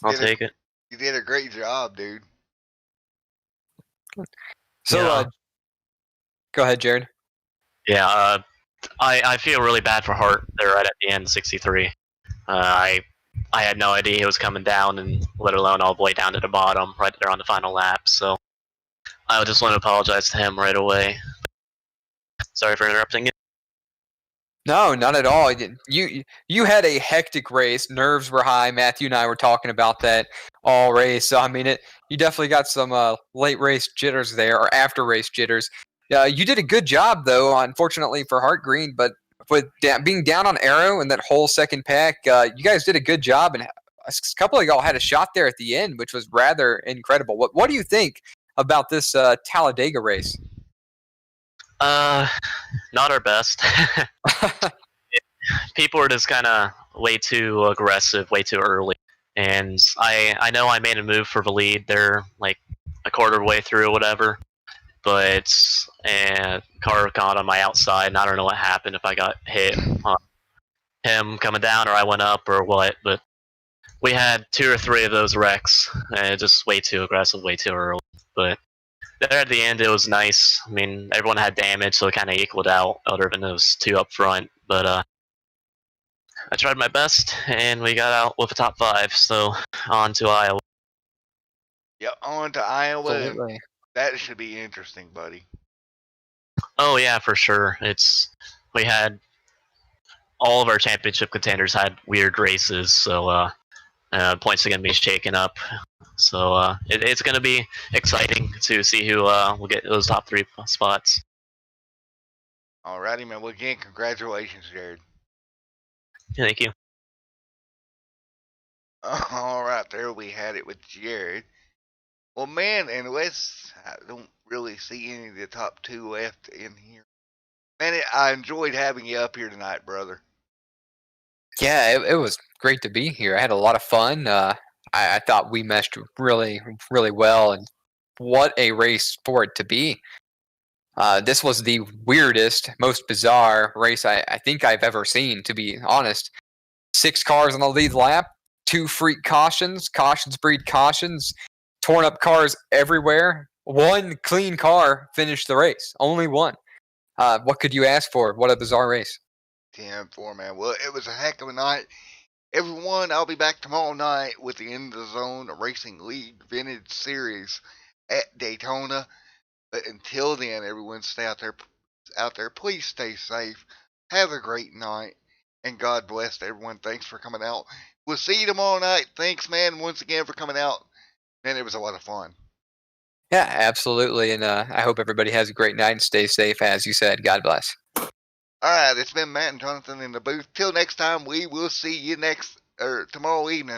I'll take it. You did a great job, dude. So, Yeah. Go ahead, Jared. Yeah, I feel really bad for Hart there right at the end, 63. I had no idea he was coming down, and let alone all the way down to the bottom right there on the final lap. So I just want to apologize to him right away. Sorry for interrupting you. No, not at all. You had a hectic race. Nerves were high. Matthew and I were talking about that all race. So, I mean, you definitely got some late race jitters there, or after race jitters. You did a good job, though, unfortunately for Hart Green. But with being down on aero and that whole second pack, you guys did a good job. And a couple of y'all had a shot there at the end, which was rather incredible. What do you think about this Talladega race? Not our best. People are just kind of way too aggressive, way too early. And I know I made a move for the lead there, like a quarter way through or whatever. but a car got on my outside, and I don't know what happened, if I got hit on him coming down or I went up or what, but we had 2 or 3 of those wrecks, and just way too aggressive, way too early. But there at the end, it was nice. I mean, everyone had damage, so it kind of equaled out, other than those 2 up front. But I tried my best, and we got out with a top 5, so on to Iowa. Yep, on to Iowa. And Absolutely. that should be interesting, buddy. Oh yeah, for sure. We had all of our championship contenders had weird races, so points are going to be shaken up. So it's going to be exciting to see who will get those top 3 spots. Alrighty, man. Well, again, congratulations, Jared. Thank you. All right, there we had it with Jared. Well, man, unless I don't really see any of the top 2 left in here. Man, I enjoyed having you up here tonight, brother. Yeah, it was great to be here. I had a lot of fun. I thought we meshed really, really well, and what a race for it to be. This was the weirdest, most bizarre race I think I've ever seen, to be honest. 6 cars on the lead lap, 2 freak cautions, cautions breed cautions, torn up cars everywhere. 1 clean car finished the race, only 1. What could you ask for? What a bizarre race. 10-4, man. Well, it was a heck of a night. Everyone, I'll be back tomorrow night with the End of the Zone Racing League Vintage Series at Daytona. But until then, everyone stay out there. Please stay safe. Have a great night. And God bless everyone. Thanks for coming out. We'll see you tomorrow night. Thanks, man, once again for coming out. Man, it was a lot of fun. Yeah, absolutely. And I hope everybody has a great night and stay safe, as you said. God bless. All right, it's been Matt and Jonathan in the booth. Till next time, we will see you tomorrow evening.